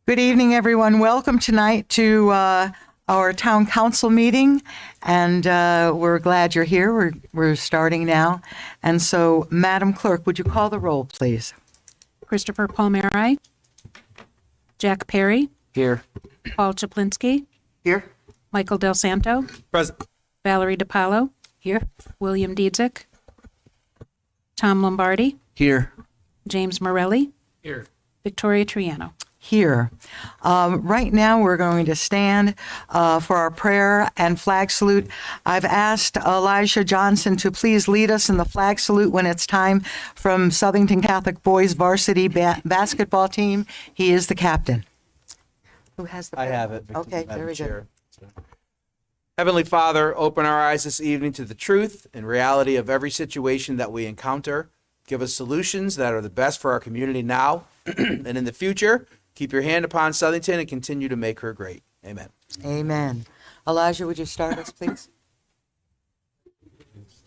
Good evening, everyone. Welcome tonight to our town council meeting, and we're glad you're here. We're starting now. And so, Madam Clerk, would you call the roll, please? Christopher Palmieri, Jack Perry, Here. Paul Chaplinsky, Here. Michael Del Santo, Present. Valerie DiPaolo, here, William Diedzik, Tom Lombardi, Here. James Morelli, Here. Victoria Triano. Here. Right now, we're going to stand for our prayer and flag salute. I've asked Elijah Johnson to please lead us in the flag salute when it's time from Southington Catholic Boys Varsity Basketball Team. He is the captain. Who has the I prayer? have it. Okay, Madam very Chair. good. Heavenly Father, open our eyes this evening to the truth and reality of every situation that we encounter. Give us solutions that are the best for our community now and in the future. Keep your hand upon Southington and continue to make her great. Amen. Amen. Elijah, would you start us, please?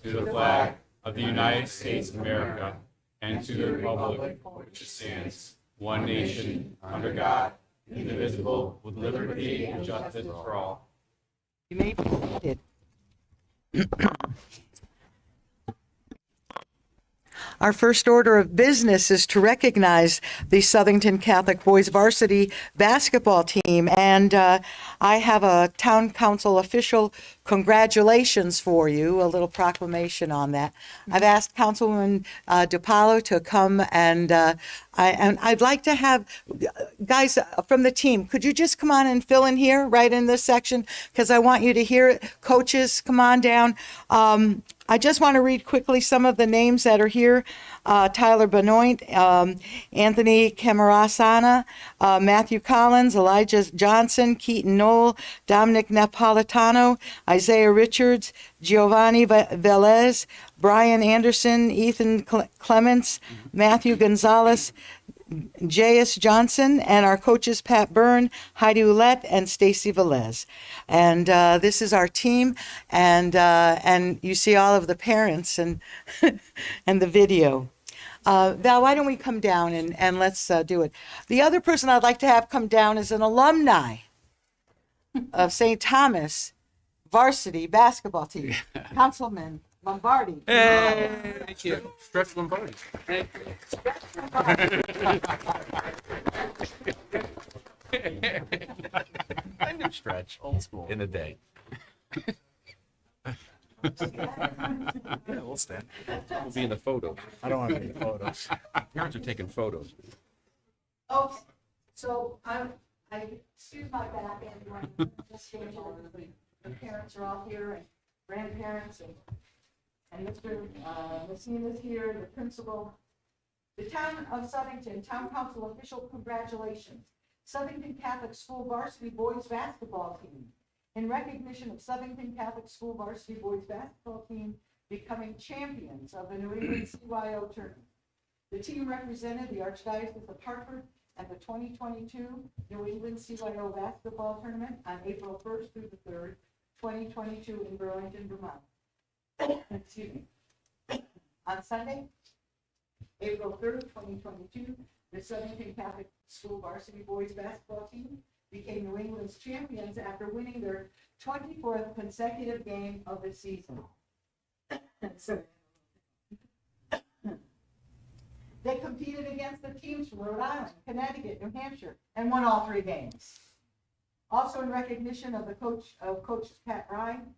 To the flag of the United States of America and to the republic for which it stands, one nation, under God, indivisible, with liberty and justice for all. You may be seated. Our first order of business is to recognize the Southington Catholic Boys Varsity Basketball Team. And I have a town council official congratulations for you, a little proclamation on that. I've asked Councilwoman DiPaolo to come, and I'd like to have, guys from the team, could you just come on and fill in here, right in this section? Because I want you to hear it. Coaches, come on down. I just want to read quickly some of the names that are here. Tyler Benoit, Anthony Camarasana, Matthew Collins, Elijah Johnson, Keaton Knoll, Dominic Napolitano, Isaiah Richards, Giovanni Velez, Brian Anderson, Ethan Clements, Matthew Gonzalez, J.S. Johnson, and our coaches Pat Byrne, Heidi Ouellette, and Stacy Velez. And this is our team, and you see all of the parents and and the video. Val, why don't we come down and let's do it. The other person I'd like to have come down is an alumni of St. Thomas varsity basketball team, Councilman Lombardi. Hey, thank you. Stretch Lombardi. Thank I knew Stretch, old school, in the day. Yeah, we'll stand. We'll be in the photos. I don't want to be in the photos. Parents are taking photos. Okay, so I excuse my back and just stand all the parents are all here and grandparents and Mr. Messina's here, the principal. The town of Southington, town council official congratulations. Southington Catholic School Varsity Boys Basketball Team. In recognition of Southington Catholic School Varsity Boys Basketball Team becoming champions of the New England CYO tournament. The team represented the Archdiocese of Hartford at the 2022 New England CYO Basketball Tournament on April 1st through the 3rd, 2022 in Burlington, Vermont. Excuse me. On Sunday, April 3rd, 2022, the Southington Catholic School Varsity Boys Basketball Team became New England's champions after winning their 24th consecutive game of the season. So, they competed against the teams from Rhode Island, Connecticut, New Hampshire, and won all 3 games. Also in recognition of the coaches Pat Byrne,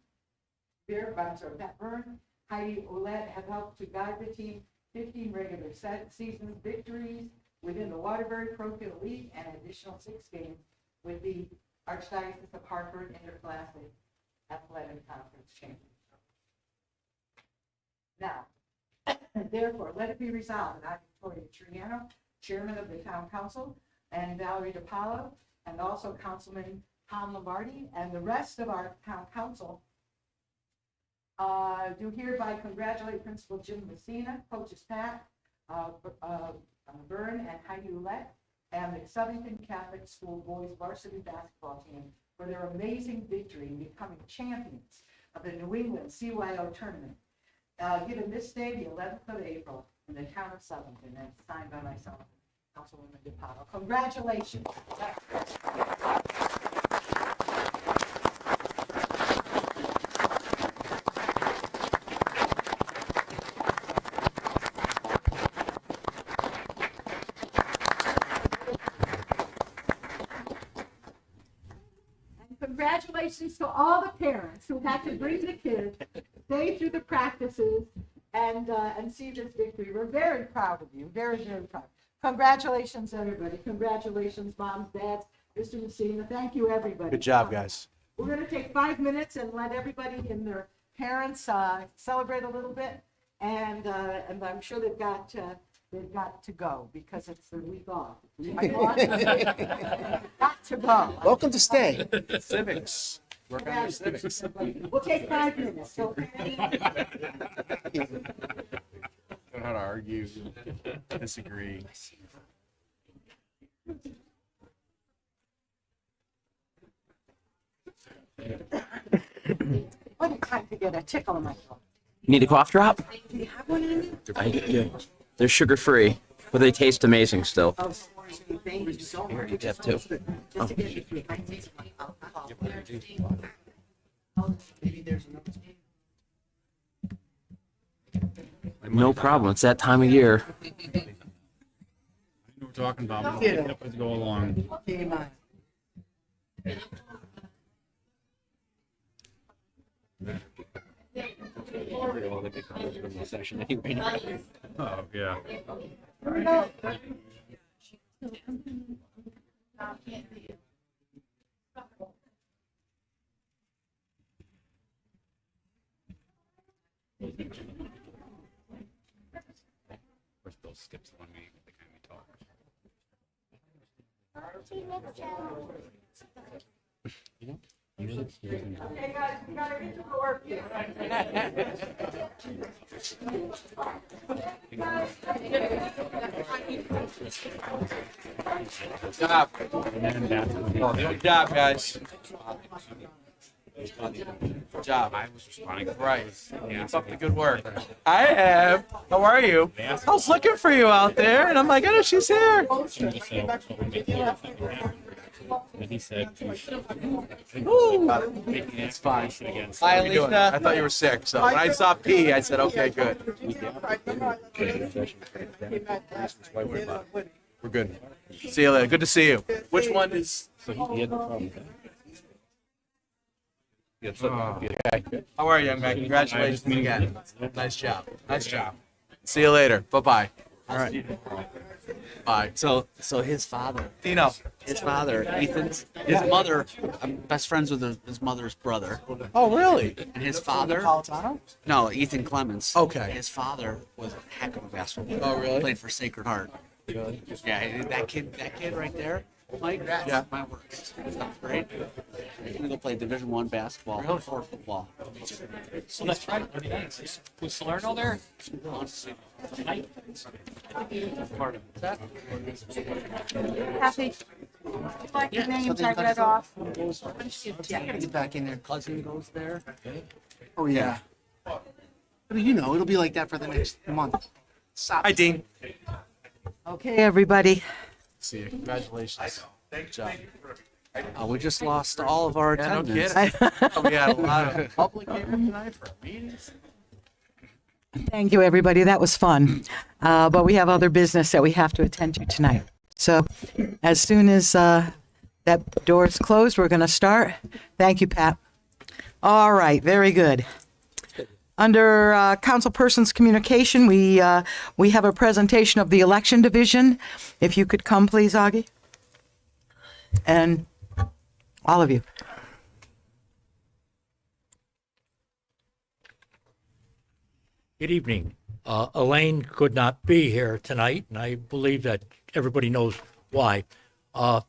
Heidi Ouellette have helped to guide the team 15 regular season victories within the Waterbury Parochial League and additional 6 games with the Archdiocese of Hartford Interclassic Athletic Conference Championship. Now, therefore, let it be resolved that I, Victoria Triano, Chairman of the Town Council, and Valerie DiPaolo, and also Councilman Tom Lombardi, and the rest of our Town Council do hereby congratulate Principal Jim Messina, coaches Pat Byrne and Heidi Ouellette, and the Southington Catholic School Boys Varsity Basketball Team for their amazing victory in becoming champions of the New England CYO Tournament, given this day, the 11th of April, in the town of Southington, and signed by myself, Councilwoman DiPaolo. Congratulations. Congratulations to all the parents who had to bring the kids, stay through the practices, and see this victory. We're very proud of you, very, very proud. Congratulations, everybody. Congratulations, moms, dads, Mr. Messina. Thank you, everybody. Good job, guys. We're going to take 5 minutes and let everybody and their parents celebrate a little bit, and I'm sure they've got to go because it's the week off. Got to go. Welcome to stay. Civics. Work on your civics. We'll take 5 minutes. Okay? Don't know how to argue, disagree. What a time to get a tickle in my throat. Need a cough drop? Do you have one in you? I do. They're sugar free, but they taste amazing still. Oh, thank you so much. You have two. Just to get you through. I need some alcohol. No problem. It's that time of year. I know we're talking about, but we'll let's go along. Okay, man. Oh, yeah. We're still skips one meeting with the county talk. Okay, guys, we gotta get to work here. Good job. Good job, guys. Good job. I was responding. Right. Keep up the good work. I am. How are you? I was looking for you out there, and I'm like, oh, she's here. And he said, It's fine. Hi, Alicia. I thought you were sick, so when I saw P, I said, okay, good. We're good. See you later. Good to see you. Which one is? so he had the problem. Okay. How are you, young man? Congratulations again. Nice job. Nice job. See you later. Bye-bye. All right. Bye. So his father, Dino. Ethan's, his mother, I'm best friends with his mother's brother. Oh, really? And his father, no, Ethan Clements. Okay. His father was a heck of a basketball player. Oh, really? Played for Sacred Heart. Yeah, that kid right there, Mike, Yeah. my work. Sounds great. He's gonna go play Division I basketball or football. So that's right. Was Salerno there? Kathy, like the names I read off. Get back in there. Cousin goes there. Oh yeah. You know, it'll be like that for the next month. Hi, Dean. Okay, everybody. See you. Congratulations. Good job. We just lost all of our Yeah, no attendance. kidding. We had a lot of public here tonight for meetings. Thank you, everybody. That was fun. But we have other business that we have to attend to tonight. So as soon as that door is closed, we're going to start. Thank you, Pat. All right, very good. Under councilperson's communication, we have a presentation of the election division. If you could come, please, Augie. And all of you. Good evening. Elaine could not be here tonight, and I believe that everybody knows why. Our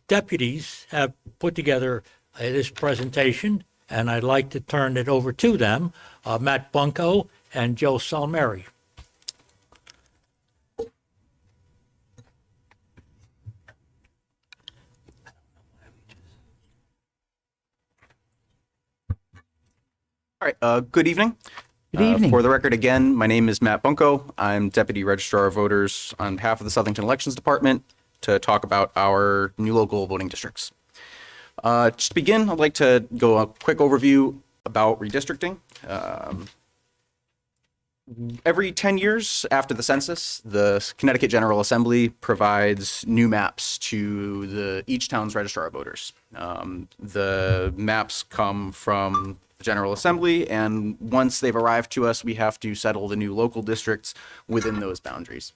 deputies have put together this presentation, and I'd like to turn it over to them, Matt Bunko and Joe Salmeri. All right, good evening. Good evening. For the record, again, my name is Matt Bunko. I'm Deputy Registrar of Voters on behalf of the Southington Elections Department to talk about our new local voting districts. Just to begin, I'd like to go a quick overview about redistricting. Every 10 years after the census, the Connecticut General Assembly provides new maps to each town's registrar of voters. The maps come from the General Assembly, and once they've arrived to us, we have to settle the new local districts within those boundaries.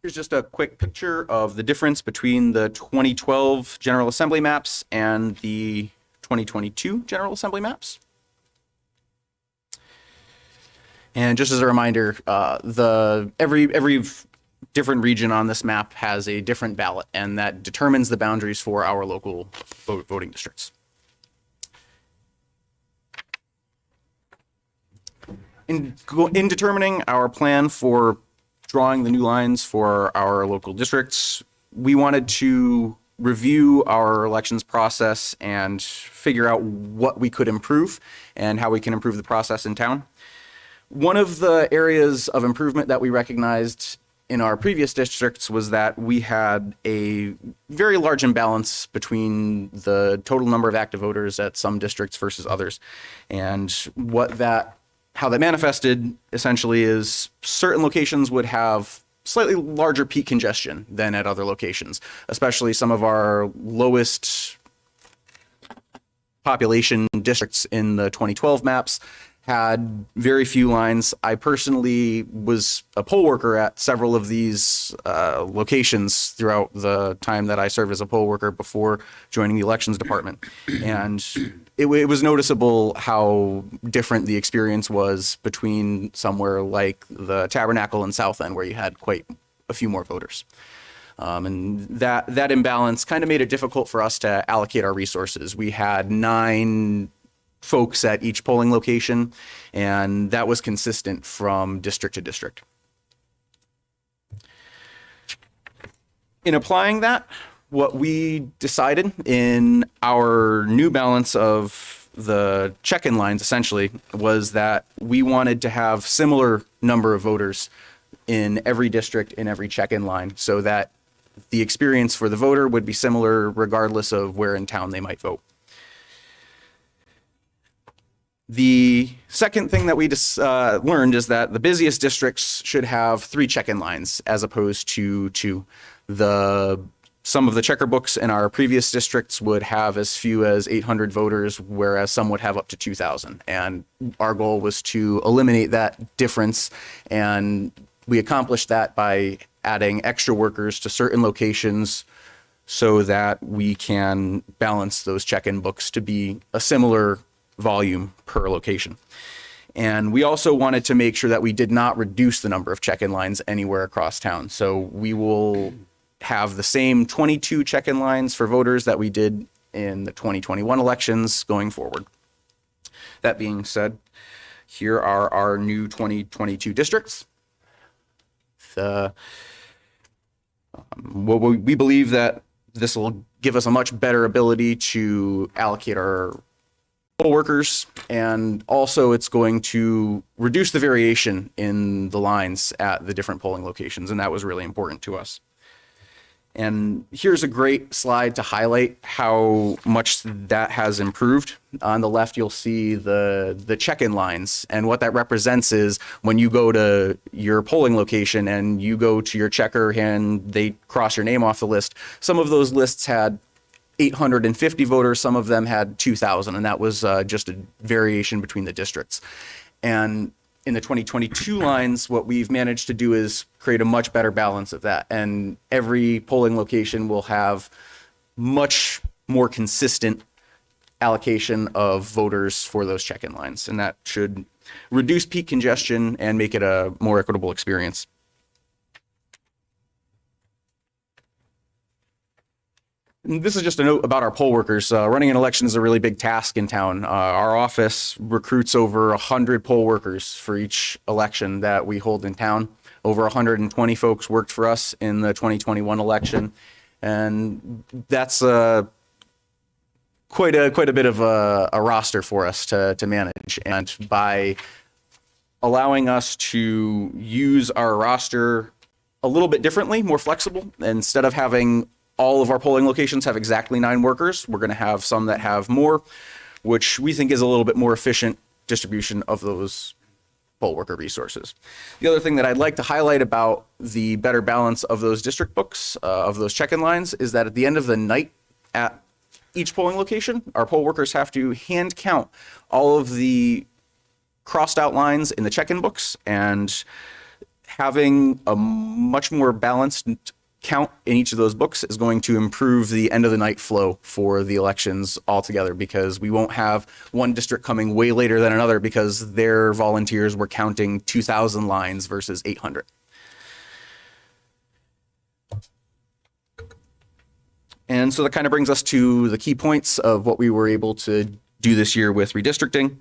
Here's just a quick picture of the difference between the 2012 General Assembly maps and the 2022 General Assembly maps. And just as a reminder, every different region on this map has a different ballot, and that determines the boundaries for our local voting districts. In determining our plan for drawing the new lines for our local districts, we wanted to review our elections process and figure out what we could improve and how we can improve the process in town. One of the areas of improvement that we recognized in our previous districts was that we had a very large imbalance between the total number of active voters at some districts versus others. And how that manifested essentially is certain locations would have slightly larger peak congestion than at other locations, especially some of our lowest population districts in the 2012 maps had very few lines. I personally was a poll worker at several of these locations throughout the time that I served as a poll worker before joining the elections department. And it was noticeable how different the experience was between somewhere like the Tabernacle and Southend, where you had quite a few more voters. And that imbalance kind of made it difficult for us to allocate our resources. We had 9 folks at each polling location, and that was consistent from district to district. In applying that, what we decided in our new balance of the check-in lines essentially was that we wanted to have similar number of voters in every district in every check-in line so that the experience for the voter would be similar regardless of where in town they might vote. The second thing that we just learned is that the busiest districts should have 3 check-in lines as opposed to 2. Some of the checker books in our previous districts would have as few as 800 voters, whereas some would have up to 2,000. And our goal was to eliminate that difference, and we accomplished that by adding extra workers to certain locations so that we can balance those check-in books to be a similar volume per location. And we also wanted to make sure that we did not reduce the number of check-in lines anywhere across town. So we will have the same 22 check-in lines for voters that we did in the 2021 elections going forward. That being said, here are our new 2022 districts. We believe that this will give us a much better ability to allocate our poll workers, and also it's going to reduce the variation in the lines at the different polling locations, and that was really important to us. And here's a great slide to highlight how much that has improved. On the left, you'll see the check-in lines, and what that represents is when you go to your polling location and you go to your checker and they cross your name off the list, some of those lists had 850 voters, some of them had 2,000, and that was just a variation between the districts. And in the 2022 lines, what we've managed to do is create a much better balance of that. And every polling location will have much more consistent allocation of voters for those check-in lines. And that should reduce peak congestion and make it a more equitable experience. This is just a note about our poll workers. Running an election is a really big task in town. Our office recruits over 100 poll workers for each election that we hold in town. Over 120 folks worked for us in the 2021 election, and that's quite a bit of a roster for us to manage. And by allowing us to use our roster a little bit differently, more flexible, instead of having all of our polling locations have exactly 9 workers, we're going to have some that have more. which we think is a little bit more efficient distribution of those poll worker resources. The other thing that I'd like to highlight about the better balance of those district books, of those check-in lines, is that at the end of the night at each polling location, our poll workers have to hand count all of the crossed out lines in the check-in books, and having a much more balanced count in each of those books is going to improve the end of the night flow for the elections altogether, because we won't have one district coming way later than another because their volunteers were counting 2,000 lines versus 800. And so that kind of brings us to the key points of what we were able to do this year with redistricting.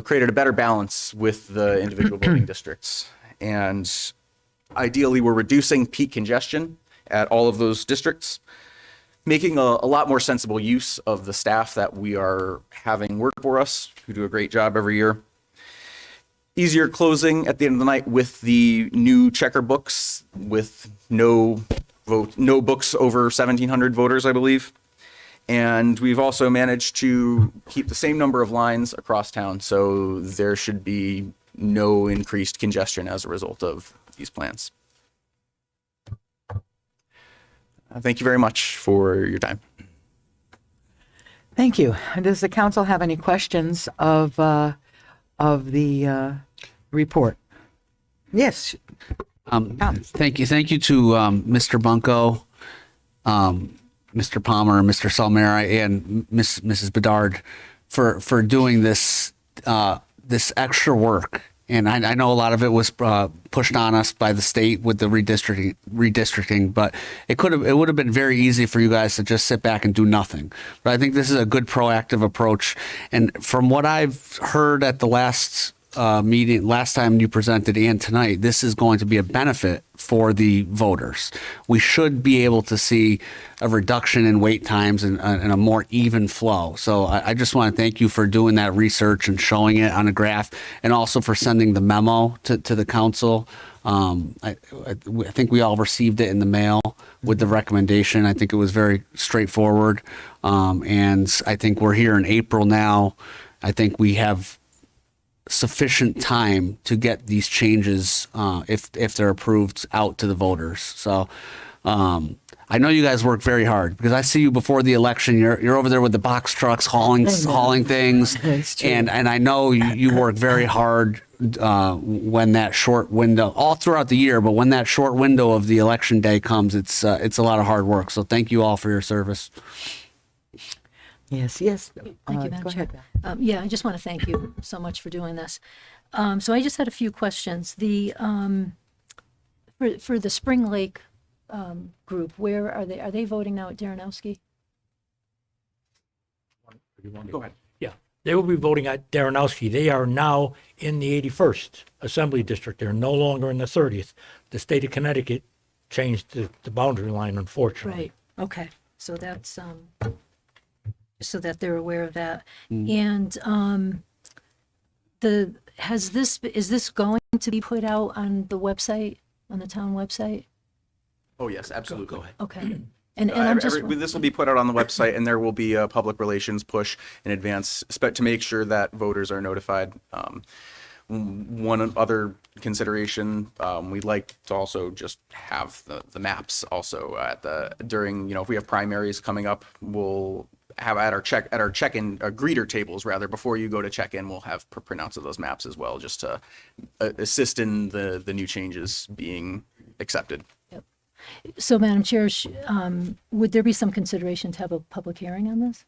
Created a better balance with the individual voting districts. And ideally, we're reducing peak congestion at all of those districts, making a lot more sensible use of the staff that we are having work for us, who do a great job every year. Easier closing at the end of the night with the new checker books, with no books over 1,700 voters, I believe. And we've also managed to keep the same number of lines across town, so there should be no increased congestion as a result of these plans. Thank you very much for your time. Thank you. Does the council have any questions of the report? Yes. Thank you. Thank you to Mr. Bunko, Mr. Palmer, Mr. Salmera, and Mrs. Bedard for doing this this extra work. And I know a lot of it was pushed on us by the state with the redistricting, but it would have been very easy for you guys to just sit back and do nothing. But I think this is a good proactive approach. And from what I've heard at the last meeting, last time you presented and tonight, this is going to be a benefit for the voters. We should be able to see a reduction in wait times and a more even flow. So I just want to thank you for doing that research and showing it on a graph, and also for sending the memo to the council. I think we all received it in the mail with the recommendation. I think it was very straightforward. And I think we're here in April now. I think we have sufficient time to get these changes, if they're approved, out to the voters. So I know you guys work very hard, because I see you before the election. You're over there with the box trucks hauling things, and I know you work very hard when that short window, all throughout the year, but when that short window of the election day comes, it's a lot of hard work. So thank you all for your service. Yes. Thank you, Madam Chair. Yeah, I just want to thank you so much for doing this. So I just had a few questions. The for the Spring Lake group, where are they? Are they voting now at Darrenowski? Go ahead. Yeah, they will be voting at Darrenowski. They are now in the 81st Assembly District. They're no longer in the 30th. The state of Connecticut changed the boundary line, unfortunately. Right. Okay. So that's so that they're aware of that. And is this going to be put out on the website, on the town website? Oh, yes, absolutely. Go ahead. Okay. And I'm just this will be put out on the website, and there will be a public relations push in advance to make sure that voters are notified. One other consideration, we'd like to also just have the maps also during, if we have primaries coming up, we'll have at our check-in greeter tables, rather, before you go to check-in, we'll have printouts of those maps as well, just to assist in the new changes being accepted. Yep. So, Madam Chair, would there be some consideration to have a public hearing on this?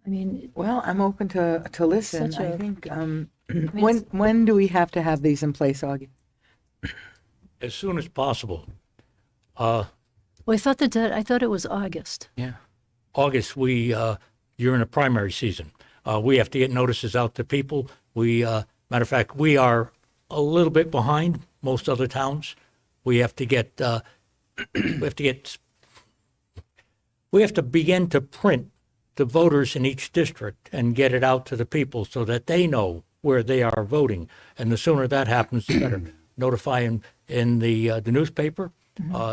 I mean, Well, I'm open to listen. Such a- I think, it's- when do we have to have these in place, Augie? As soon as possible. well, I thought it was August. Yeah. August, you're in a primary season. We have to get notices out to people. Matter of fact, we are a little bit behind most other towns. We have to begin to print the voters in each district and get it out to the people so that they know where they are voting. And the sooner that happens, the better. Notify in the newspaper.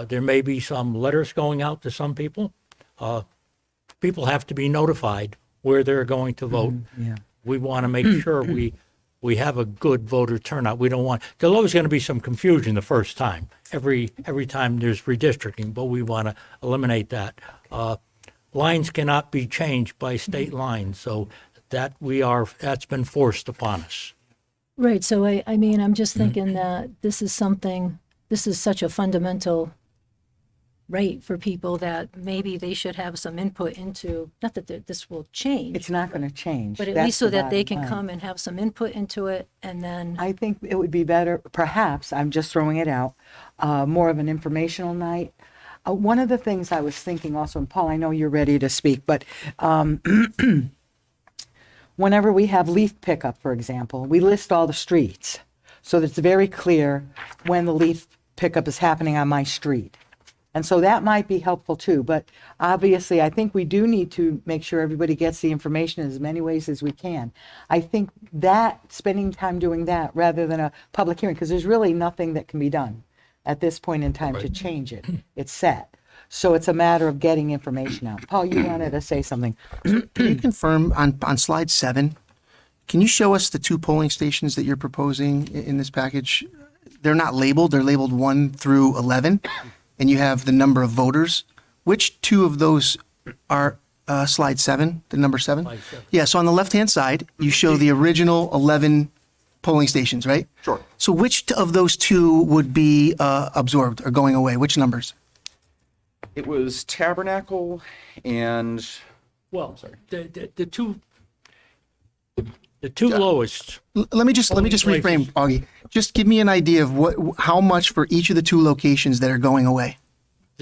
There may be some letters going out to some people. People have to be notified where they're going to vote. Yeah. We want to make sure we have a good voter turnout. We don't want, there's always going to be some confusion the first time, every time there's redistricting, but we want to eliminate that. Lines cannot be changed by state lines, so that's been forced upon us. Right, so I mean, I'm just thinking that this is such a fundamental right for people that maybe they should have some input into, not that this will change. It's not going to change. But at That's least so the that they bottom can line. come and have some input into it, and then, I think it would be better, perhaps, I'm just throwing it out, more of an informational night. One of the things I was thinking also, and Paul, I know you're ready to speak, but whenever we have leaf pickup, for example, we list all the streets so that it's very clear when the leaf pickup is happening on my street. And so that might be helpful too, but obviously I think we do need to make sure everybody gets the information in as many ways as we can. I think that, spending time doing that rather than a public hearing, because there's really nothing that can be done at this point in time to change it. It's set. So it's a matter of getting information out. Paul, you wanted to say something. Can you confirm on slide 7, can you show us the 2 polling stations that you're proposing in this package? They're not labeled, they're labeled 1 through 11, and you have the number of voters. Which 2 of those are slide 7, the number 7? Slide 7. Yeah, so on the left-hand side, you show the original 11 polling stations, right? Sure. So which of those 2 would be absorbed or going away? Which numbers? It was Tabernacle and Well, the two lowest, Let me just reframe, Augie. Just give me an idea of how much for each of the 2 locations that are going away.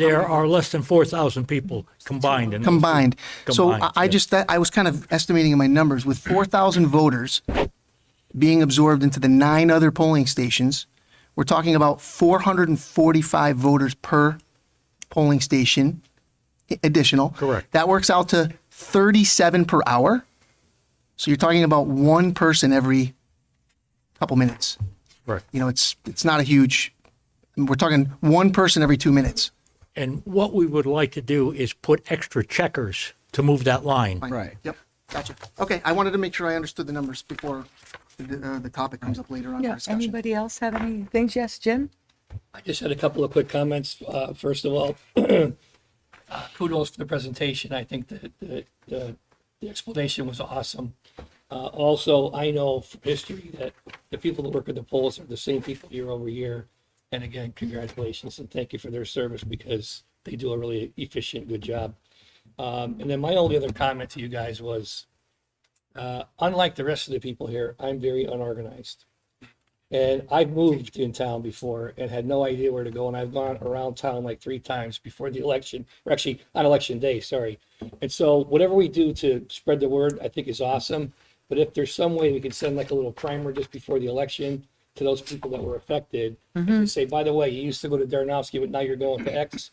there are less than 4,000 people combined. In those two. Combined. So Combined, I yeah. just, I was kind of estimating in my numbers with 4,000 voters being absorbed into the 9 other polling stations. We're talking about 445 voters per polling station additional. Correct. That works out to 37 per hour. So you're talking about 1 person every couple minutes. Right. You know, it's not a huge, we're talking 1 person every 2 minutes. And what we would like to do is put extra checkers to move that line. Right. Yep, gotcha. Okay, I wanted to make sure I understood the numbers before the topic comes up later on for Yeah, discussion. anybody else have any things? Yes, Jim? I just had a couple of quick comments. First of all, kudos for the presentation. I think that the explanation was awesome. Also, I know from history that the people that work at the polls are the same people year over year. And again, congratulations and thank you for their service because they do a really efficient, good job. And then my only other comment to you guys was, unlike the rest of the people here, I'm very unorganized. And I've moved in town before and had no idea where to go. And I've gone around town like 3 times before the election, or actually on election day, sorry. And so whatever we do to spread the word, I think is awesome. But if there's some way we can send like a little primer just before the election to those people that were affected, and to say, by the way, you used to go to Darnowski, but now you're going to X,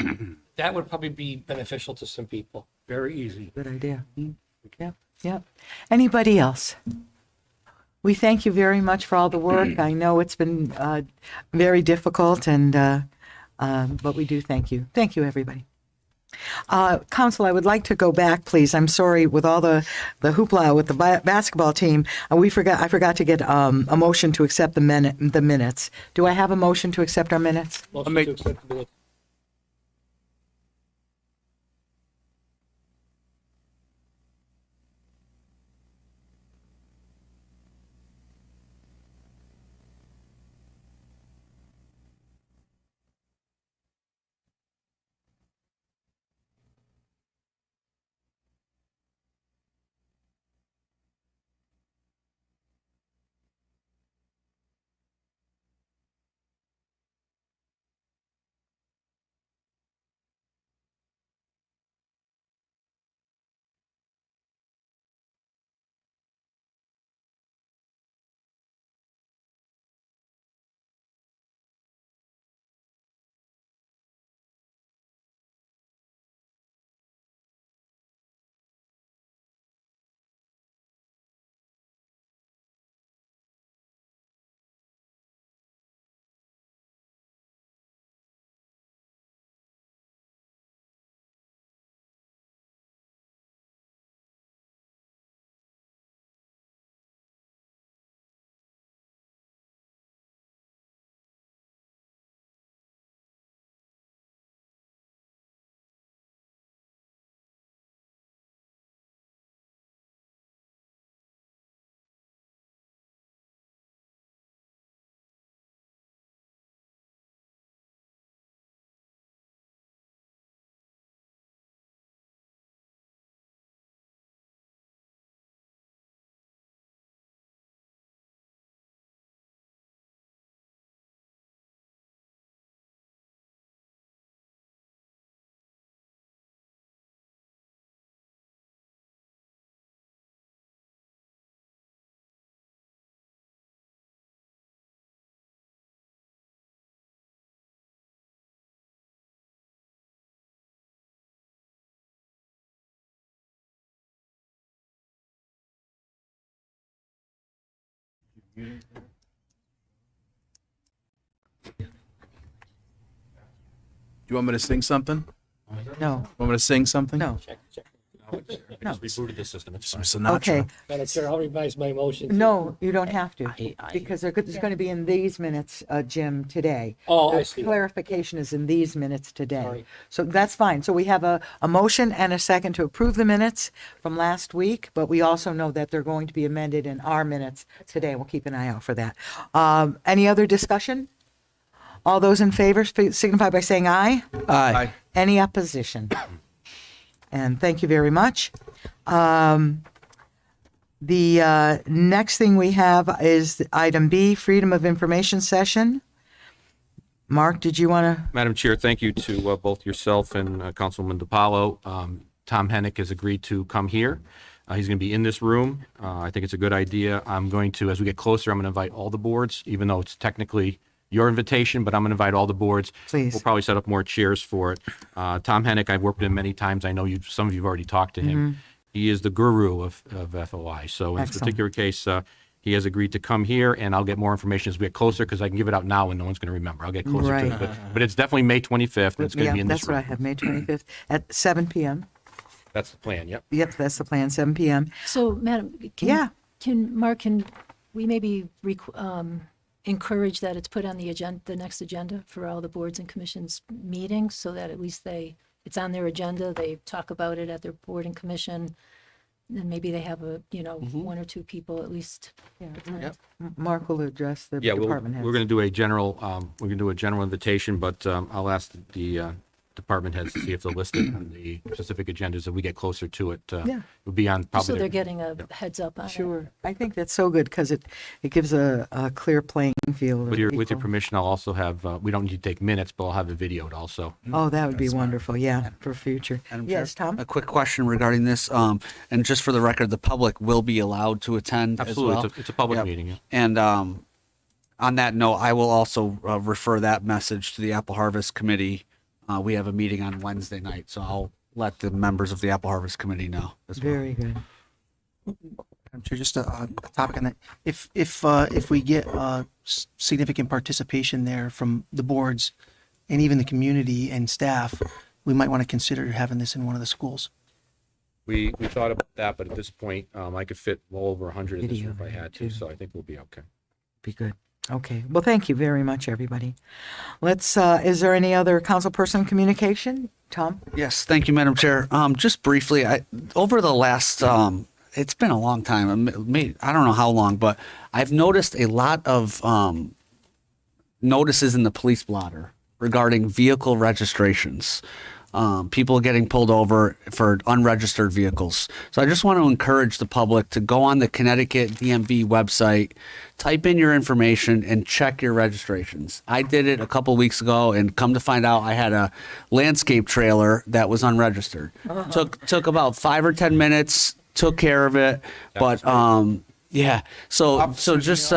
that would probably be beneficial to some people. Very easy. Good idea. Yep, yep. Anybody else? We thank you very much for all the work. I know it's been very difficult, and but we do thank you. Thank you, everybody. Council, I would like to go back, please. I'm sorry, with all the hoopla with the basketball team, I forgot to get a motion to accept the minutes. Do I have a motion to accept our minutes? Motion to accept the minutes. Do you want me to sing something? No, Want me to sing something? no. No. Rebooted the system. It's Some Sinatra. Okay. Madam Chair, I'll revise my motion. No, you don't have to, because it's going to be in these minutes, Jim, today. Oh, I The see. clarification is in these minutes today. Sorry. So that's fine. So we have a motion and a second to approve the minutes from last week, but we also know that they're going to be amended in our minutes today. We'll keep an eye out for that. Any other discussion? All those in favor signify by saying aye. Aye. Any opposition? And thank you very much. The next thing we have is item B, Freedom of Information Session. Mark, did you want to? Madam Chair, thank you to both yourself and Councilwoman DiPaolo. Tom Hennick has agreed to come here. He's going to be in this room. I think it's a good idea. I'm going to, as we get closer, I'm going to invite all the boards, even though it's technically your invitation, but I'm going to invite all the boards. Please. We'll probably set up more chairs for it. Tom Hennick, I've worked with him many times. I know you. Some of you have already talked to him. He is the guru of FOI. So in this Excellent. particular case, he has agreed to come here, and I'll get more information as we get closer, because I can give it out now and no one's going to remember. I'll get closer to it. But it's definitely May 25th, and it's going to be in this That's what I room. have, May 25th at 7 p.m. That's the plan, yep. Yep, that's the plan, 7 p.m. So, Madam, Yeah. Mark, can we maybe encourage that it's put on the agenda, the next agenda for all the boards and commissions meetings, so that at least it's on their agenda, they talk about it at their board and commission, then maybe they have one or two people at least. Mark will address the Yeah, department heads. we're going to do a general, invitation, but I'll ask the department heads to see if they'll list it on the specific agendas as we get closer to it. Yeah. It'll be on probably. So they're their- getting a heads up on it. Sure. I think that's so good because it gives a clear playing field. With your equal- permission, I'll also have, we don't need to take minutes, but I'll have it videoed also. Oh, that would be wonderful. Yeah, for future. Madam Yes, Chair, Tom? A quick question regarding this, and just for the record, the public will be allowed to attend as well. Absolutely, it's a public Yep. meeting, yeah. And on that note, I will also refer that message to the Apple Harvest Committee. We have a meeting on Wednesday night, so I'll let the members of the Apple Harvest Committee know as well. Very good. I'm sure just a topic on that. If we get significant participation there from the boards and even the community and staff, we might want to consider having this in one of the schools. We thought about that, but at this point, I could fit well over 100 in this Video, room if I had to, too. so I think we'll be okay. Be good. Okay. Well, thank you very much, everybody. Is there any other council person communication? Tom? Yes, thank you, Madam Chair. Just briefly, over the last, it's been a long time. I don't know how long, but I've noticed a lot of notices in the police blotter regarding vehicle registrations. People getting pulled over for unregistered vehicles. So I just want to encourage the public to go on the Connecticut DMV website, type in your information, and check your registrations. I did it a couple weeks ago, and come to find out, I had a landscape trailer that was unregistered. Took about 5 or 10 minutes, took care of it, but yeah. So just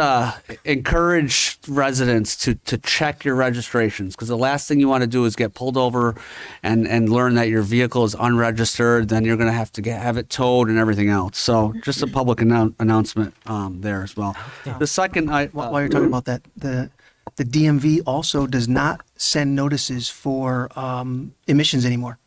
encourage residents to check your registrations, because the last thing you want to do is get pulled over and learn that your vehicle is unregistered. Then you're going to have it towed and everything else. So just a public announcement there as well. The second, While you're talking about that, the DMV also does not send notices for emissions anymore.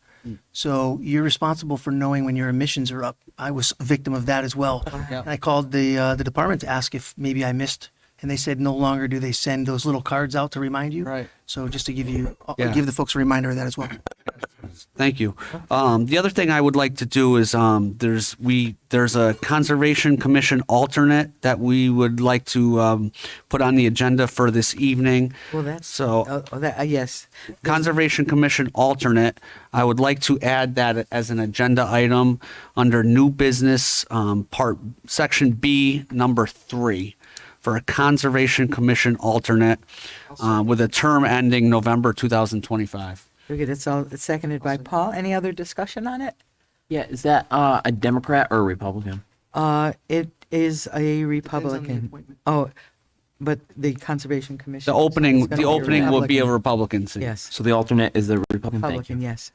So you're responsible for knowing when your emissions are up. I was a victim of that as well. And I called the department to ask if maybe I missed, and they said no longer do they send those little cards out to remind you. Right. So just to give Yeah. the folks a reminder of that as well. Thank you. The other thing I would like to do is there's a Conservation Commission alternate that we would like to put on the agenda for this evening. Well, that's So yes. Conservation Commission alternate, I would like to add that as an agenda item under new business, section B, number 3, for a Conservation Commission alternate with a term ending November 2025. Very good. It's seconded by Paul. Any other discussion on it? Yeah, is that a Democrat or a Republican? It is a Republican. appointment. Oh, but the Conservation Commission. The opening is gonna would be a Republican. Republican seat. Yes, So the alternate is the Republican. Thank you. Republican, yes.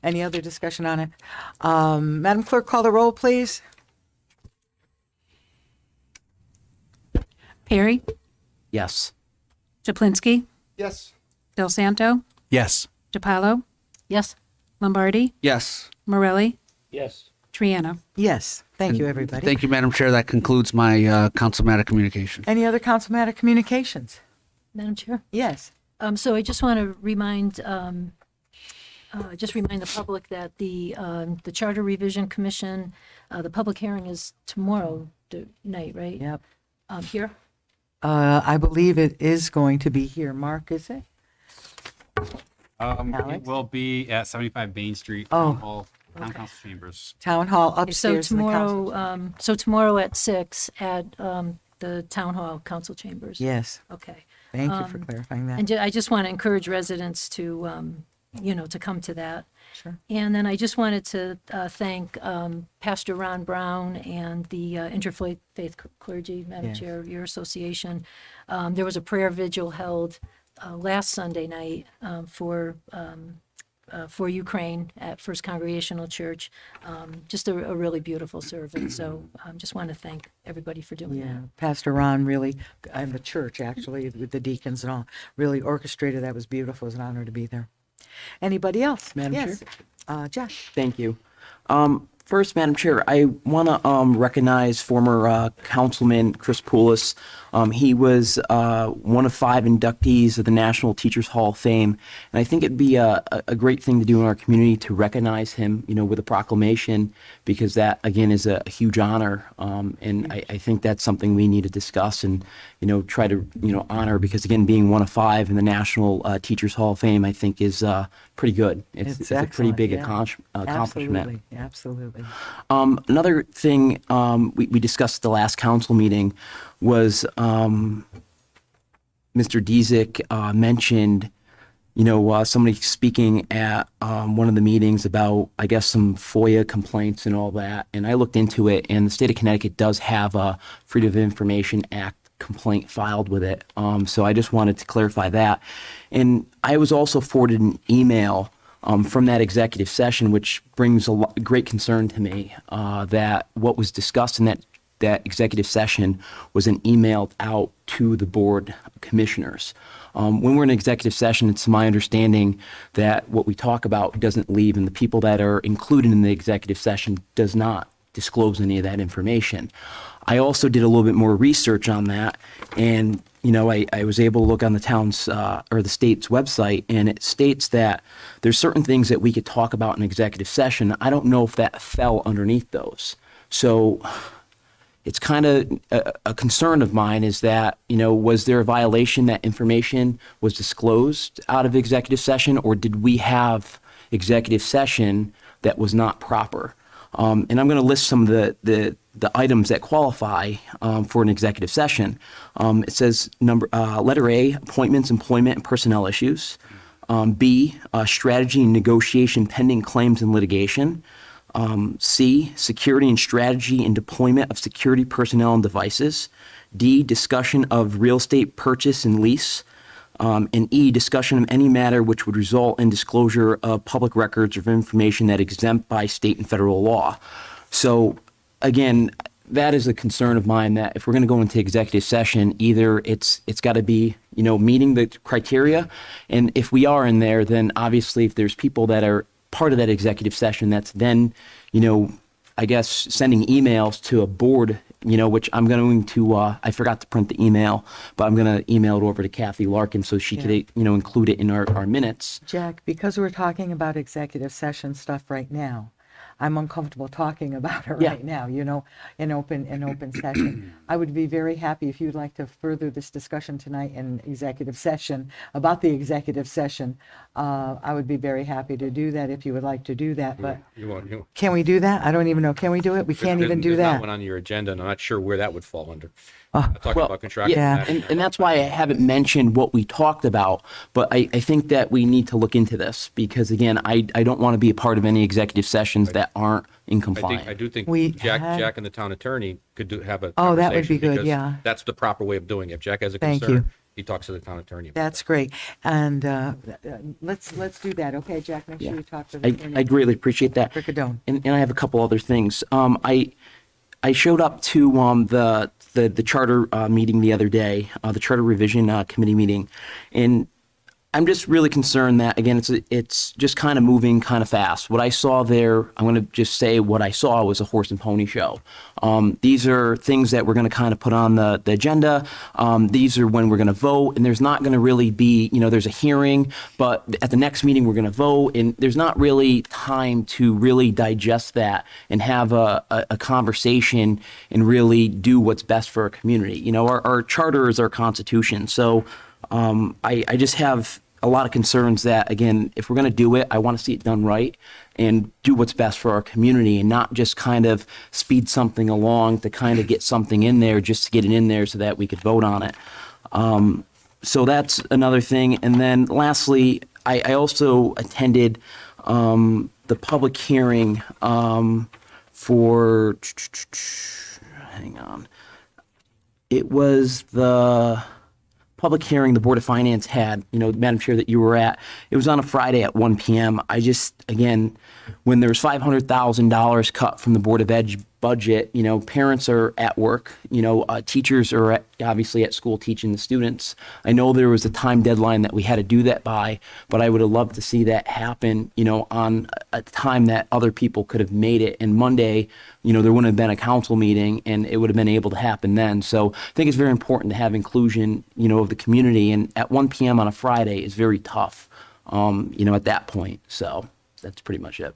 Any other discussion on it? Madam Clerk, call the roll, please. Perry, Yes. Chaplinsky, Yes. Del Santo, Yes. DiPaolo, Yes. Lombardi, Yes. Morelli, Yes. Triano. Yes, thank you, everybody. Thank you, Madam Chair. That concludes my council matter communication. Any other council matter communications? Madam Chair? Yes. So I just want to remind the public that the Charter Revision Commission, the public hearing is tomorrow night, right? Yep. Here? I believe it is going to be here. Mark, is it? It Alex? will be at 75 Main Street, Oh. Town Hall, Town Council Chambers. Town Hall So upstairs in the council. tomorrow at 6 at the Town Hall Council Chambers? Yes, Okay. thank you for clarifying that. And I just want to encourage residents to, to come to that. Sure. And then I just wanted to thank Pastor Ron Brown and the Interfaith Clergy, Madam Yes. Chair, your association. There was a prayer vigil held last Sunday night for Ukraine at First Congregational Church. Just a really beautiful service. So just want to thank everybody for doing Yeah, that. Pastor Ron really, and the church actually, with the deacons and all, really orchestrated. That was beautiful. It was an honor to be there. Anybody else? Madam Yes. Josh. Thank you. First, Madam Chair, I want to recognize former Councilman Chris Poulos. He was one of 5 inductees of the National Teachers Hall of Fame, and I think it'd be a great thing to do in our community to recognize him, with a proclamation, because that, again, is a huge honor, and I think that's something we need to discuss and, try to, honor, because, again, being one of 5 in the National Teachers Hall of Fame, I think is pretty good. It's a pretty excellent, big yeah. accomplishment. Absolutely. Another thing we discussed at the last council meeting was Mr. Dezek mentioned, somebody speaking at one of the meetings about, I guess, some FOIA complaints and all that. And I looked into it, and the state of Connecticut does have a Freedom of Information Act complaint filed with it. So I just wanted to clarify that. And I was also forwarded an email from that executive session, which brings great concern to me, that what was discussed in that executive session was an emailed out to the board commissioners. When we're in executive session, it's my understanding that what we talk about doesn't leave, and the people that are included in the executive session does not disclose any of that information. I also did a little bit more research on that, and I was able to look on the town's or the state's website, and it states that there's certain things that we could talk about in executive session. I don't know if that fell underneath those. So it's kind of a concern of mine is that, was there a violation that information was disclosed out of executive session, or did we have executive session that was not proper? And I'm going to list some of the items that qualify for an executive session. It says letter A, appointments, employment, and personnel issues. B, strategy and negotiation pending claims and litigation. C, security and strategy and deployment of security personnel and devices. D, discussion of real estate purchase and lease. And E, discussion of any matter which would result in disclosure of public records of information that exempt by state and federal law. So again, that is a concern of mine, that if we're going to go into executive session, either it's got to be, meeting the criteria. And if we are in there, then obviously if there's people that are part of that executive session, that's then, I guess, sending emails to a board, which I'm going to, I forgot to print the email, but I'm going to email it over to Kathy Larkin so she could, include it in our minutes. Jack, because we're talking about executive session stuff right now, I'm uncomfortable talking about it right now, in open session. I would be very happy if you'd like to further this discussion tonight in executive session about the executive session. I would be very happy to do that if you would like to do that, but can we do that? I don't even know. Can we do it? We can't even do There's not that. one on your agenda, and I'm not sure where that would fall under. Oh, Talking about contractual yeah. matters. And that's why I haven't mentioned what we talked about, but I think that we need to look into this, because again, I don't want to be a part of any executive sessions that aren't in compliance. I do think We Jack had- Jack and the town attorney could have a Oh, that would be conversation, good, because yeah. That's the proper way of doing it. If Jack has a Thank concern, you. he talks to the town attorney. That's great. And let's do that. Okay, Jack, make sure you talk to the I greatly appreciate that. Ricadone. And I have a couple other things. I showed up to the charter meeting the other day, the charter revision committee meeting, and I'm just really concerned that, again, it's just kind of moving kind of fast. What I saw there, I'm going to just say what I saw was a horse and pony show. These are things that we're going to kind of put on the agenda. These are when we're going to vote, and there's not going to really be, there's a hearing, but at the next meeting we're going to vote, and there's not really time to really digest that and have a conversation and really do what's best for our community. Our charter is our constitution, so I just have a lot of concerns that, again, if we're going to do it, I want to see it done right and do what's best for our community and not just kind of speed something along to kind of get something in there just to get it in there so that we could vote on it. So that's another thing. And then lastly, I also attended the public hearing for, hang on, it was the public hearing the Board of Finance had, Madam Chair, that you were at. It was on a Friday at 1 p.m. I just, again, when there's $500,000 cut from the Board of Ed budget, parents are at work, teachers are obviously at school teaching the students. I know there was a time deadline that we had to do that by, but I would have loved to see that happen, on a time that other people could have made it. And Monday, there wouldn't have been a council meeting and it would have been able to happen then. So I think it's very important to have inclusion, of the community. And at 1 p.m. on a Friday is very tough, at that point. So that's pretty much it.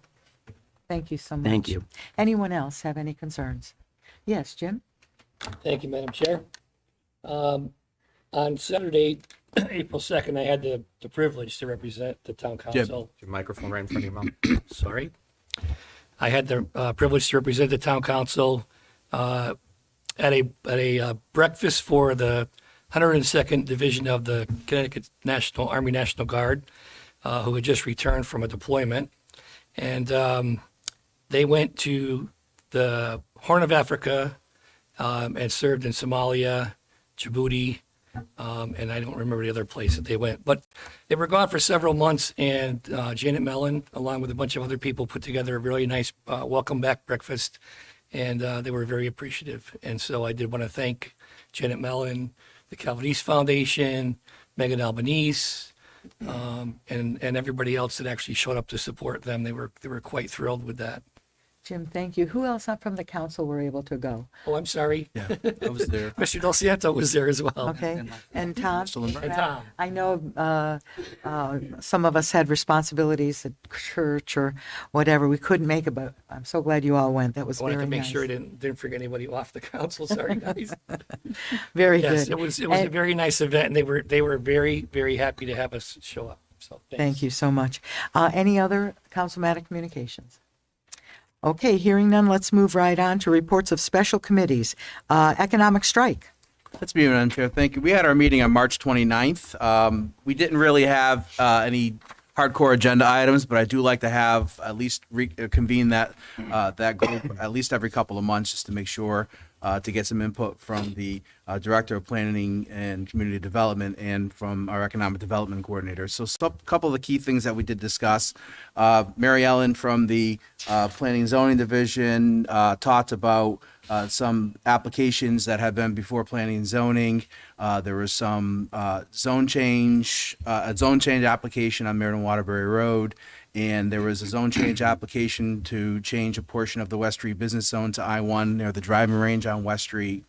Thank you so much. Thank you. Anyone else have any concerns? Yes, Jim? Thank you, Madam Chair. On Saturday, April 2nd, I had the privilege to represent the town council. Your microphone right in front of your mouth. Sorry. I had the privilege to represent the town council at a breakfast for the 102nd Division of the Connecticut Army National Guard, who had just returned from a deployment. And they went to the Horn of Africa and served in Somalia, Djibouti, and I don't remember the other place that they went. But they were gone for several months, and Janet Mellon, along with a bunch of other people, put together a really nice welcome back breakfast, and they were very appreciative. And so I did want to thank Janet Mellon, the Calvin East Foundation, Megan Albanese, and everybody else that actually showed up to support them. They were quite thrilled with that. Jim, thank you. Who else from the council were able to go? Oh, I'm sorry. Yeah, I was there. Mr. Del Santo was there as well. Okay. And Tom? And Tom. I know some of us had responsibilities at church or whatever. We couldn't make it, but I'm so glad you all went. That was I wanted very to make nice. sure I didn't forget anybody off the council. Sorry, guys. Very Yes, good. it was a very nice event, and they were very, very happy to have us show up. So thanks. Thank you so much. Any other councilmatic communications? Okay, hearing none, let's move right on to reports of special committees. Economic strike. That's me, Madam Chair. Thank you. We had our meeting on March 29th. We didn't really have any hardcore agenda items, but I do like to have at least convene that group at least every couple of months just to make sure to get some input from the Director of Planning and Community Development and from our Economic Development Coordinator. So a couple of the key things that we did discuss. Mary Ellen from the Planning and Zoning Division talked about some applications that have been before Planning and Zoning. There was some a zone change application on Meriden Waterbury Road, and there was a zone change application to change a portion of the West Street Business Zone to I-1 near the driving range on West Street.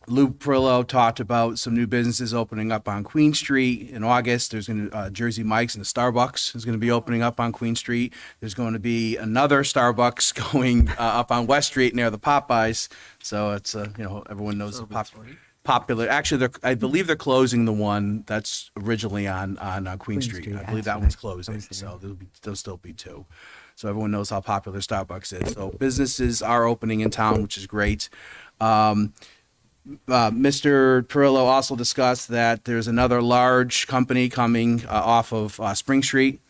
Lou Perillo talked about some new businesses opening up on Queen Street in August. There's going to Jersey Mike's and the Starbucks is going to be opening up on Queen Street. There's going to be another Starbucks going up on West Street near the Popeyes. So it's everyone knows the popular. Actually, I believe they're closing the one that's originally on Queen Street. I believe that one's closing. So there'll still be two. So everyone knows how popular Starbucks is. So businesses are opening in town, which is great. Mr. Perillo also discussed that there's another large company coming off of Spring Street.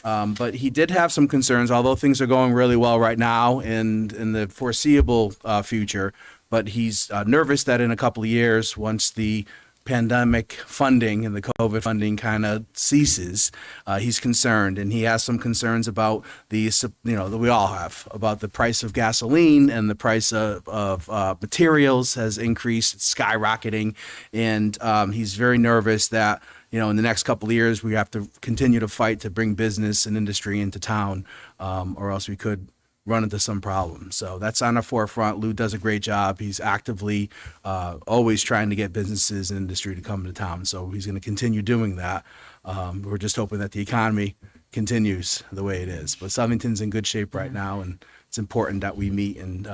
But he did have some concerns, although things are going really well right now and in the foreseeable future. But he's nervous that in a couple of years, once the pandemic funding and the COVID funding kind of ceases, he's concerned, and he has some concerns about that we all have, about the price of gasoline, and the price of materials has increased, it's skyrocketing, and he's very nervous that in the next couple of years we have to continue to fight to bring business and industry into town, or else we could run into some problems. So that's on the forefront. Lou does a great job. He's actively always trying to get businesses and industry to come to town. So he's going to continue doing that. We're just hoping that the economy continues the way it is. But Southington's in good shape right now, and it's important that we meet. And,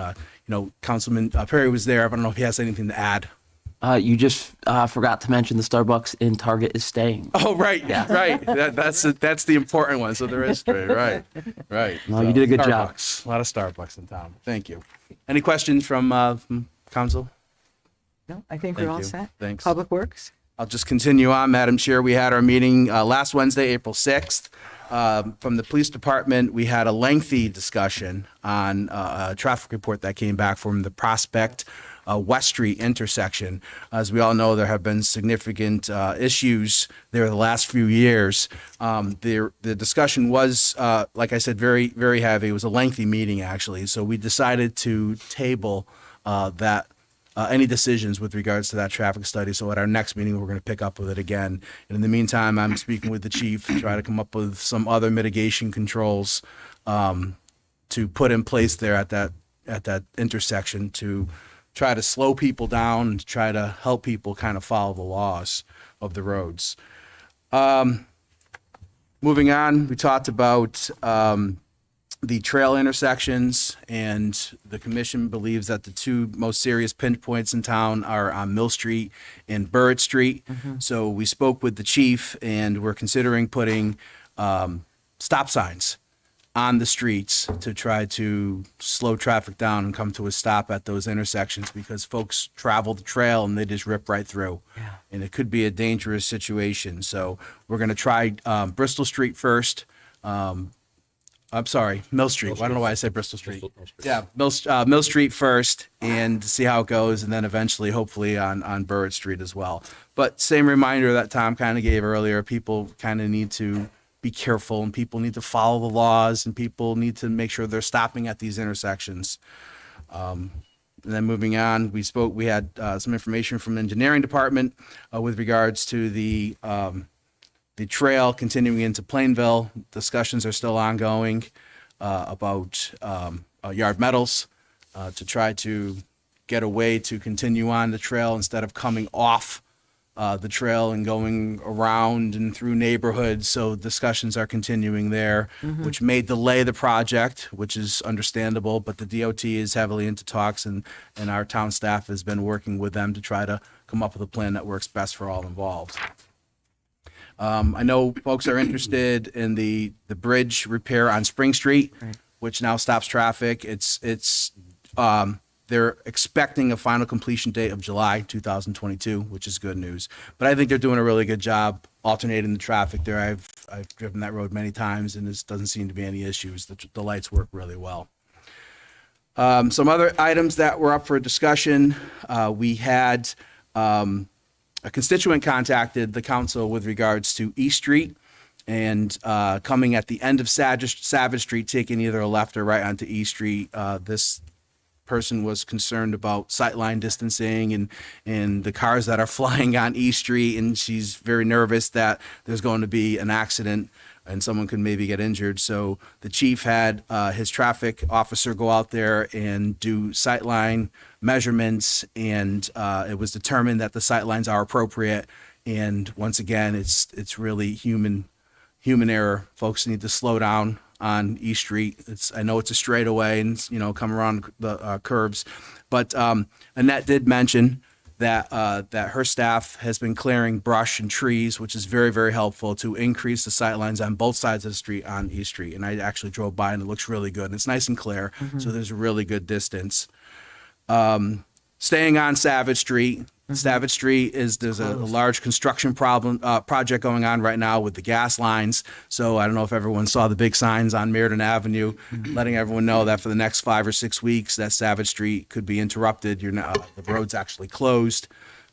Councilman Perry was there. I don't know if he has anything to add. You just forgot to mention the Starbucks in Target is staying. Oh, right, right. That's the important one. So there is straight, right. No, you did a good job. Starbucks. A lot of Starbucks in town. Thank you. Any questions from council? No, I think we're all set. Thanks. Public Works? I'll just continue on, Madam Chair. We had our meeting last Wednesday, April 6th. From the police department, we had a lengthy discussion on a traffic report that came back from the Prospect West Street intersection. As we all know, there have been significant issues there the last few years. The discussion was, like I said, very, very heavy. It was a lengthy meeting, actually. So we decided to table any decisions with regards to that traffic study. So at our next meeting, we're going to pick up with it again. And in the meantime, I'm speaking with the chief to try to come up with some other mitigation controls to put in place there at that intersection to try to slow people down and to try to help people kind of follow the laws of the roads. Moving on, we talked about the trail intersections, and the commission believes that the two most serious pinch points in town are on Mill Street and Burritt Street. So we spoke with the chief, and we're considering putting stop signs on the streets to try to slow traffic down and come to a stop at those intersections, because folks travel the trail and they just rip right through. And it could be a dangerous situation. So we're going to try Bristol Street first. I'm sorry, Mill Street. I don't know why I said Bristol Street. Yeah, Mill Street first, and see how it goes, and then eventually, hopefully, on Burritt Street as well. But same reminder that Tom kind of gave earlier, people kind of need to be careful, and people need to follow the laws, and people need to make sure they're stopping at these intersections. And then moving on, we had some information from the engineering department with regards to the trail continuing into Plainville. Discussions are still ongoing about yard metals to try to get a way to continue on the trail instead of coming off the trail and going around and through neighborhoods. So discussions are continuing there, which may delay the project, which is understandable, but the DOT is heavily into talks, and our town staff has been working with them to try to come up with a plan that works best for all involved. I know folks are interested in the bridge repair on Spring Street, which now stops traffic. They're expecting a final completion date of July 2022, which is good news. But I think they're doing a really good job alternating the traffic there. I've driven that road many times, and this doesn't seem to be any issues. The lights work really well. Some other items that were up for discussion. We had a constituent contacted the council with regards to East Street, and coming at the end of Savage Street, taking either a left or right onto East Street. This person was concerned about sightline distancing and the cars that are flying on East Street, and she's very nervous that there's going to be an accident and someone could maybe get injured. So the chief had his traffic officer go out there and do sightline measurements, and it was determined that the sightlines are appropriate. And once again, it's really human error. Folks need to slow down on East Street. I know it's a straightaway and come around the curbs, but Annette did mention that her staff has been clearing brush and trees, which is very, very helpful to increase the sightlines on both sides of the street on East Street. And I actually drove by, and it looks really good, and it's nice and clear. So there's a really good distance. Staying on Savage Street. Savage Street there's a large construction project going on right now with the gas lines. So I don't know if everyone saw the big signs on Meriden Avenue, letting everyone know that for the next 5 or 6 weeks that Savage Street could be interrupted. The road's actually closed.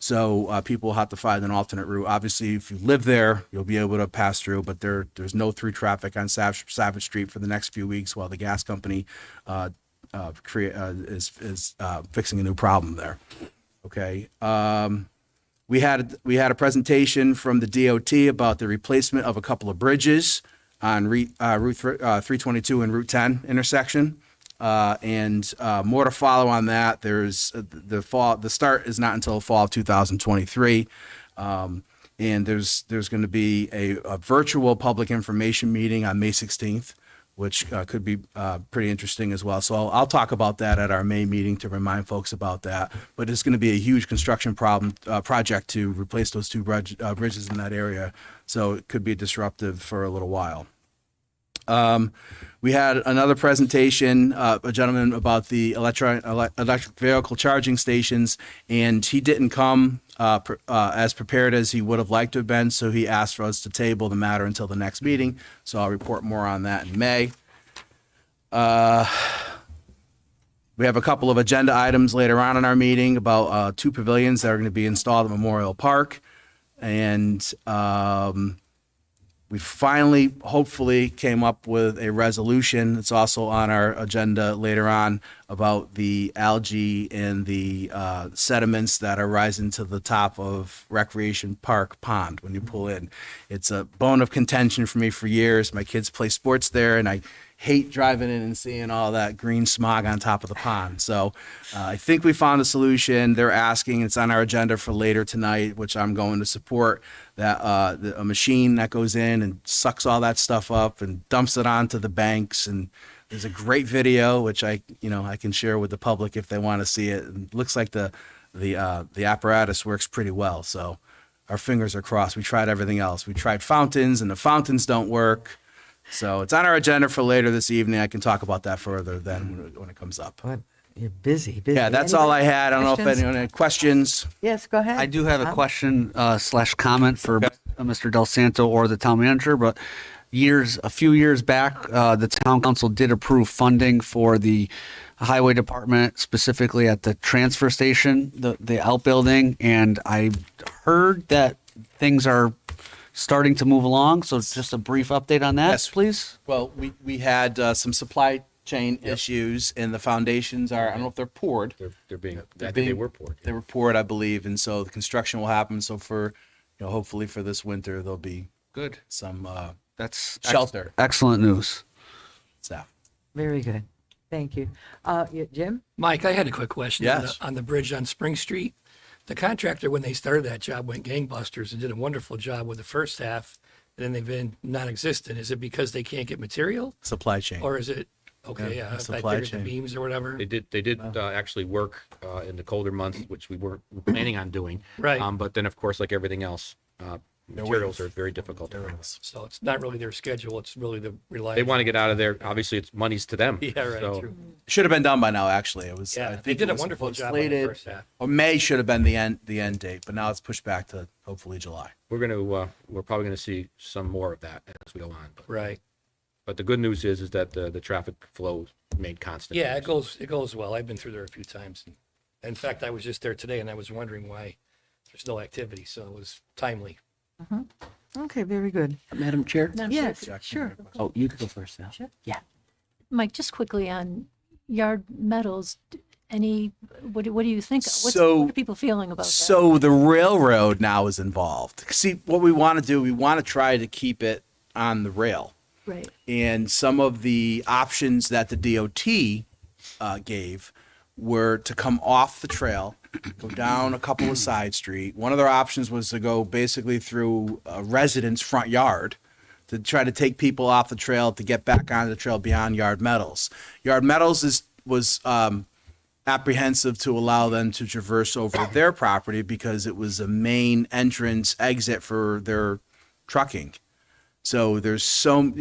So people will have to find an alternate route. Obviously, if you live there, you'll be able to pass through, but there's no through traffic on Savage Street for the next few weeks while the gas company is fixing a new problem there. Okay. We had a presentation from the DOT about the replacement of a couple of bridges on Route 322 and Route 10 intersection. And more to follow on that. There's the start is not until fall of 2023. And there's going to be a virtual public information meeting on May 16th, which could be pretty interesting as well. So I'll talk about that at our May meeting to remind folks about that. But it's going to be a huge construction project to replace those two bridges in that area. So it could be disruptive for a little while. We had another presentation, a gentleman about the electric vehicle charging stations, and he didn't come as prepared as he would have liked to have been, so he asked for us to table the matter until the next meeting. So I'll report more on that in May. We have a couple of agenda items later on in our meeting about 2 pavilions that are going to be installed at Memorial Park, and we finally, hopefully, came up with a resolution. It's also on our agenda later on about the algae and the sediments that are rising to the top of Recreation Park Pond when you pull in. It's a bone of contention for me for years. My kids play sports there, and I hate driving in and seeing all that green smog on top of the pond. So I think we found a solution. They're asking, it's on our agenda for later tonight, which I'm going to support, that a machine that goes in and sucks all that stuff up and dumps it onto the banks. And there's a great video, which I can share with the public if they want to see it. It looks like the apparatus works pretty well. So our fingers are crossed. We tried everything else. We tried fountains, and the fountains don't work. So it's on our agenda for later this evening. I can talk about that further then when it comes up. But you're busy. Yeah, that's all I had. I don't know if anyone had questions. Yes, go ahead. I do have a question slash comment for Mr. Del Santo or the town manager, but a few years back, the town council did approve funding for the highway department, specifically at the transfer station, the outbuilding, and I heard that things are starting to move along. So just a brief update on that, Yes. please. Well, we had some supply chain issues, and the foundations are, I don't know if they're poured. They're being, They're I think being- they were poured. They were poured, I believe, and so the construction will happen. So for, hopefully for this winter, there'll be Good. some That's shelter excellent news. staff. Very good. Thank you. Jim? Mike, I had a quick question. Yes. On the bridge on Spring Street. The contractor, when they started that job, went gangbusters and did a wonderful job with the first half, and then they've been non-existent. Is it because they can't get material, Supply chain. or is it okay? Yeah, I supply figured chain. the beams or whatever. They did actually work in the colder months, which we weren't planning on doing. Right. But then, of course, like everything else, materials are very difficult to bring. So it's not really their schedule. It's really the They reliability. want to get out of there. Obviously, it's money's to them. Yeah, right. So True. Should have been done by now, actually. It was. Yeah, I they think did it a was wonderful job on the slated- first half. Or May should have been the end date, but now it's pushed back to hopefully July. we're probably going to see some more of that as we go on. Right. But the good news is that the traffic flow remained constant. Yeah, it goes well. I've been through there a few times. In fact, I was just there today, and I was wondering why there's no activity. So it was timely. Okay, very good. Madam Chair? Madam Yes, Chair, sure. Oh, you could go first now. Sure. Yeah. Mike, just quickly on yard metals, what do you think? What are people feeling about that? So the railroad now is involved. See, what we want to do, we want to try to keep it on the rail. Right. And some of the options that the DOT gave were to come off the trail, go down a couple of side street. One of their options was to go basically through a resident's front yard to try to take people off the trail to get back on the trail beyond Yard Metals. Yard Metals was apprehensive to allow them to traverse over their property because it was a main entrance exit for their trucking. So there's so,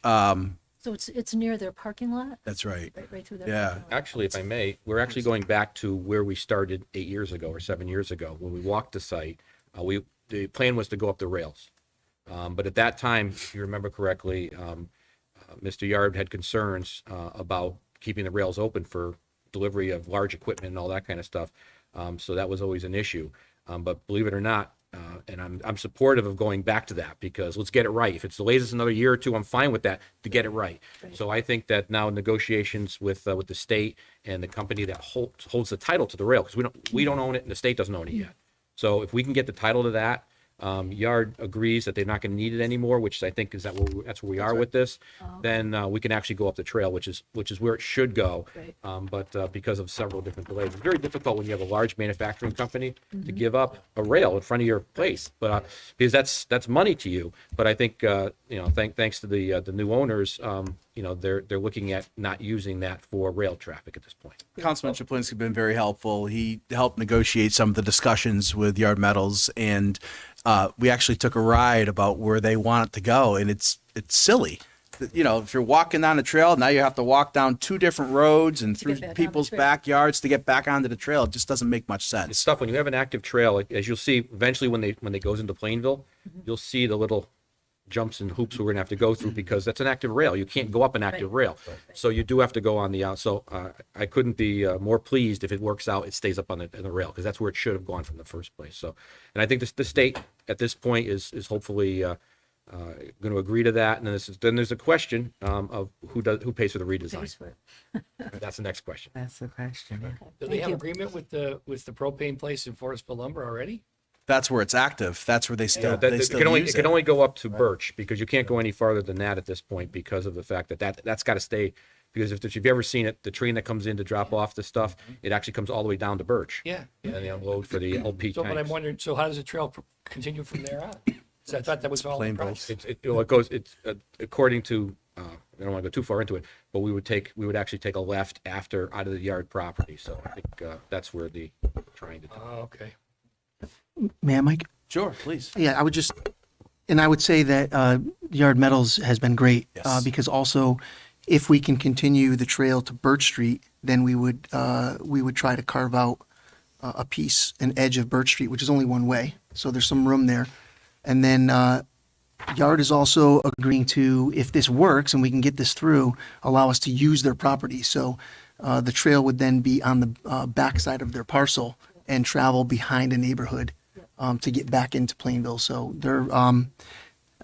So it's near their parking lot, that's right. right through their Yeah. parking lot? Actually, if I may, we're actually going back to where we started 8 years ago or 7 years ago. When we walked the site, the plan was to go up the rails. But at that time, if you remember correctly, Mr. Yard had concerns about keeping the rails open for delivery of large equipment and all that kind of stuff. So that was always an issue. But believe it or not, and I'm supportive of going back to that because let's get it right. If it's delayed us another year or two, I'm fine with that to get it right. So I think that now negotiations with the state and the company that holds the title to the rail, because we don't own it and the state doesn't own it yet. So if we can get the title to that, Yard agrees that they're not going to need it anymore, which I think is that's where we are with this. Then we can actually go up the trail, which is where it should go. But because of several different delays, it's very difficult when you have a large manufacturing company to give up a rail in front of your place, but because that's money to you. But I think thanks to the new owners, they're looking at not using that for rail traffic at this point. Councilman Chaplinsky has been very helpful. He helped negotiate some of the discussions with Yard Metals, and we actually took a ride about where they want it to go, and it's silly. If you're walking down the trail, now you have to walk down 2 different roads and through people's backyards to get back onto the trail. It just doesn't make much sense. It's tough when you have an active trail, as you'll see eventually when they goes into Plainville, you'll see the little jumps and hoops we're going to have to go through because that's an active rail. You can't go up an active rail. So you do have to go on the out. So I couldn't be more pleased if it works out, it stays up on the rail because that's where it should have gone from the first place. So, and I think the state at this point is hopefully going to agree to that. And then there's a question of who pays for the redesign. That's the next question. That's the question. Yeah. Do they have agreement with the propane place in Forestville Lumber already? That's where it's active. That's where they still It can only go up to Birch because you can't go any farther than that at this point because of the fact that's got to stay. Because if you've ever seen it, the train that comes in to drop off the stuff, it actually comes all the way down to Birch. Yeah. And they unload for the LP So, tanks. but I'm wondering, so how does the trail continue from there on? So I thought that was all in process. It goes. It's according to. I don't want to go too far into it, but we would actually take a left out of the yard property. So I think that's where trying to do. Oh, okay. May I, Mike? Sure, please. Yeah, I would say that Yard Metals has been great because also if we can continue the trail to Birch Street, then we would try to carve out a piece, an edge of Birch Street, which is only one way. So there's some room there. And then Yard is also agreeing to, if this works and we can get this through, allow us to use their property. So the trail would then be on the backside of their parcel and travel behind a neighborhood to get back into Plainville. So they're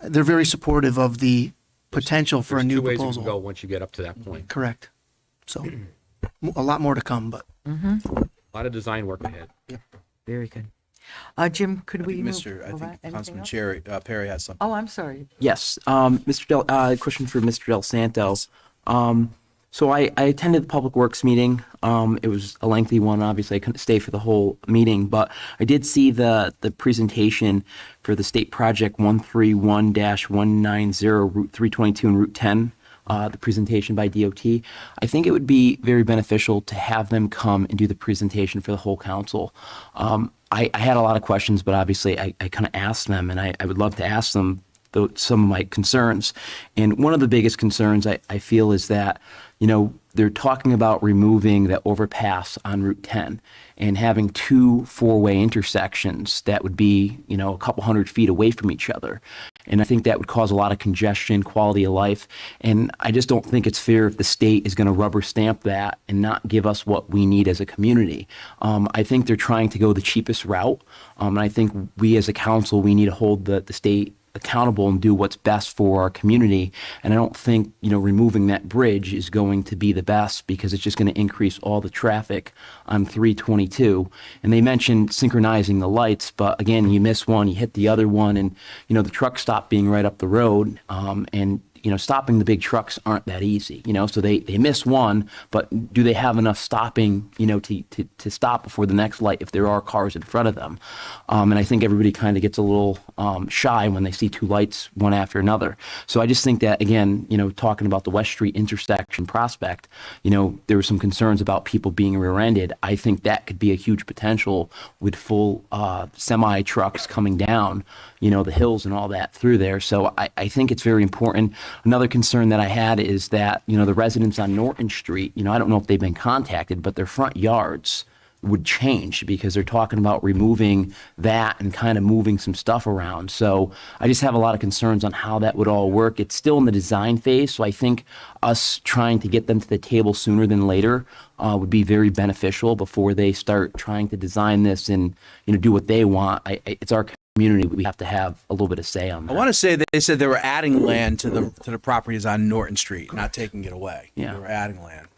very supportive of the potential for a new Two ways proposal. you can go once you get up to that point. Correct. So a lot more to come, but A lot of design work ahead. Very good. Jim, could we move? I think anything Councilman else? Perry has something. Oh, I'm sorry. Yes, question for Mr. Del Santo. So I attended the Public Works meeting. It was a lengthy one. Obviously, I couldn't stay for the whole meeting, but I did see the presentation for the state project 131-190 Route 322 and Route 10. The presentation by DOT. I think it would be very beneficial to have them come and do the presentation for the whole council. I had a lot of questions, but obviously I kind of asked them, and I would love to ask them some of my concerns. And one of the biggest concerns I feel is that, they're talking about removing the overpass on Route 10 and having 2 four-way intersections that would be, a couple hundred feet away from each other. And I think that would cause a lot of congestion, quality of life. And I just don't think it's fair if the state is going to rubber stamp that and not give us what we need as a community. I think they're trying to go the cheapest route. And I think we as a council, we need to hold the state accountable and do what's best for our community. And I don't think, removing that bridge is going to be the best because it's just going to increase all the traffic on 322. And they mentioned synchronizing the lights, but again, you miss one, you hit the other one, and, the truck stop being right up the road. And stopping the big trucks aren't that easy, so they miss one, but do they have enough stopping, to stop before the next light if there are cars in front of them? And I think everybody kind of gets a little shy when they see 2 lights one after another. So I just think that, again, talking about the West Street intersection prospect, there were some concerns about people being rear-ended. I think that could be a huge potential with full semi trucks coming down, the hills and all that through there. So I think it's very important. Another concern that I had is that, the residents on Norton Street, I don't know if they've been contacted, but their front yards would change because they're talking about removing that and kind of moving some stuff around. So I just have a lot of concerns on how that would all work. It's still in the design phase, so I think us trying to get them to the table sooner than later would be very beneficial before they start trying to design this and do what they want. It's our community. We have to have a little bit of say on that. I want to say that they said they were adding land to the properties on Norton Street, not taking it away. Yeah. They were adding land.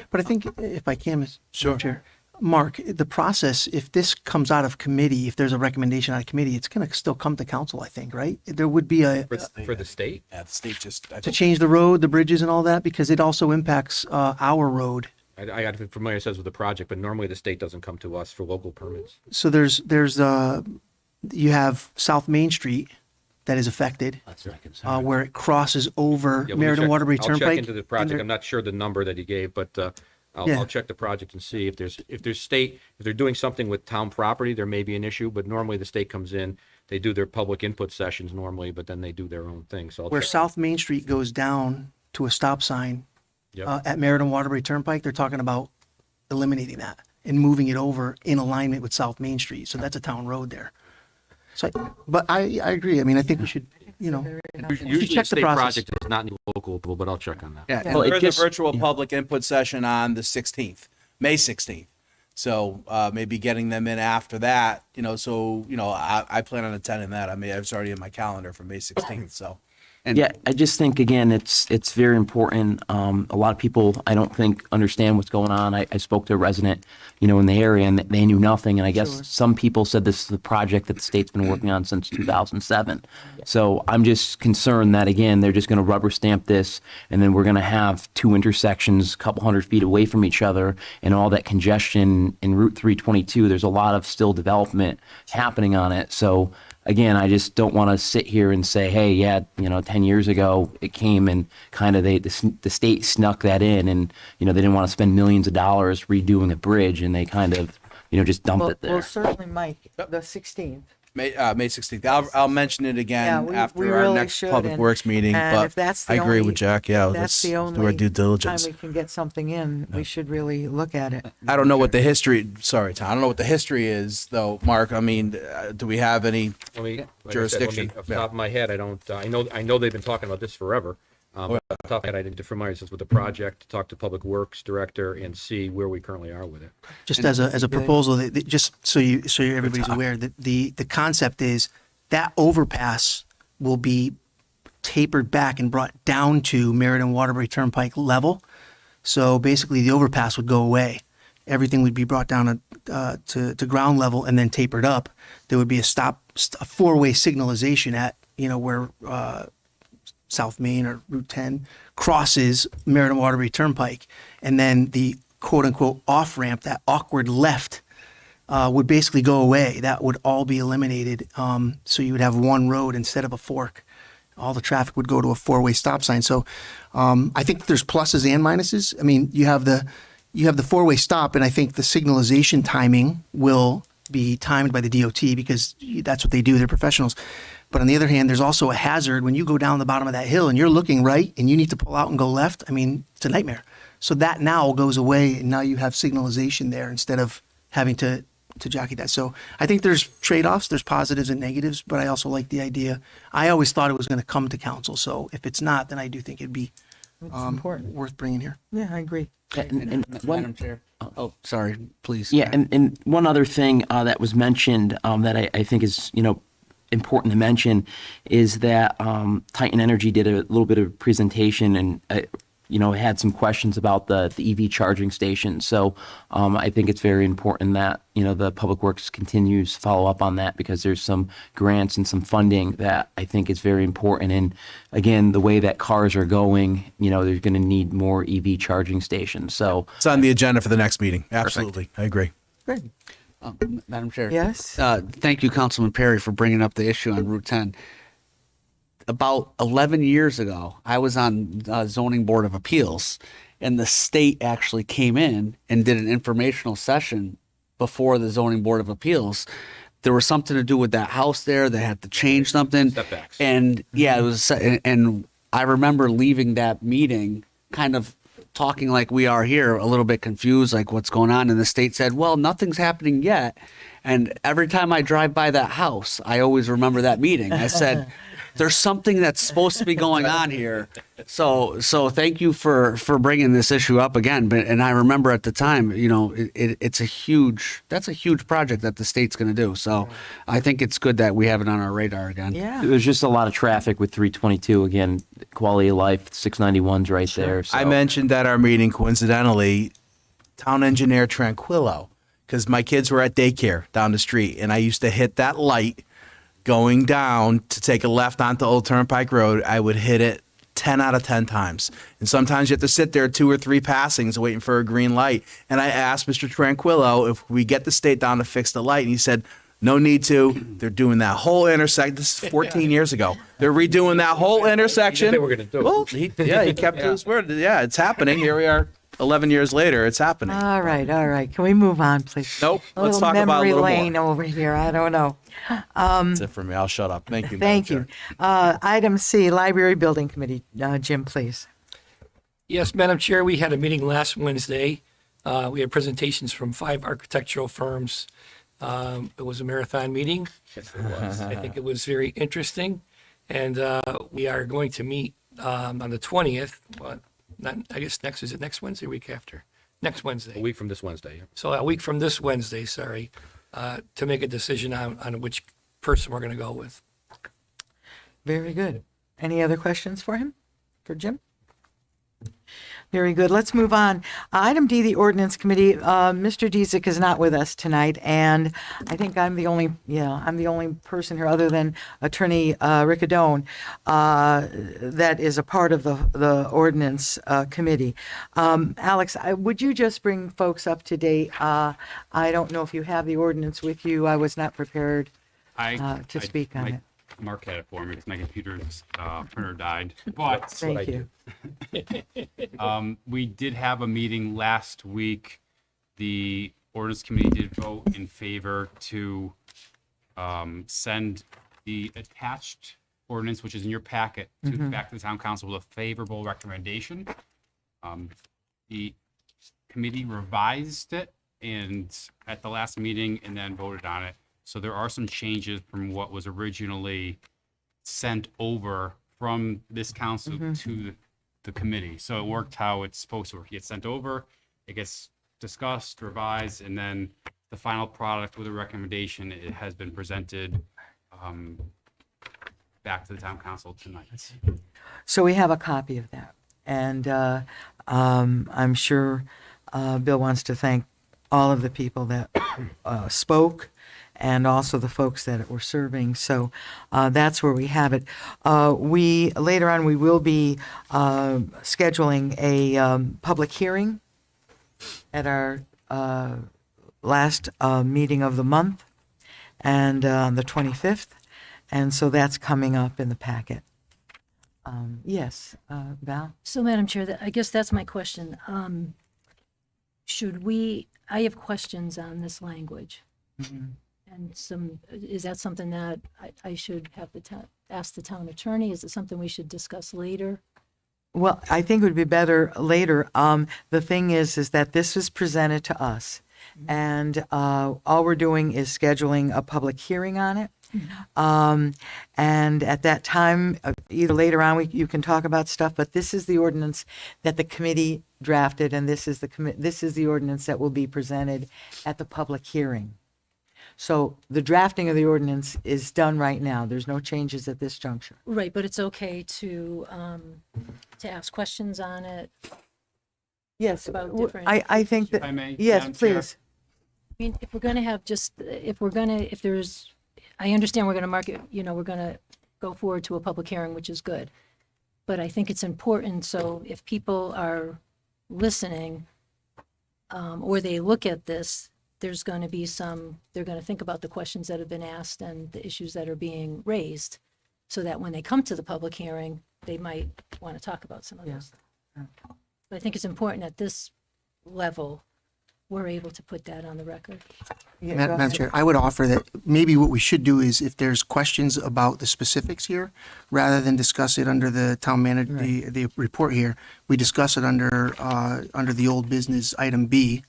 But I think if I can, Mr. Chair, Mark, the process, if this comes out of committee, if there's a recommendation out of committee, it's going to still come to council, I think, right? There would be For the state? Yeah, the state just, I to think, change the road, the bridges and all that, because it also impacts our road. I got to be familiar, it says, with the project, but normally the state doesn't come to us for local permits. So you have South Main Street that is affected, That's my concern. where it crosses over Yeah, let me Meriden check- Waterbury I'll Turnpike. check into the and project. there- I'm not sure the number that you gave, but Yeah. I'll check the project and see if they're doing something with town property, there may be an issue, but normally the state comes in, they do their public input sessions normally, but then they do their own thing, so I'll Where check. South Main Street goes down to a stop sign Yep. at Meriden Waterbury Turnpike, they're talking about eliminating that and moving it over in alignment with South Main Street. So that's a town road there. So, but I agree. I mean, I think we should, Usually check a the state process. project is not local, but I'll check on that. Yeah, and Well, it there's just- a virtual public input session on the 16th, May 16th. So maybe getting them in after that, I plan on attending that. I mean, it's already in my calendar for May 16th, so. And Yeah, I just think again, it's very important. A lot of people, I don't think, understand what's going on. I spoke to a resident, in the area, and they knew nothing. And I guess some people said this is the project that the state's been working on since 2007. So I'm just concerned that again, they're just going to rubber stamp this, and then we're going to have two intersections, a couple hundred feet away from each other, and all that congestion in Route 322. There's a lot of still development happening on it. So again, I just don't want to sit here and say, hey, yeah, 10 years ago it came and kind of the state snuck that in, and they didn't want to spend millions of dollars redoing a bridge, and they kind of just dumped it there. Well, certainly, Mike, the 16th. May 16th. I'll mention it Yeah, again we after our really next should, Public and- Works meeting, and but if that's the I agree only- with Jack. Yeah, That's let's the do our only due time diligence. we can get something in. We should really look at it. I don't know what the history, sorry, Tom, I don't know what the history is though, Mark. I mean, do we have any? Let me, like I said, Jurisdiction. off the top of my head, I don't, I know they've been talking about this forever. But off the top of my head, I need to familiarize us with the project, talk to Public Works Director, and see where we currently are with it. just as a proposal, just so everybody's aware that the concept is that overpass will be tapered back and brought down to Meriden Waterbury Turnpike level. So basically, the overpass would go away. Everything would be brought down to ground level and then tapered up. There would be a four-way signalization at where South Main or Route 10 crosses Meriden Waterbury Turnpike, and then the quote-unquote off-ramp, that awkward left, would basically go away. That would all be eliminated. So you would have one road instead of a fork. All the traffic would go to a four-way stop sign. So I think there's pluses and minuses. I mean, you have the four-way stop, and I think the signalization timing will be timed by the DOT because that's what they do. They're professionals. But on the other hand, there's also a hazard when you go down the bottom of that hill and you're looking right and you need to pull out and go left. I mean, it's a nightmare. So that now goes away, and now you have signalization there instead of having to jockey that. So I think there's trade-offs, there's positives and negatives, but I also like the idea. I always thought it was going to come to council. So if it's not, then I do think it'd be It's important. worth bringing here. Yeah, I agree. And Madam Chair. Oh, sorry, please. Yeah, and one other thing that was mentioned that I think is, important to mention is that Titan Energy did a little bit of presentation and, had some questions about the EV charging station. So I think it's very important that, the Public Works continues to follow up on that because there's some grants and some funding that I think is very important. And again, the way that cars are going, they're going to need more EV charging stations. So It's on the agenda for the next meeting. Absolutely. I agree. Good. Madam Chair. Yes? Thank you, Councilman Perry, for bringing up the issue on Route 10. About 11 years ago, I was on Zoning Board of Appeals, and the state actually came in and did an informational session before the Zoning Board of Appeals. There was something to do with that house there. They had to change something. Setbacks. And yeah, it was, and I remember leaving that meeting kind of talking like we are here, a little bit confused, like what's going on. And the state said, well, nothing's happening yet. And every time I drive by that house, I always remember that meeting. I said, there's something that's supposed to be going on here. So thank you for bringing this issue up again. But, and I remember at the time, you know, that's a huge project that the state's going to do. So I think it's good that we have it on our radar again. Yeah. There's just a lot of traffic with 322. Again, quality of life, 691's right there. So. I mentioned at our meeting, coincidentally, town engineer Tranquillo, because my kids were at daycare down the street, and I used to hit that light going down to take a left onto Old Turnpike Road. I would hit it 10 out of 10 times. And sometimes you have to sit there 2 or 3 passings waiting for a green light. And I asked Mr. Tranquillo if we get the state down to fix the light, and he said, no need to. They're doing that whole intersection. This is 14 years ago. They're redoing that whole intersection. They were going to do it. Well, he kept to his word. Yeah, it's happening. Here we are 11 years later. It's happening. All right. Can we move on, please? Nope. A Let's little talk about a memory little lane more. over here. I don't know. That's it for me. I'll shut up. Thank you. Madam Thank Chair. you. Item C, Library Building Committee. Jim, please. Yes, Madam Chair, we had a meeting last Wednesday. We had presentations from 5 architectural firms. It was a marathon meeting. Yes, it was. I think it was very interesting. And we are going to meet on the 20th. I guess is it next Wednesday or week after? Next Wednesday. A week from this Wednesday. Yeah. So a week from this Wednesday, to make a decision on which person we're going to go with. Very good. Any other questions for him? For Jim? Very good. Let's move on. Item D, the Ordinance Committee. Mr. Dezek is not with us tonight, and I think I'm the only person here other than Attorney Riccadone that is a part of the Ordinance Committee. Alex, would you just bring folks up to date? I don't know if you have the ordinance with you. I was not prepared to speak on it. Mark had it for me because my computer's printer died. But Thank you. we did have a meeting last week. The ordinance committee did vote in favor to send the attached ordinance, which is in your packet, back to the town council with a favorable recommendation. The committee revised it and at the last meeting and then voted on it. So there are some changes from what was originally sent over from this council to the committee. So it worked how it's supposed to work. It gets sent over, it gets discussed, revised, and then the final product with a recommendation, it has been presented back to the town council tonight. So we have a copy of that. And I'm sure Bill wants to thank all of the people that spoke and also the folks that were serving. So that's where we have it. Later on, we will be scheduling a public hearing at our last meeting of the month, and on the 25th. And so that's coming up in the packet. Yes, Val? So, Madam Chair, I guess that's my question. I have questions on this language. And is that something that I should have ask the town attorney? Is it something we should discuss later? Well, I think it would be better later. The thing is that this was presented to us, and all we're doing is scheduling a public hearing on it. And at that time, either later on, you can talk about stuff, but this is the ordinance that the committee drafted, and this is the ordinance that will be presented at the public hearing. So the drafting of the ordinance is done right now. There's no changes at this juncture. Right, but it's okay to ask questions on it. Yes, About different I think that, If I may, yes, Madam Chair. please. I mean, I understand we're going to mark it, we're going to go forward to a public hearing, which is good. But I think it's important, so if people are listening, or they look at this, there's going to be they're going to think about the questions that have been asked and the issues that are being raised, so that when they come to the public hearing, they might want to talk about some of those. But I think it's important at this level we're able to put that on the record. Yeah, go Madam ahead. Chair, I would offer that maybe what we should do is if there's questions about the specifics here, rather than discuss it under the town manager, the report here, we discuss it under the old business item B,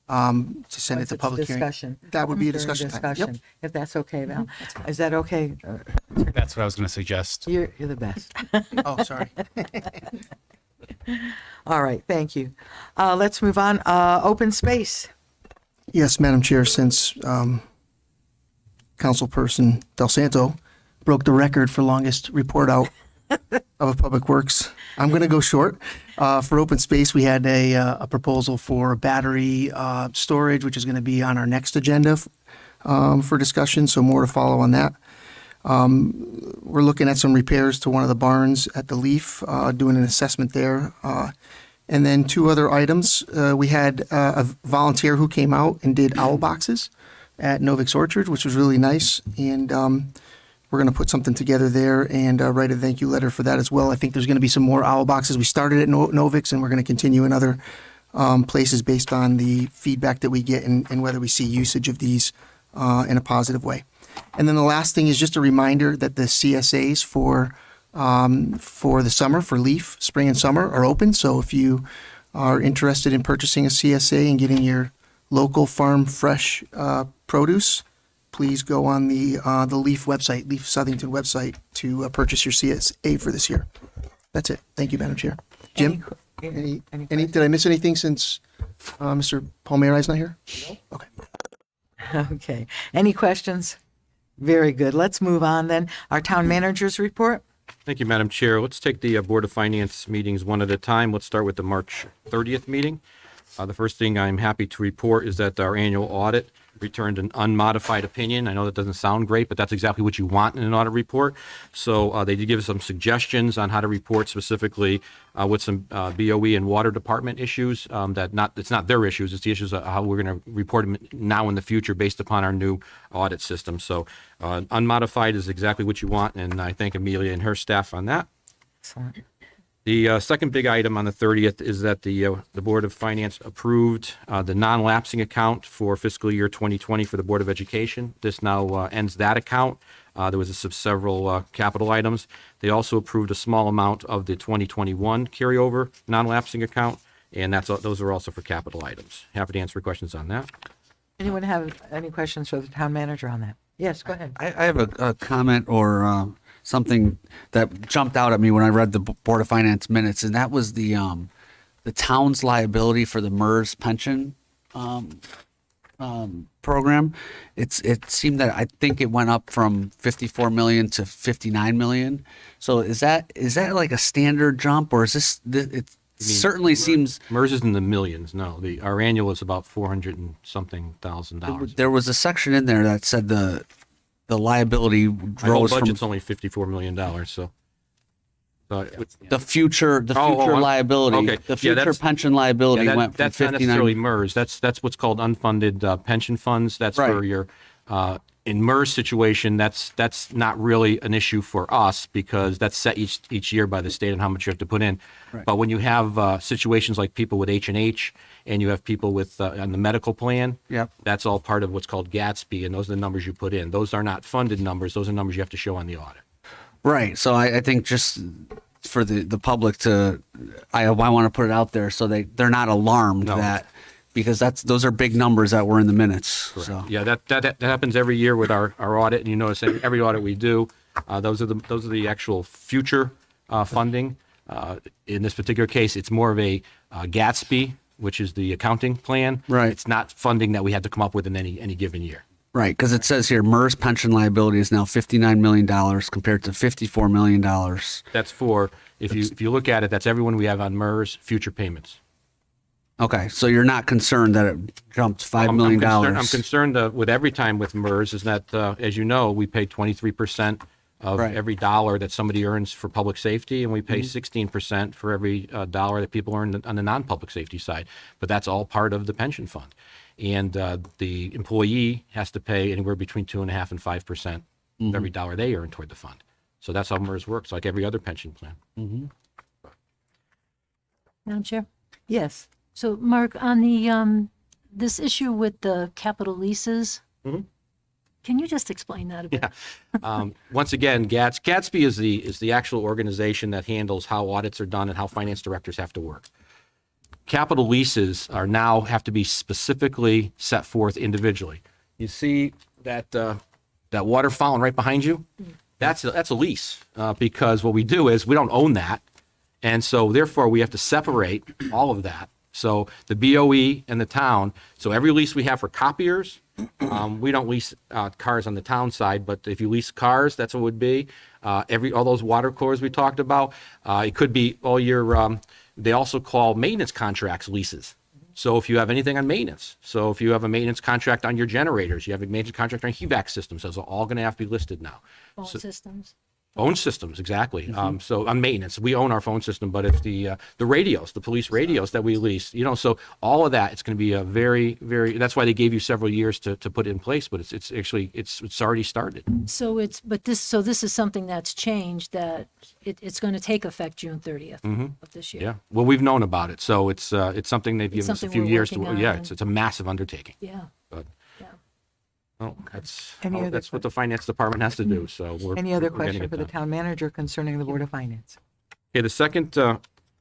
to send it Once to it's public hearing. discussion. That would be a During discussion time. Yep. If that's okay, Val. Is that okay? That's what I was going to suggest. You're the best. Oh, sorry. All right, thank you. Let's move on. Open space. Yes, Madam Chair, since Councilperson Del Santo broke the record for longest report out of a Public Works, I'm going to go short. For open space, we had a proposal for battery storage, which is going to be on our next agenda for discussion, so more to follow on that. We're looking at some repairs to one of the barns at the Leaf, doing an assessment there. And then two other items. We had a volunteer who came out and did owl boxes at Novik's Orchard, which was really nice. And we're going to put something together there and write a thank you letter for that as well. I think there's going to be some more owl boxes. We started at Novik's and we're going to continue in other places based on the feedback that we get and whether we see usage of these in a positive way. And then the last thing is just a reminder that the CSAs for the summer, for Leaf, spring and summer, are open. So if you are interested in purchasing a CSA and getting your local farm fresh produce, please go on the Leaf website, Leaf Southington website, to purchase your CSA for this year. That's it. Thank you, Madam Chair. Jim, any did I miss anything since Mr. Palmieri is not here? No. Okay. Okay. Any questions? Very good. Let's move on then. Our town manager's report. Thank you, Madam Chair. Let's take the Board of Finance meetings one at a time. Let's start with the March 30th meeting. The first thing I'm happy to report is that our annual audit returned an unmodified opinion. I know that doesn't sound great, but that's exactly what you want in an audit report. So they did give us some suggestions on how to report specifically with some BOE and water department issues it's not their issues, it's the issues of how we're going to report them now in the future based upon our new audit system. So unmodified is exactly what you want, and I thank Amelia and her staff on that. Excellent. The second big item on the 30th is that the Board of Finance approved the non-lapsing account for fiscal year 2020 for the Board of Education. This now ends that account. There was several capital items. They also approved a small amount of the 2021 carryover non-lapsing account, and those are also for capital items. Happy to answer questions on that. Anyone have any questions for the town manager on that? Yes, go ahead. I have a comment or something that jumped out at me when I read the Board of Finance minutes, and that was the town's liability for the MERS pension program. It seemed that I think it went up from 54 million to 59 million. So is that like a standard jump, or is this? It certainly seems MERS is in the millions. No, our annual is about 400 and something $1,000. there was a section in there that said the liability My whole rose from budget's only $54 million. So. the future liability. Okay. The future pension liability went from that's not 59. necessarily MERS. That's what's called unfunded pension funds. That's Right. for your in MERS situation. That's not really an issue for us because that's set each year by the state on how much you have to put in. Right. But when you have situations like people with H&H and you have people with on the medical plan, Yep. that's all part of what's called Gatsby, and those are the numbers you put in. Those are not funded numbers. Those are numbers you have to show on the audit. Right. So I think just for the public I want to put it out there so they're not alarmed No. that because those are big numbers that were in the minutes. So Yeah, that happens every year with our audit, and you notice every audit we do, those are the actual future funding. In this particular case, it's more of a Gatsby, which is the accounting plan. Right. It's not funding that we had to come up with in any given year. right, because it says here MERS pension liability is now $59 million compared to $54 million. That's for if you look at it, that's everyone we have on MERS future payments. Okay, so you're not concerned that it jumped $5 million. I'm concerned with every time with MERS is that, as you know, we pay 23% of Right. every dollar that somebody earns for public safety, and we pay 16% for every dollar that people earn on the non-public safety side. But that's all part of the pension fund. And the employee has to pay anywhere between 2.5% and 5% of every dollar they earn toward the fund. So that's how MERS works, like every other pension plan. Madam Chair? Yes. So, Mark, on this issue with the capital leases, can you just explain that a bit? Once again, Gatsby is the actual organization that handles how audits are done and how finance directors have to work. Capital leases are now have to be specifically set forth individually. You see that that water fountain right behind you? That's a lease because what we do is we don't own that, and so therefore we have to separate all of that. So the BOE and the town. So every lease we have for copiers, we don't lease cars on the town side, but if you lease cars, that's what it would be. All those water coolers we talked about, it could be all your. They also call maintenance contracts leases. So if you have anything on maintenance, so if you have a maintenance contract on your generators, you have a maintenance contract on HVAC systems, those are all going to have to be listed now. Phone systems? Own systems, exactly. So on maintenance, we own our phone system, but if the radios, the police radios that we lease, so all of that, it's going to be a very, very, that's why they gave you several years to put it in place, but it's actually, it's already started. So this is something that's changed, that it's going to take effect June 30th of this year. Yeah. Well, we've known about it. So it's something they've given us a something few we're years to, working yeah, on. it's a massive undertaking. Yeah. But, Yeah. well, that's Any other what the finance department has to do. So we're Any other we're getting question it for the done. town manager concerning the Board of Finance? Okay, the second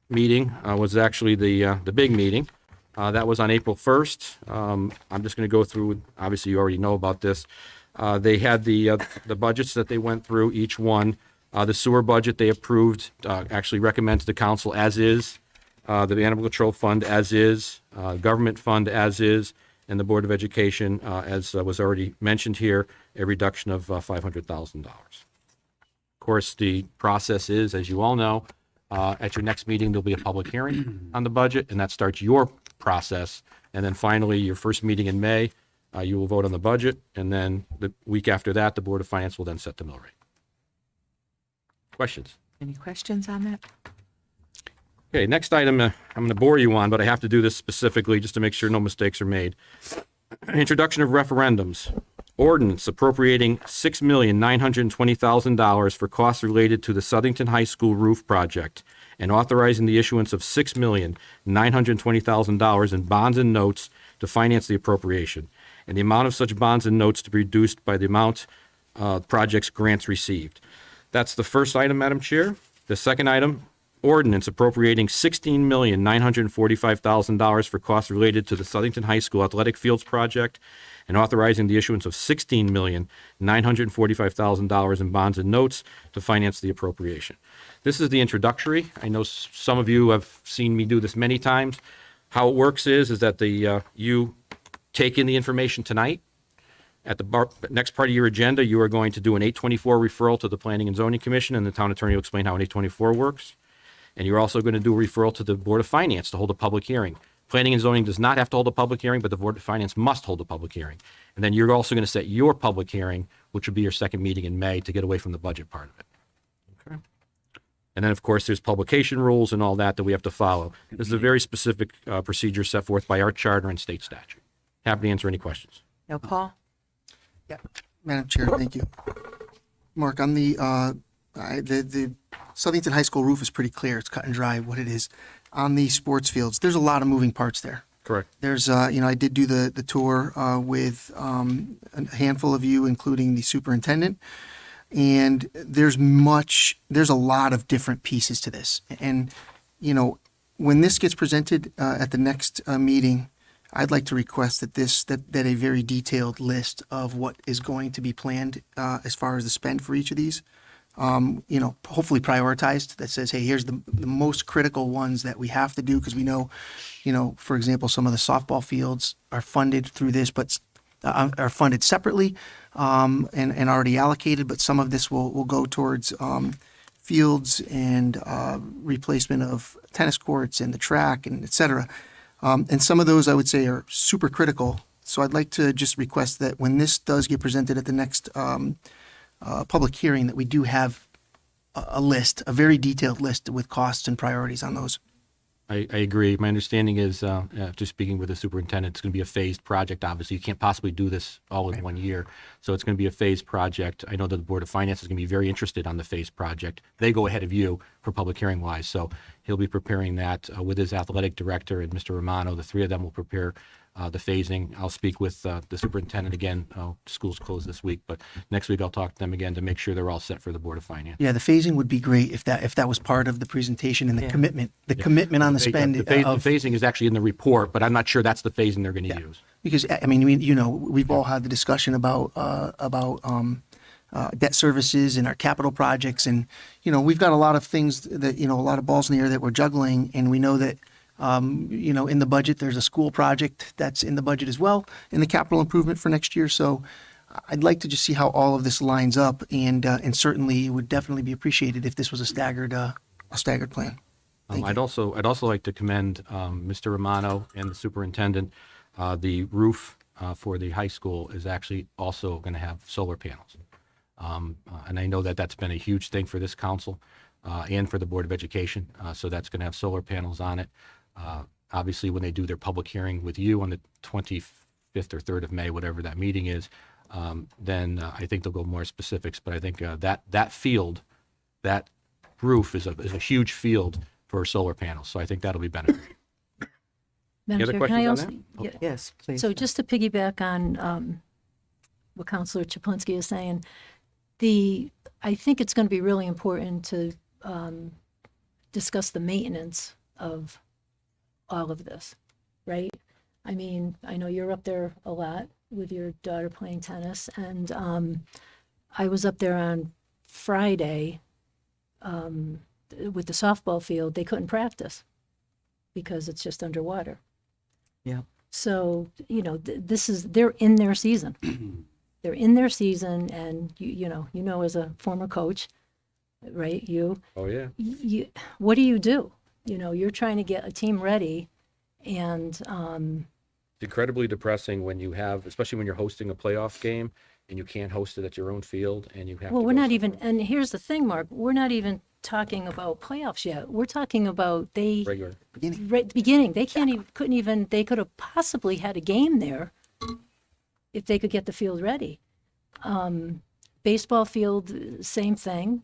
meeting was actually the big meeting. That was on April 1st. I'm just going to go through, obviously you already know about this. They had the budgets that they went through, each one. The sewer budget they approved, actually recommend to the council as is. The Animal Control Fund as is, Government Fund as is, and the Board of Education, as was already mentioned here, a reduction of $500,000. Of course, the process is, as you all know, at your next meeting, there'll be a public hearing on the budget, and that starts your process. And then finally, your first meeting in May, you will vote on the budget, and then the week after that, the Board of Finance will then set the mill rate. Questions? Any questions on that? Okay, next item, I'm going to bore you on, but I have to do this specifically just to make sure no mistakes are made. Introduction of referendums. Ordinance appropriating $6,920,000 for costs related to the Southington High School roof project and authorizing the issuance of $6,920,000 in bonds and notes to finance the appropriation, and the amount of such bonds and notes to be reduced by the amount project's grants received. That's the first item, Madam Chair. The second item, ordinance appropriating $16,945,000 for costs related to the Southington High School athletic fields project and authorizing the issuance of $16,945,000 in bonds and notes to finance the appropriation. This is the introductory. I know some of you have seen me do this many times. How it works is that you take in the information tonight. At the next part of your agenda, you are going to do an 824 referral to the Planning and Zoning Commission, and the town attorney will explain how an 824 works. And you're also going to do a referral to the Board of Finance to hold a public hearing. Planning and Zoning does not have to hold a public hearing, but the Board of Finance must hold a public hearing. And then you're also going to set your public hearing, which will be your second meeting in May, to get away from the budget part of it. Okay. And then, of course, there's publication rules and all that we have to follow. This is a very specific procedure set forth by our charter and state statute. Happy to answer any questions. No, Paul? Yeah, Madam Chair, thank you. Mark, on the Southington High School roof is pretty clear. It's cut and dry what it is. On the sports fields, there's a lot of moving parts there. Correct. There's, I did do the tour with a handful of you, including the superintendent. And there's a lot of different pieces to this. And, when this gets presented at the next meeting, I'd like to request that a very detailed list of what is going to be planned as far as the spend for each of these, hopefully prioritized, that says, hey, here's the most critical ones that we have to do, because we know, for example, some of the softball fields are funded through this, but are funded separately and already allocated, but some of this will go towards fields and replacement of tennis courts and the track and et cetera. And some of those I would say are super critical. So I'd like to just request that when this does get presented at the next public hearing, that we do have a list, a very detailed list with costs and priorities on those. I agree. My understanding is, after speaking with the superintendent, it's going to be a phased project. Obviously, you can't possibly do this all in 1 year. So it's going to be a phased project. I know that the Board of Finance is going to be very interested on the phased project. They go ahead of you for public hearing wise. So he'll be preparing that with his athletic director and Mr. Romano. The three of them will prepare the phasing. I'll speak with the superintendent again. School's closed this week, but next week I'll talk to them again to make sure they're all set for the Board of Finance. Yeah, the phasing would be great if that was part of the presentation and the commitment on the spend The phasing is actually in the report, but I'm not sure that's the phasing they're going to use. because I mean, we've all had the discussion about debt services and our capital projects, and we've got a lot of things that a lot of balls in the air that we're juggling, and we know that in the budget there's a school project that's in the budget as well in the capital improvement for next year. So I'd like to just see how all of this lines up, and certainly it would definitely be appreciated if this was a staggered plan. I'd also like to commend Mr. Romano and the superintendent. The roof for the high school is actually also going to have solar panels. And I know that that's been a huge thing for this council and for the Board of Education. So that's going to have solar panels on it. Obviously, when they do their public hearing with you on the 25th or 3rd of May, whatever that meeting is, then I think they'll go more specifics. But I think that field, that roof is a huge field for solar panels. So I think that'll be beneficial. Madam other Chair, can I questions on also? Yes, please. So just to piggyback on what Councilor Chaplinsky is saying, I think it's going to be really important to discuss the maintenance of all of this, right? I mean, I know you're up there a lot with your daughter playing tennis, and I was up there on Friday with the softball field. They couldn't practice because it's just underwater. Yeah. So, they're in their season. They're in their season, and as a former coach, right? Oh, yeah. What do? You're trying to get a team ready, and It's incredibly depressing when you have, especially when you're hosting a playoff game and you can't host it at your own field and you have well, to we're go not even. somewhere. And here's the thing, Mark. We're not even talking about playoffs yet. We're talking about Regular. right at the beginning. They couldn't even. They could have possibly had a game there if they could get the field ready. Baseball field, same thing.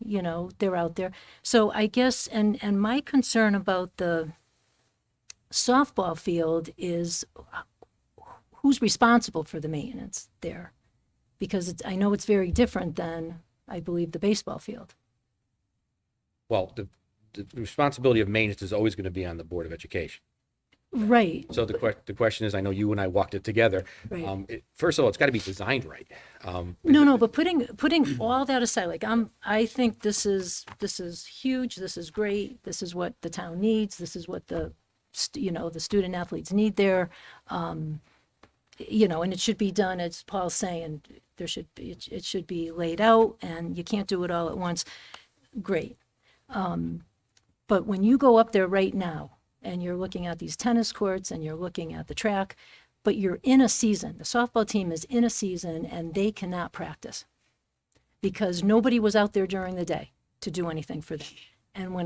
They're out there. So I guess, and my concern about the softball field is who's responsible for the maintenance there, because I know it's very different than, I believe, the baseball field. Well, the responsibility of maintenance is always going to be on the Board of Education. Right. So the question is, I know you and I walked it together. Right. First of all, it's got to be designed right. No, but putting all that aside, like I think this is huge. This is great. This is what the town needs. This is what the student athletes need there. And it should be done, as Paul's saying, it should be laid out, and you can't do it all at once. Great. But when you go up there right now and you're looking at these tennis courts and you're looking at the track, but you're in a season, the softball team is in a season, and they cannot practice because nobody was out there during the day to do anything for them. And when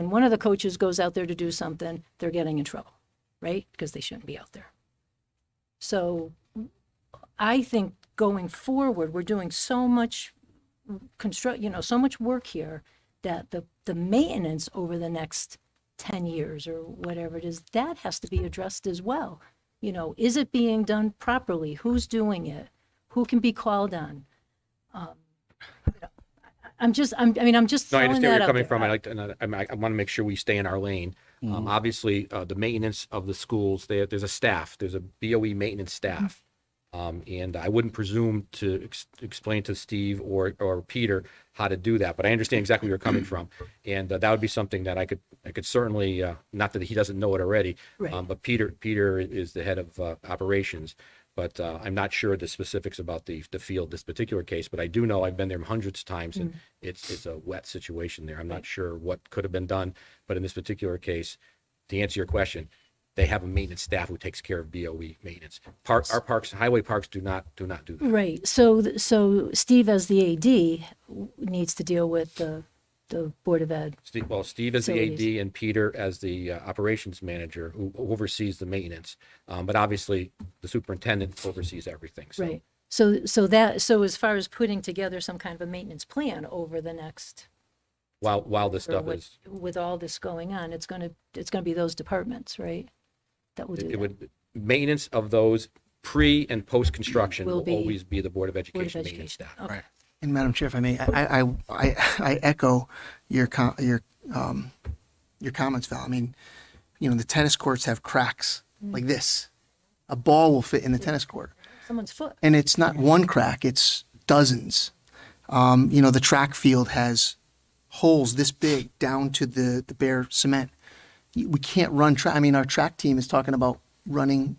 one of the coaches goes out there to do something, they're getting in trouble, right? Because they shouldn't be out there. So I think going forward, we're doing so much so much work here that the maintenance over the next 10 years or whatever it is, that has to be addressed as well. Is it being done properly? Who's doing it? Who can be called on? I'm just No, I throwing understand where that you're out coming there. from. I want to make sure we stay in our lane. Obviously, the maintenance of the schools, there's a staff. There's a BOE maintenance staff. And I wouldn't presume to explain to Steve or Peter how to do that, but I understand exactly where you're coming from. And that would be something that I could certainly, not that he doesn't know it already, Right. but Peter is the head of operations. But I'm not sure the specifics about the field, this particular case, but I do know I've been there hundreds of times, and it's a wet situation there. I'm not sure what could have been done, but in this particular case, to answer your question, they have a maintenance staff who takes care of BOE maintenance. Our parks, highway parks do not do that. Right. So Steve, as the AD, needs to deal with the Board of Ed. Steve as the Facilities. AD and Peter as the operations manager who oversees the maintenance. But obviously, the superintendent oversees everything. So. Right. So as far as putting together some kind of a maintenance plan over the next, While this stuff with, is, with all this going on, it's going to be those departments, right? That will do it that. would maintenance of those pre and post construction Will will be always be the Board of Board of Education maintenance Education. staff. Okay. And Madam Chair, if I may, I echo your comments, Val. I mean, the tennis courts have cracks like this. A ball will fit in the tennis court. Someone's foot. And it's not one crack, it's dozens. The track field has holes this big down to the bare cement. We can't run track. I mean, our track team is talking about running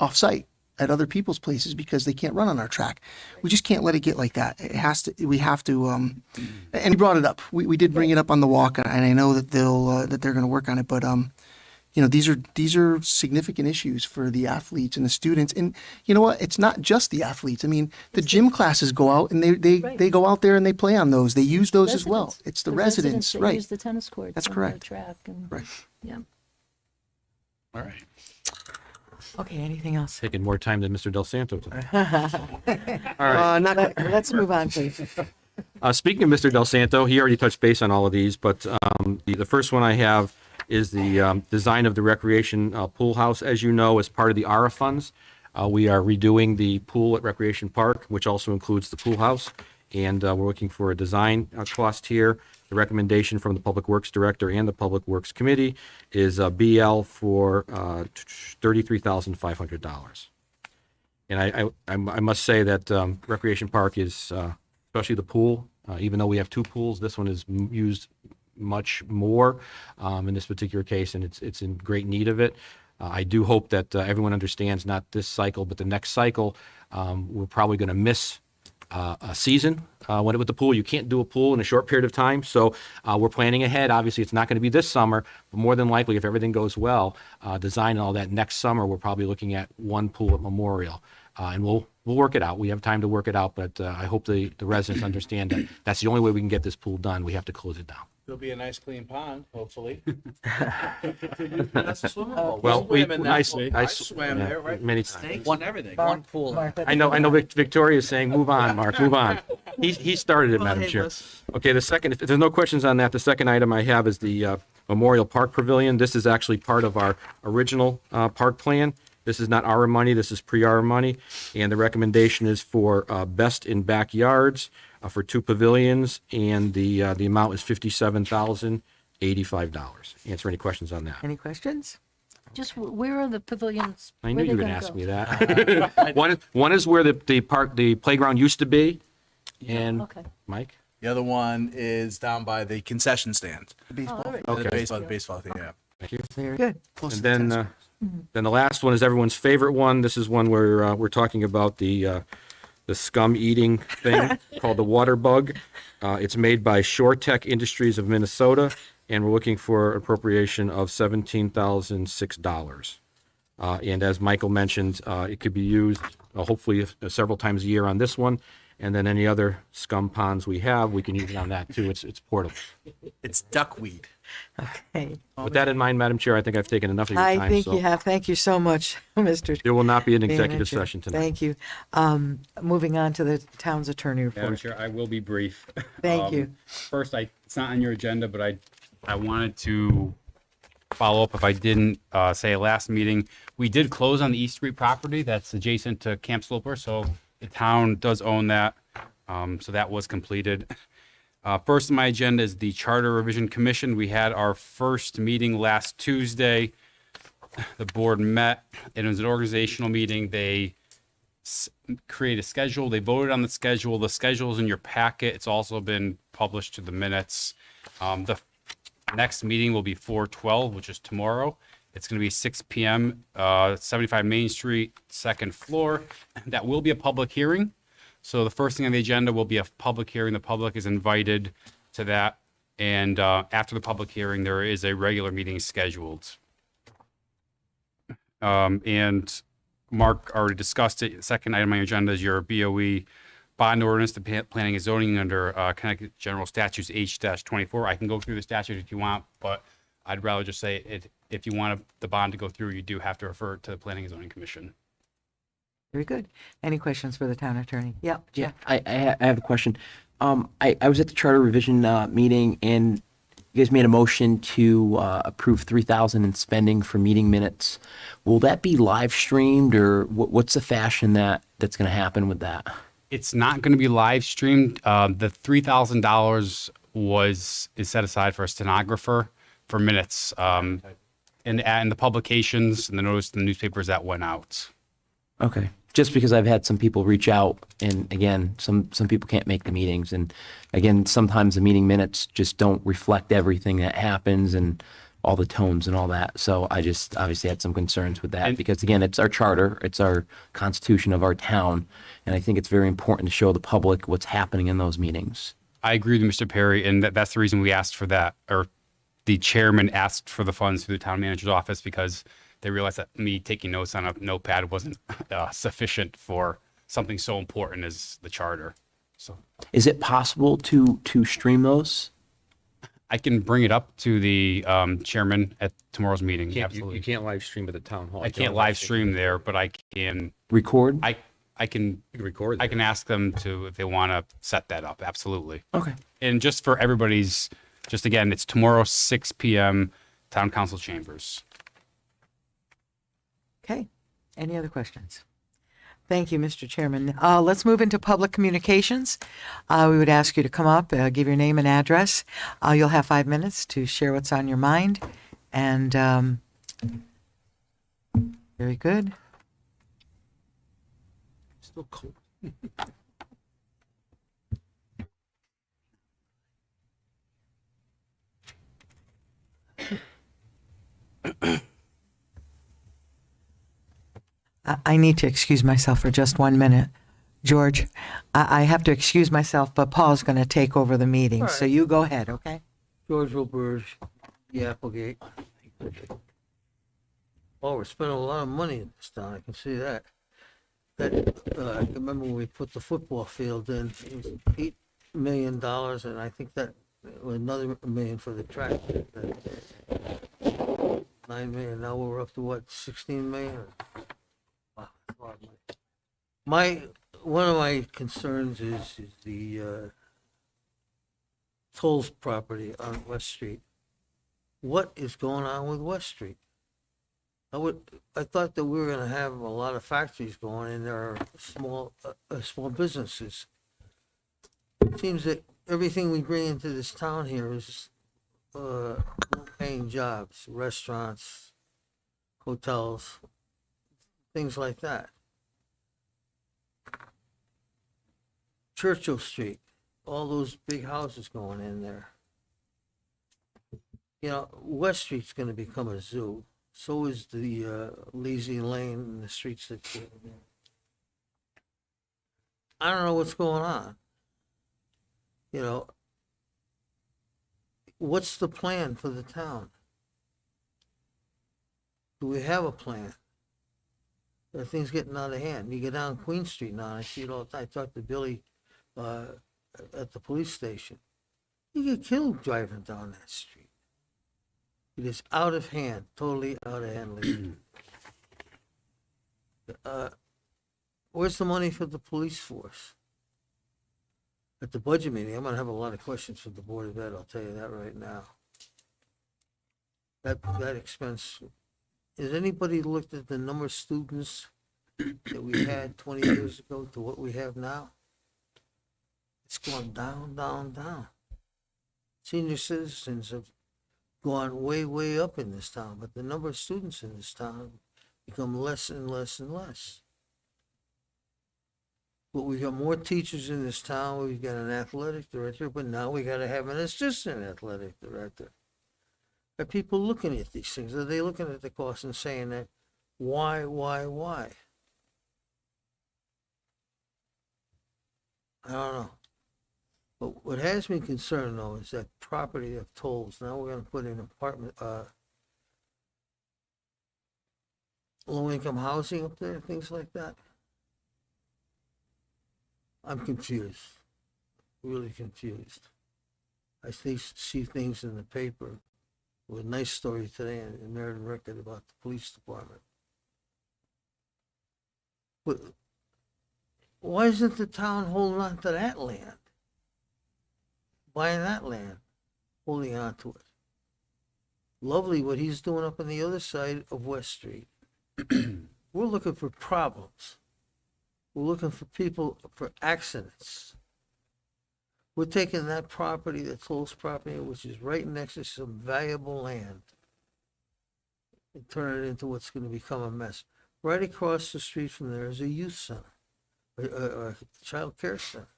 off-site at other people's places because they can't run on our track. We just can't let it get like that. We have to, and we brought it up. We did bring it up on the walk, and I know that they're going to work on it, but, these are significant issues for the athletes and the students. And you know what? It's not just the athletes. I mean, the gym classes go out and they go out there and they play on those. They use those as well. Residents. It's the residents, that right? use the tennis courts. That's and correct. The track and, Right. yeah. All right. Okay, anything else? Taking more time than Mr. Del Santo today. Let's move on, please. Speaking of Mr. Del Santo, he already touched base on all of these, but the first one I have is the design of the recreation pool house. As you know, as part of the ARA funds, we are redoing the pool at Recreation Park, which also includes the pool house, and we're looking for a design cost here. The recommendation from the Public Works Director and the Public Works Committee is a BL for $33,500. And I must say that Recreation Park is, especially the pool, even though we have two pools, this one is used much more in this particular case, and it's in great need of it. I do hope that everyone understands, not this cycle, but the next cycle, we're probably going to miss a season with the pool. You can't do a pool in a short period of time, so we're planning ahead. Obviously, it's not going to be this summer, but more than likely, if everything goes well, design and all that, next summer, we're probably looking at one pool at Memorial, and we'll work it out. We have time to work it out, but I hope the residents understand that that's the only way we can get this pool done. We have to close it down. There'll be a nice clean pond, hopefully. Well, I swam there, right? many times. One everything. One pool. I know Victoria is saying, move on, Mark, move on. He started it, Madam Chair. Okay, the second, if there's no questions on that, the second item I have is the Memorial Park Pavilion. This is actually part of our original park plan. This is not our money, this is pre-our money. And the recommendation is for best in backyards for 2 pavilions, and the amount is $57,085. Answer any questions on that. Any questions? Just where are the pavilions? I Where knew are you they were going to gonna ask go? me that. One is where the playground used to be, and Okay. Mike? The other one is down by the concession stand. Oh, all right. The Okay. baseball thing, yeah. Thank you. Very good. Close And to the tennis then, court. then the last one is everyone's favorite one. This is one where we're talking about the scum eating thing called the water bug. It's made by Shore Tech Industries of Minnesota, and we're looking for appropriation of $17,006. And as Michael mentioned, it could be used hopefully several times a year on this one. And then any other scum ponds we have, we can use it on that too. It's portable. It's duckweed. Okay. With that in mind, Madam Chair, I think I've taken enough of your time. I think so you have. Thank you so much, Mr. There will not be an executive Manager. session tonight. Thank you. Moving on to the town's attorney Madam report. Chair, I will be brief. Thank you. First, it's not on your agenda, but I wanted to follow up if I didn't say it last meeting. We did close on the East Street property that's adjacent to Camp Sloper, so the town does own that. So that was completed. First on my agenda is the Charter Revision Commission. We had our first meeting last Tuesday. The board met, and it was an organizational meeting. They created a schedule. They voted on the schedule. The schedule is in your packet. It's also been published to the minutes. The next meeting will be 4/12, which is tomorrow. It's going to be 6 p.m., 75 Main Street, second floor. That will be a public hearing. So the first thing on the agenda will be a public hearing. The public is invited to that. And after the public hearing, there is a regular meeting scheduled. And Mark already discussed it. The second item on your agenda is your BOE bond ordinance, the planning and zoning under Connecticut General Statutes H-24. I can go through the statute if you want, but I'd rather just say it. If you want the bond to go through, you do have to refer it to the Planning and Zoning Commission. Very good. Any questions for the town attorney? Yeah. Yeah, I have a question. I was at the charter revision meeting, and you guys made a motion to approve 3,000 in spending for meeting minutes. Will that be live streamed, or what's the fashion that's going to happen with that? It's not going to be live streamed. The $3,000 is set aside for a stenographer for minutes, and the publications and the notice in the newspapers that went out. Okay. Just because I've had some people reach out, and again, some people can't make the meetings, and again, sometimes the meeting minutes just don't reflect everything that happens and all the tones and all that. So I just obviously had some concerns with that, because again, it's our charter, it's our constitution of our town, and I think it's very important to show the public what's happening in those meetings. I agree with Mr. Perry, and that's the reason we asked for that, or the chairman asked for the funds through the town manager's office, because they realized that me taking notes on a notepad wasn't sufficient for something so important as the charter. So Is it possible to stream those? I can bring it up to the chairman at tomorrow's meeting. Absolutely. You can't live stream at the town hall. I can't live stream there, but I can Record? I can You can record. I can ask them to, if they want to set that up. Absolutely. Okay. And just for everybody's, just again, it's tomorrow, 6 p.m., Town Council Chambers. Okay. Any other questions? Thank you, Mr. Chairman. Let's move into public communications. We would ask you to come up, give your name and address. You'll have 5 minutes to share what's on your mind. And very good. Still cold. I need to excuse myself for just 1 minute. George, I have to excuse myself, but Paul's going to take over the meeting. So you go ahead, okay? George Wilburge, the Applegate. Oh, we're spending a lot of money in this town, I can see that. I remember when we put the football field in, it was $8 million, and I think that was another $1 million for the track. 9 million, now we're up to what, 16 million? Wow, that's a lot of money. One of my concerns is the Tolles property on West Street. What is going on with West Street? I thought that we were gonna have a lot of factories going in there, small businesses. It seems that everything we bring into this town here is paying jobs, restaurants, hotels, things like that. Churchill Street, all those big houses going in there. You know, West Street's gonna become a zoo. So is the Lazy Lane and the streets that. I don't know what's going on. You know, what's the plan for the town? Do we have a plan? Things getting out of hand. You go down Queen Street now, and I see it all the time. I talked to Billy at the police station. You get killed driving down that street. It is out of hand, totally out of hand. Lee. Where's the money for the police force? At the budget meeting, I'm gonna have a lot of questions for the Board of Ed, I'll tell you that right now. That expense, has anybody looked at the number of students that we had 20 years ago to what we have now? It's gone down, down, down. Senior citizens have gone way, way up in this town, but the number of students in this town have become less and less and less. But we got more teachers in this town, we've got an athletic director, but now we gotta have an assistant athletic director. Are people looking at these things? Are they looking at the cost and saying that, why? I don't know. But what has me concerned though is that property of Tolles. Now we're gonna put in apartment, low-income housing up there, things like that. I'm confused, really confused. I see things in the paper, with a nice story today in the Meriden Record about the police department. But why isn't the town holding on to that land? Buying that land, holding on to it. lovely what he's doing up on the other side of West Street. We're looking for problems. We're looking for people, for accidents. We're taking that property, that close property, which is right next to some valuable land, and turn it into what's gonna become a mess. Right across the street from there is a youth center, a child care center,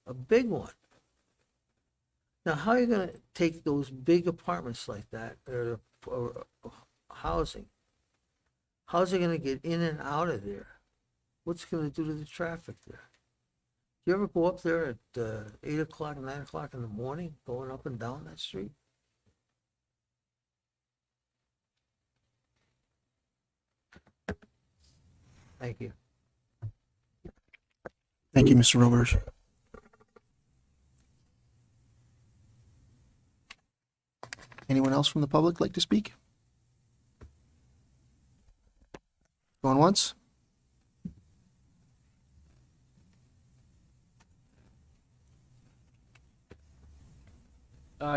a big one. Now, how are you gonna take those big apartments like that, or housing? How's it gonna get in and out of there? What's it gonna do to the traffic there? Do you ever go up there at 8 o'clock, 9 o'clock in the morning, going up and down that street? Thank you. Thank you, Mr. Roberge. Anyone else from the public like to speak? Going once?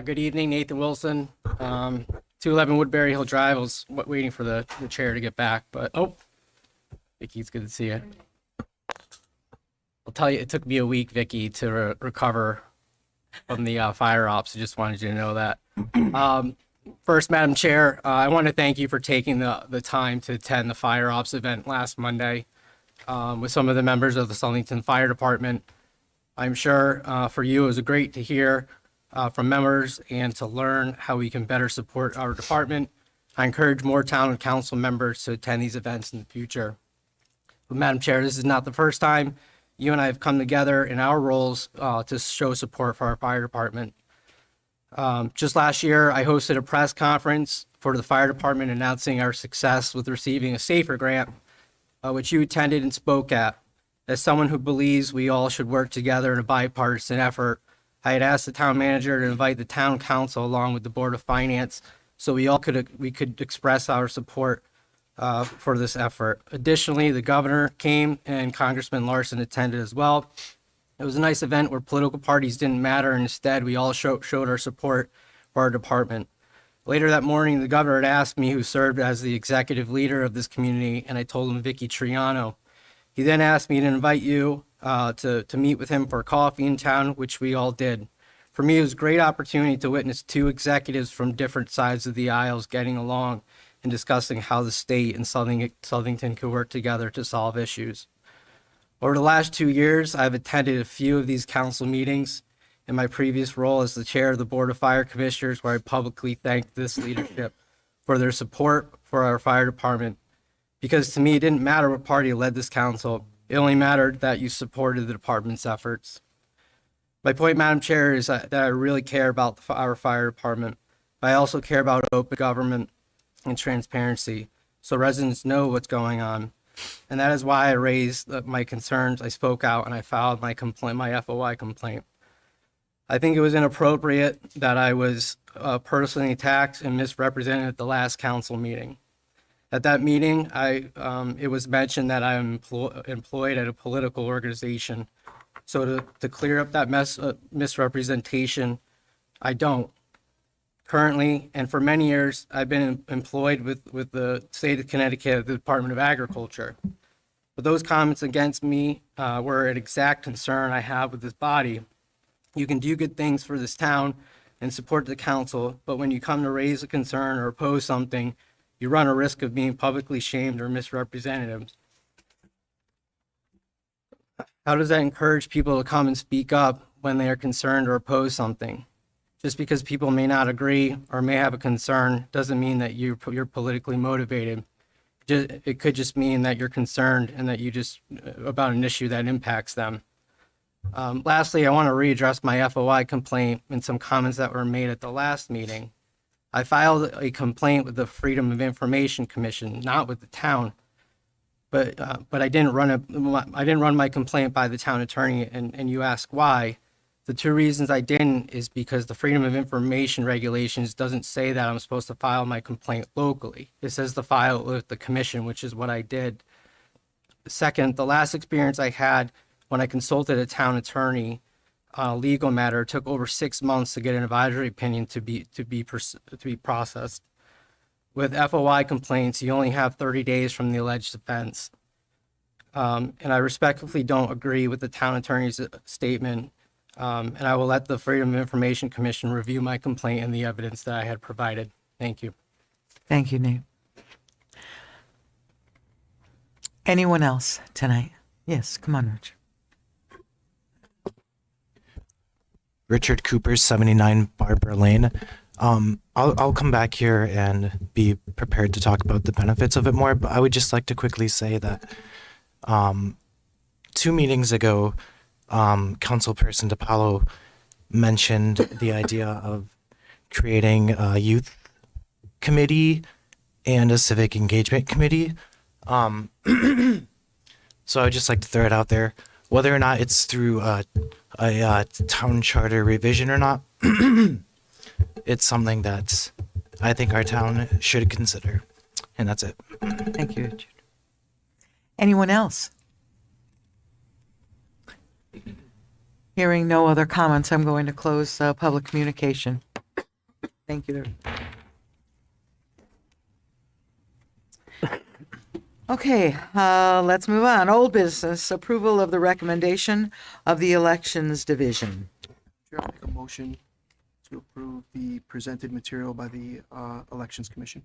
Good evening, Nathan Wilson, 211 Woodbury Hill Drive. I was waiting for the chair to get back, but Vicky, it's good to see you. I'll tell you, it took me a week, Vicky, to recover from the fire ops. I just wanted you to know that. First, Madam Chair, I want to thank you for taking the time to attend the fire ops event last Monday with some of the members of the Southington Fire Department. I'm sure for you it was great to hear from members and to learn how we can better support our department. I encourage more town and council members to attend these events in the future. But Madam Chair, this is not the first time you and I have come together in our roles to show support for our fire department. Just last year, I hosted a press conference for the fire department announcing our success with receiving a SAFER grant, which you attended and spoke at. As someone who believes we all should work together in a bipartisan effort, I had asked the town manager to invite the town council along with the Board of Finance so we could express our support for this effort. Additionally, the governor came and Congressman Larson attended as well. It was a nice event where political parties didn't matter, and instead we all showed our support for our department. Later that morning, the governor had asked me who served as the executive leader of this community, and I told him Vicky Triano. He then asked me to invite you to meet with him for coffee in town, which we all did. For me, it was a great opportunity to witness two executives from different sides of the aisles getting along and discussing how the state and Southington could work together to solve issues. Over the last 2 years, I've attended a few of these council meetings in my previous role as the chair of the Board of Fire Commissioners, where I publicly thanked this leadership for their support for our fire department. Because to me, it didn't matter what party led this council. It only mattered that you supported the department's efforts. My point, Madam Chair, is that I really care about our fire department, but I also care about open government and transparency, so residents know what's going on. And that is why I raised my concerns. I spoke out and I filed my FOI complaint. I think it was inappropriate that I was personally attacked and misrepresented at the last council meeting. At that meeting, it was mentioned that I'm employed at a political organization. So to clear up that misrepresentation, I don't. Currently, and for many years, I've been employed with the state of Connecticut, the Department of Agriculture. But those comments against me were an exact concern I have with this body. You can do good things for this town and support the council, but when you come to raise a concern or oppose something, you run a risk of being publicly shamed or misrepresented. How does that encourage people to come and speak up when they are concerned or oppose something? Just because people may not agree or may have a concern doesn't mean that you're politically motivated. It could just mean that you're concerned and that about an issue that impacts them. Lastly, I want to readdress my FOI complaint and some comments that were made at the last meeting. I filed a complaint with the Freedom of Information Commission, not with the town, but I didn't run my complaint by the town attorney, and you ask why. The two reasons I didn't is because the Freedom of Information regulations doesn't say that I'm supposed to file my complaint locally. It says to file it with the commission, which is what I did. Second, the last experience I had when I consulted a town attorney on a legal matter, it took over 6 months to get an advisory opinion to be processed. With FOI complaints, you only have 30 days from the alleged offense. And I respectfully don't agree with the town attorney's statement. And I will let the Freedom of Information Commission review my complaint and the evidence that I had provided. Thank you. Thank you, Nate. Anyone else tonight? Yes, come on, Rich. Richard Cooper, 79 Barbara Lane. I'll come back here and be prepared to talk about the benefits of it more, but I would just like to quickly say that 2 meetings ago, Councilperson DiPaolo mentioned the idea of creating a youth committee and a civic engagement committee. So I would just like to throw it out there, whether or not it's through a town charter revision or not. It's something that I think our town should consider. And that's it. Thank you, Richard. Anyone else? Hearing no other comments, I'm going to close public communication. Thank you. Okay, let's move on. Old business, approval of the recommendation of the Elections Division. Chair, I'll make a motion to approve the presented material by the Elections Commission.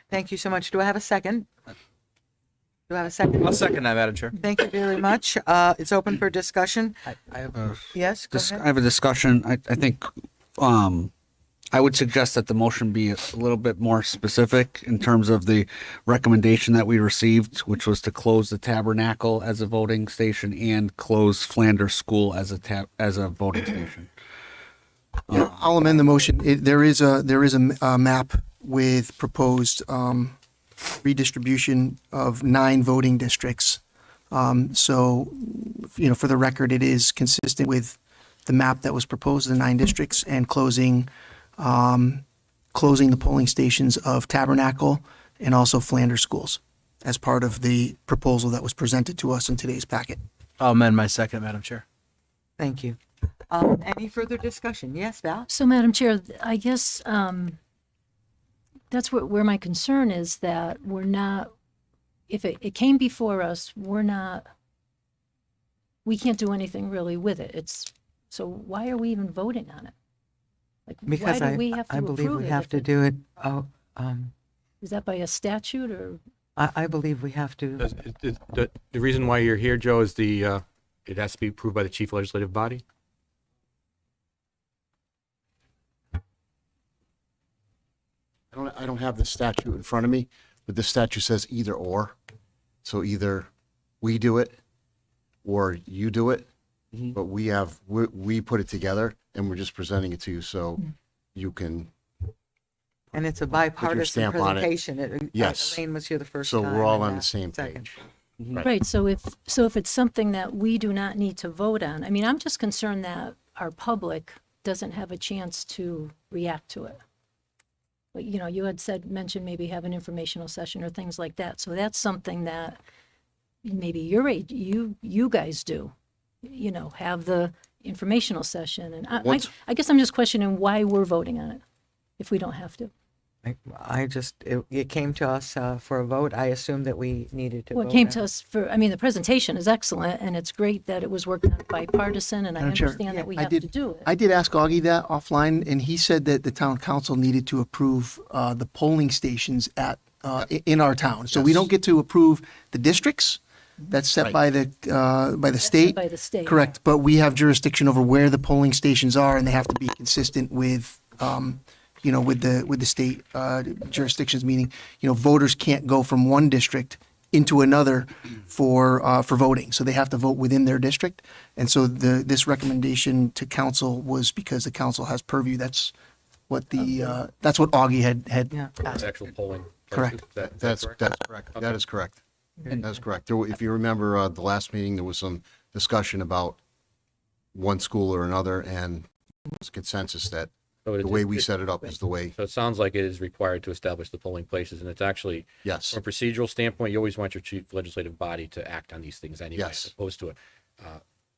Thank you so much. Do I have a second? Do I have a second? I'll second that, Madam Chair. Thank you very much. It's open for discussion. I have a Yes, go I ahead. have a discussion. I think I would suggest that the motion be a little bit more specific in terms of the recommendation that we received, which was to close the Tabernacle as a voting station and close Flanders School as a voting station. Yeah, I'll amend the motion. There is a map with proposed redistribution of 9 voting districts. So, for the record, it is consistent with the map that was proposed, the 9 districts, and closing the polling stations of Tabernacle and also Flanders schools as part of the proposal that was presented to us in today's packet. I'll amend my second, Madam Chair. Thank you. Any further discussion? Yes, Val? So, Madam Chair, I guess that's where my concern is, that we're not, if it came before us, we can't do anything really with it. So why are we even voting on it? Like, Because why do we have to I believe approve we it have if to it- do it. Is that by a statute or? I believe we have to. The reason why you're here, Joe, is it has to be approved by the chief legislative body? I don't have the statute in front of me, but the statute says either or. So either we do it or you do it, but we put it together and we're just presenting it to you so you can. And it's a bipartisan stamp on it. presentation. Yes. Elaine was here the first So time. we're all and, on the same second. page. Right, so if it's something that we do not need to vote on, I mean, I'm just concerned that our public doesn't have a chance to react to it. But, you had mentioned maybe have an informational session or things like that, so that's something that maybe you guys do, have the informational session, and I guess I'm just questioning why we're voting on it if we don't have to. It came to us for a vote. I assumed that we needed to vote. Well, it came on to us the presentation is excellent, and it's great that it was worked on bipartisan, and I Madam Chair, understand that we have to do it. I did ask Augie that offline, and he said that the town council needed to approve the polling stations in our town. So we don't get to approve the districts. That's set by the state. By the state. Correct, but we have jurisdiction over where the polling stations are, and they have to be consistent with with the state jurisdictions, meaning, voters can't go from one district into another for voting. So they have to vote within their district. And so this recommendation to council was because the council has purview. That's what that's what Augie had asked. Actual polling. Correct. That's correct. That is correct. That's correct. If you remember the last meeting, there was some discussion about one school or another, and there was consensus that the way we set it up is the way. So it sounds like it is required to establish the polling places, and it's actually, Yes. from a procedural standpoint, you always want your chief legislative body to act on these things anyway, Yes. as opposed to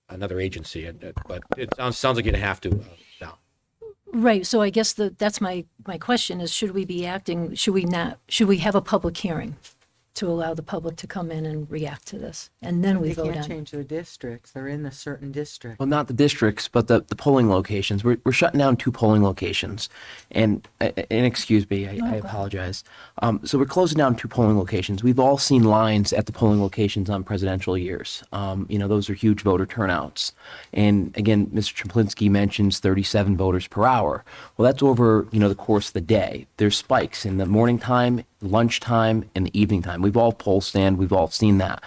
another agency. But it sounds like you have to now. Right, so I guess that's my question is, should we be acting, should we have a public hearing to allow the public to come in and react to this? And then we They vote can't on it. change their districts. They're in a certain district. Well, not the districts, but the polling locations. We're shutting down 2 polling locations. And excuse me, I apologize. So we're closing down 2 polling locations. We've all seen lines at the polling locations on presidential years. Those are huge voter turnouts. And again, Mr. Chaplinsky mentions 37 voters per hour. Well, that's over, the course of the day. There's spikes in the morning time, lunchtime, and the evening time. We've all poll stand. We've all seen that.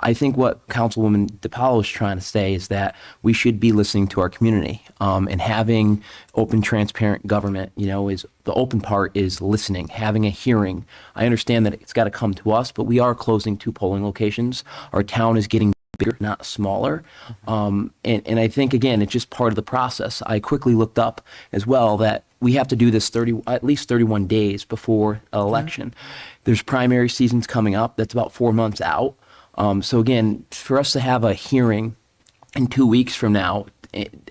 I think what Councilwoman DePaulo is trying to say is that we should be listening to our community, and having open, transparent government, is the open part is listening, having a hearing. I understand that it's got to come to us, but we are closing 2 polling locations. Our town is getting bigger, not smaller. And I think, again, it's just part of the process. I quickly looked up as well that we have to do this at least 31 days before an election. There's primary seasons coming up. That's about 4 months out. So again, for us to have a hearing in 2 weeks from now,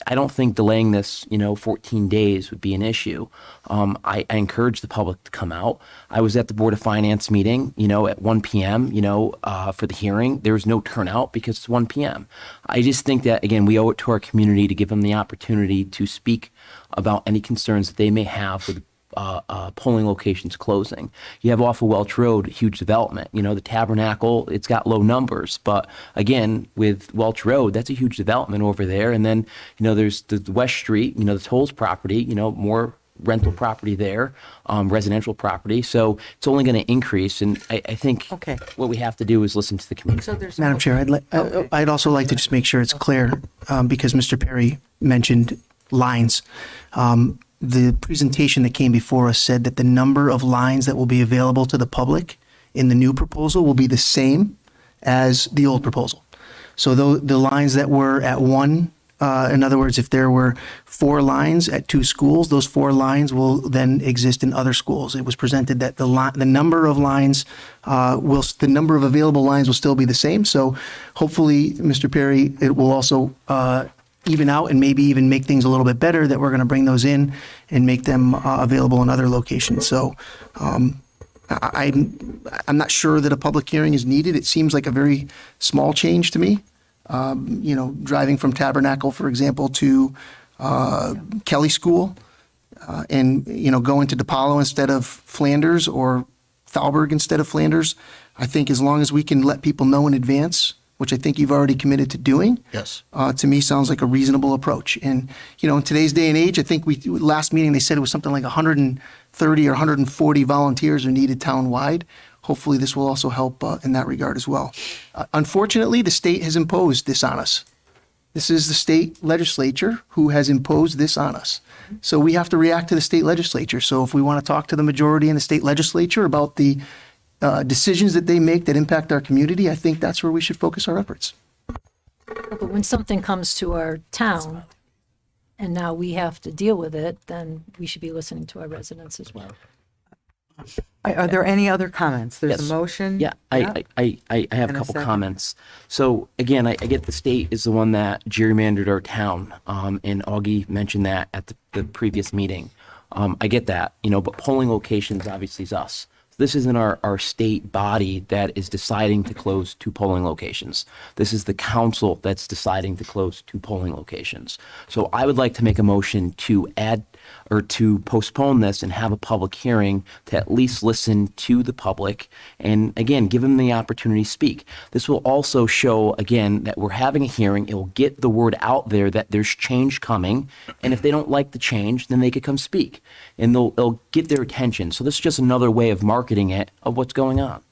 I don't think delaying this, 14 days would be an issue. I encourage the public to come out. I was at the Board of Finance meeting, at 1 p.m., for the hearing. There was no turnout because it's 1 p.m. I just think that, again, we owe it to our community to give them the opportunity to speak about any concerns that they may have with polling locations closing. You have off of Welch Road, huge development. The Tabernacle, it's got low numbers, but again, with Welch Road, that's a huge development over there. And then, there's the West Street, the Tolles property, more rental property there, residential property. So it's only going to increase. And I think what we have to do is listen to the community. So there's Madam Chair, I'd also like to just make sure it's clear, because Mr. Perry mentioned lines. The presentation that came before us said that the number of lines that will be available to the public in the new proposal will be the same as the old proposal. So the lines that were at 1, in other words, if there were 4 lines at 2 schools, those 4 lines will then exist in other schools. It was presented that the number of lines the number of available lines will still be the same. So hopefully, Mr. Perry, it will also even out and maybe even make things a little bit better, that we're going to bring those in and make them available in other locations. So I'm not sure that a public hearing is needed. It seems like a very small change to me. Driving from Tabernacle, for example, to Kelly School, and going to DePaulo instead of Flanders, or Thalberg instead of Flanders. I think as long as we can let people know in advance, which I think you've already committed to doing. Yes. To me, sounds like a reasonable approach. And, in today's day and age, I think last meeting, they said it was something like 130 or 140 volunteers are needed town-wide. Hopefully, this will also help in that regard as well. Unfortunately, the state has imposed this on us. This is the state legislature who has imposed this on us. So we have to react to the state legislature. So if we want to talk to the majority in the state legislature about the decisions that they make that impact our community, I think that's where we should focus our efforts. But when something comes to our town and now we have to deal with it, then we should be listening to our residents as well. Are there any other comments? There's Yes. a motion. Yeah, I have And a a couple second. comments. So again, I get the state is the one that gerrymandered our town, and Augie mentioned that at the previous meeting. I get that, but polling locations obviously is us. This isn't our state body that is deciding to close 2 polling locations. This is the council that's deciding to close 2 polling locations. So I would like to make a motion to add or to postpone this and have a public hearing to at least listen to the public and, again, give them the opportunity to speak. This will also show, again, that we're having a hearing. It will get the word out there that there's change coming. And if they don't like the change, then they could come speak. And they'll get their attention. So this is just another way of marketing it of what's going on.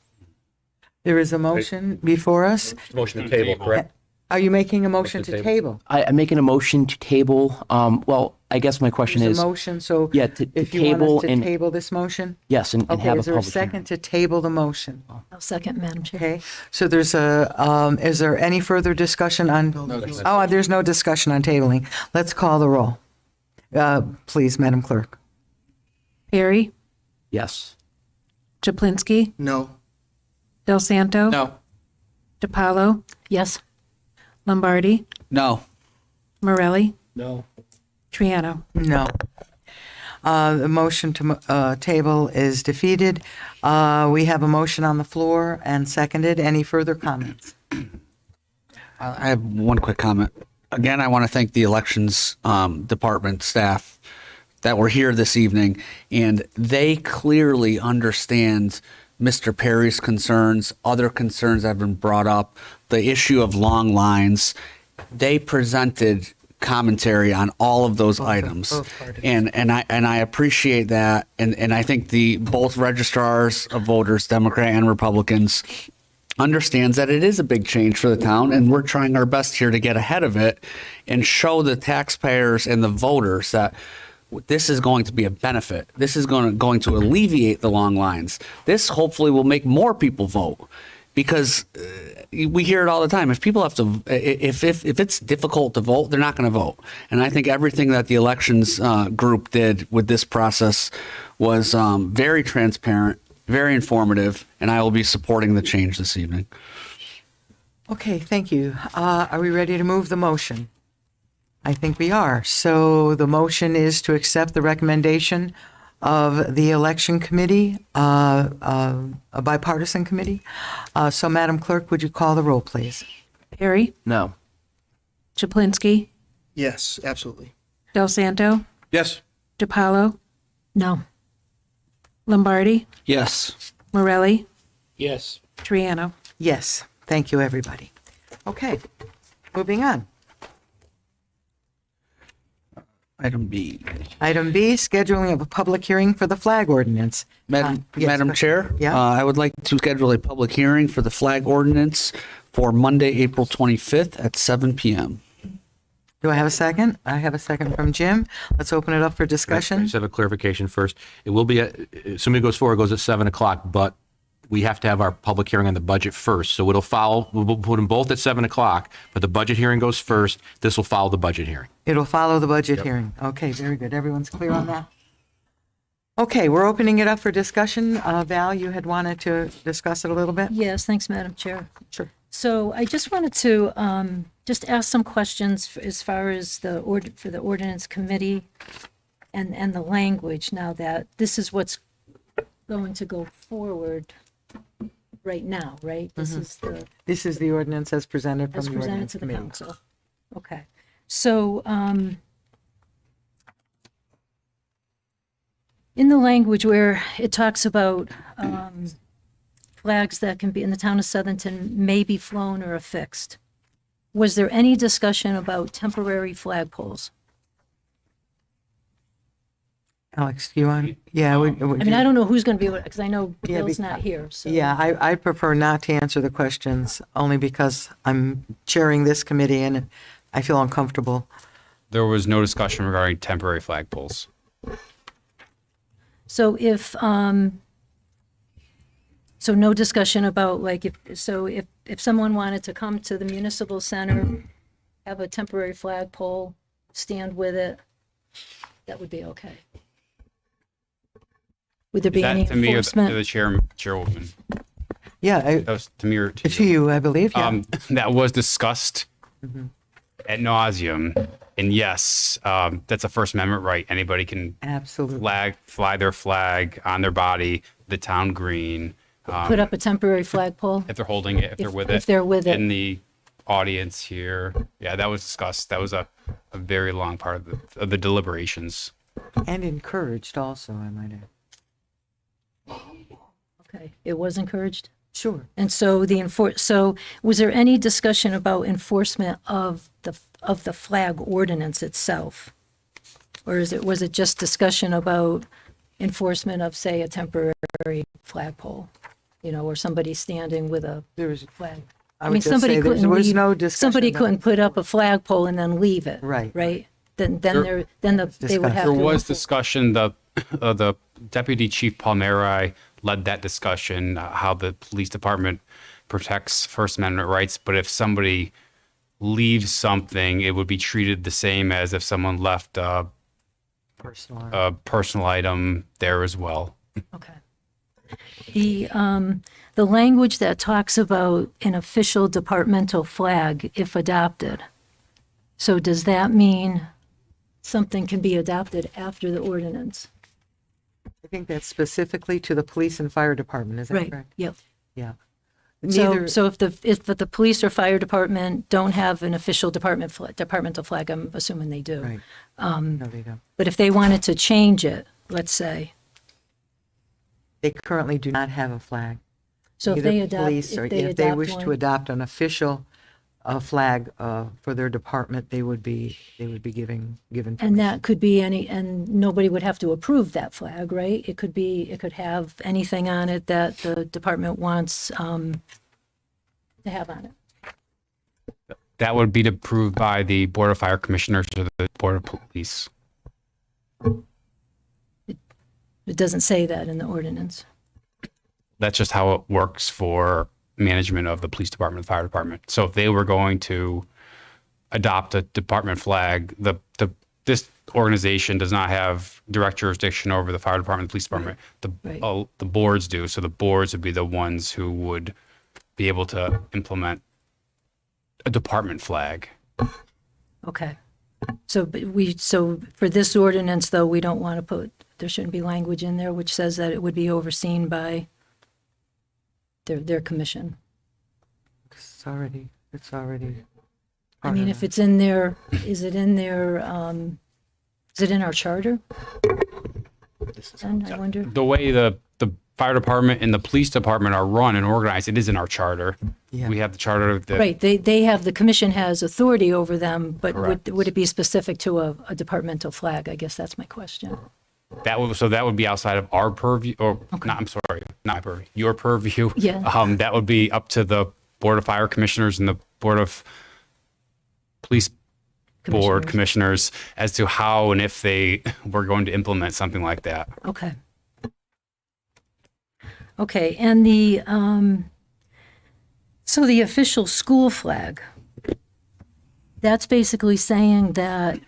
There is a motion before us. Motion to table, correct? Are you making a motion to table? I'm making a motion to table. Well, I guess my question There's is. a motion, so Yeah, to if you want table us to and. table this motion? Yes, and Okay, have a is there a public hearing. second to table the motion? I'll second, Madam Chair. Okay, so there's is there any further discussion on? Oh, there's no discussion on tabling. Let's call the roll. Please, Madam Clerk. Perry, Yes. Chaplinsky, No. Del Santo, No. DePaulo, Yes. Lombardi, No. Morelli, No. Triano. No. The motion to table is defeated. We have a motion on the floor and seconded. Any further comments? I have one quick comment. Again, I want to thank the elections department staff that were here this evening, and they clearly understand Mr. Perry's concerns, other concerns that have been brought up, the issue of long lines. They presented commentary on all of those items, and I appreciate that, and I think the both registrars of voters, Democrat and Republicans, understands that it is a big change for the town, and we're trying our best here to get ahead of it and show the taxpayers and the voters that this is going to be a benefit. This is going to alleviate the long lines. This hopefully will make more people vote, because we hear it all the time. If people have to, if it's difficult to vote, they're not going to vote. And I think everything that the elections group did with this process was very transparent, very informative, and I will be supporting the change this evening. Okay, thank you. Are we ready to move the motion? I think we are. So the motion is to accept the recommendation of the election committee, a bipartisan committee. So Madam Clerk, would you call the roll, please? Perry, No. Chaplinsky, Yes, absolutely. Del Santo, Yes. DiPaolo, No. Lombardi, Yes. Morelli, Yes. Triano. Yes, thank you, everybody. Okay, moving on. Item B. Item B, scheduling of a public hearing for the flag ordinance. Madam, Yes, Madam go- Chair, Yeah. I would like to schedule a public hearing for the flag ordinance for Monday, April 25th at 7 p.m. Do I have a second? I have a second from Jim. Let's open it up for I discussion. just have a clarification first. It will be, assuming it goes forward, it goes at 7 o'clock, but we have to have our public hearing on the budget first. So it'll follow, we'll put them both at 7 o'clock, but the budget hearing goes first. This will follow the budget hearing. It'll follow the budget hearing. Okay, very good. Everyone's clear on that? Okay, we're opening it up for discussion. Val, you had wanted to discuss it a little bit? Yes, thanks, Madam Chair. Sure. So I just wanted to just ask some questions as far as for the ordinance committee and the language, now that this is what's going to go forward right now, right? This is the ordinance as presented from as the presented ordinance to the committee. council. Okay. So in the language where it talks about flags that can be in the town of Southington may be flown or affixed, was there any discussion about temporary flagpoles? Alex, do you want? Yeah. I mean, I don't know who's going to be able, because I know Yeah, Bill's be- not here, so. Yeah, I prefer not to answer the questions, only because I'm chairing this committee and I feel uncomfortable. There was no discussion regarding temporary flagpoles. So if, so no discussion about like, if someone wanted to come to the municipal center, have a temporary flagpole, stand with it, that would be okay. Would there Is be that any to me or enforcement? the chairwoman? Yeah, That was to me or to to you, I believe, yeah. That was discussed ad nauseum. And yes, that's a First Amendment right. Anybody can Absolutely. fly their flag on their body, the town green. Put up a temporary flagpole? If they're holding it, if they're with it. If they're with it. In the audience here. Yeah, that was discussed. That was a very long part of the deliberations. And encouraged also, I might add. Okay, it was encouraged? Sure. And so so was there any discussion about enforcement of the flag ordinance itself? Or was it just discussion about enforcement of, say, a temporary flagpole? You know, or somebody standing with a flag? I would just say there was no discussion Somebody about- couldn't put up a flagpole and then leave it. Right. Right? Then they would have There to. was discussion. The Deputy Chief Palmeri led that discussion, how the police department protects First Amendment rights. But if somebody leaves something, it would be treated the same as if someone left a personal item there as well. Okay. The language that talks about an official departmental flag, if adopted. So does that mean something can be adopted after the ordinance. I think that's specifically to the police and fire department, is that Right, correct? yep. Yeah. So, Neither, so if the police or fire department don't have an official departmental flag, I'm assuming they do. right. No, they don't. But if they wanted to change it, let's say, They currently do not have a flag. so if Either they adopt, police or if they if they adopt wish to one, adopt an official flag for their department, they would be given and permission. that could be any, and nobody would have to approve that flag, right? It could have anything on it that the department wants to have on it. That would be approved by the Board of Fire Commissioners or the Board of Police. It doesn't say that in the ordinance. That's just how it works for management of the police department, fire department. So if they were going to adopt a department flag, this organization does not have direct jurisdiction over the fire department, police department. Right. The boards do. So the boards would be the ones who would be able to implement a department flag. Okay. So so for this ordinance, though, we don't want to there shouldn't be language in there which says that it would be overseen by their commission. It's already. I part mean, of if the- it's in there, is it in there, is it in our charter? And I wonder, The way the fire department and the police department are run and organized, it is in our charter. Yeah. We have the charter that right, they have, the commission has authority over them, but Correct. would it be specific to a departmental flag? I guess that's my question. that would be outside of our purview, or not. I'm sorry, not my purview. Your purview. Yeah. That would be up to the Board of Fire Commissioners and the Board of Police Board Commissioners as to how and if they were going to implement something like that. Okay. Okay, and so the official school flag, that's basically saying that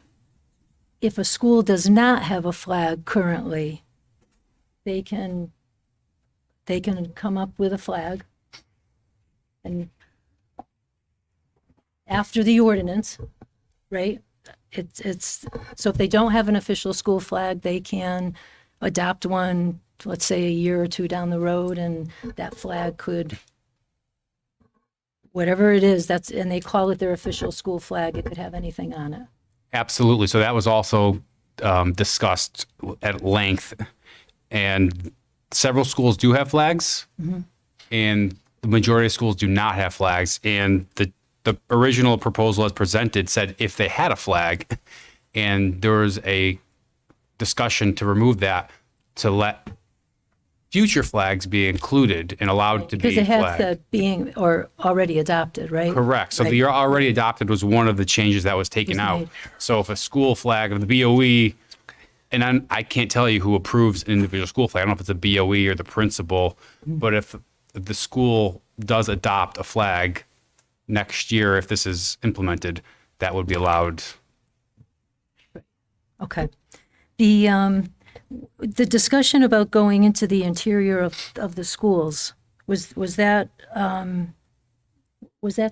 if a school does not have a flag currently, they can come up with a flag, and after the ordinance, right? It's so if they don't have an official school flag, they can adopt one, let's say a year or two down the road, and that flag could, whatever it is, and they call it their official school flag, it could have anything on it. Absolutely. So that was also discussed at length, and several schools do have flags, and the majority of schools do not have flags. And the original proposal as presented said if they had a flag, and there was a discussion to remove that to let future flags be included and allowed to be Because it has flagged. to being or already adopted, right? Correct. So Right. the already adopted was one of the changes that was taken Was out. made. So if a school flag of the BOE, and I can't tell you who approves an individual school flag. I don't know if it's a BOE or the principal, but if the school does adopt a flag next year, if this is implemented, that would be allowed. Okay. The discussion about going into the interior of the schools, was that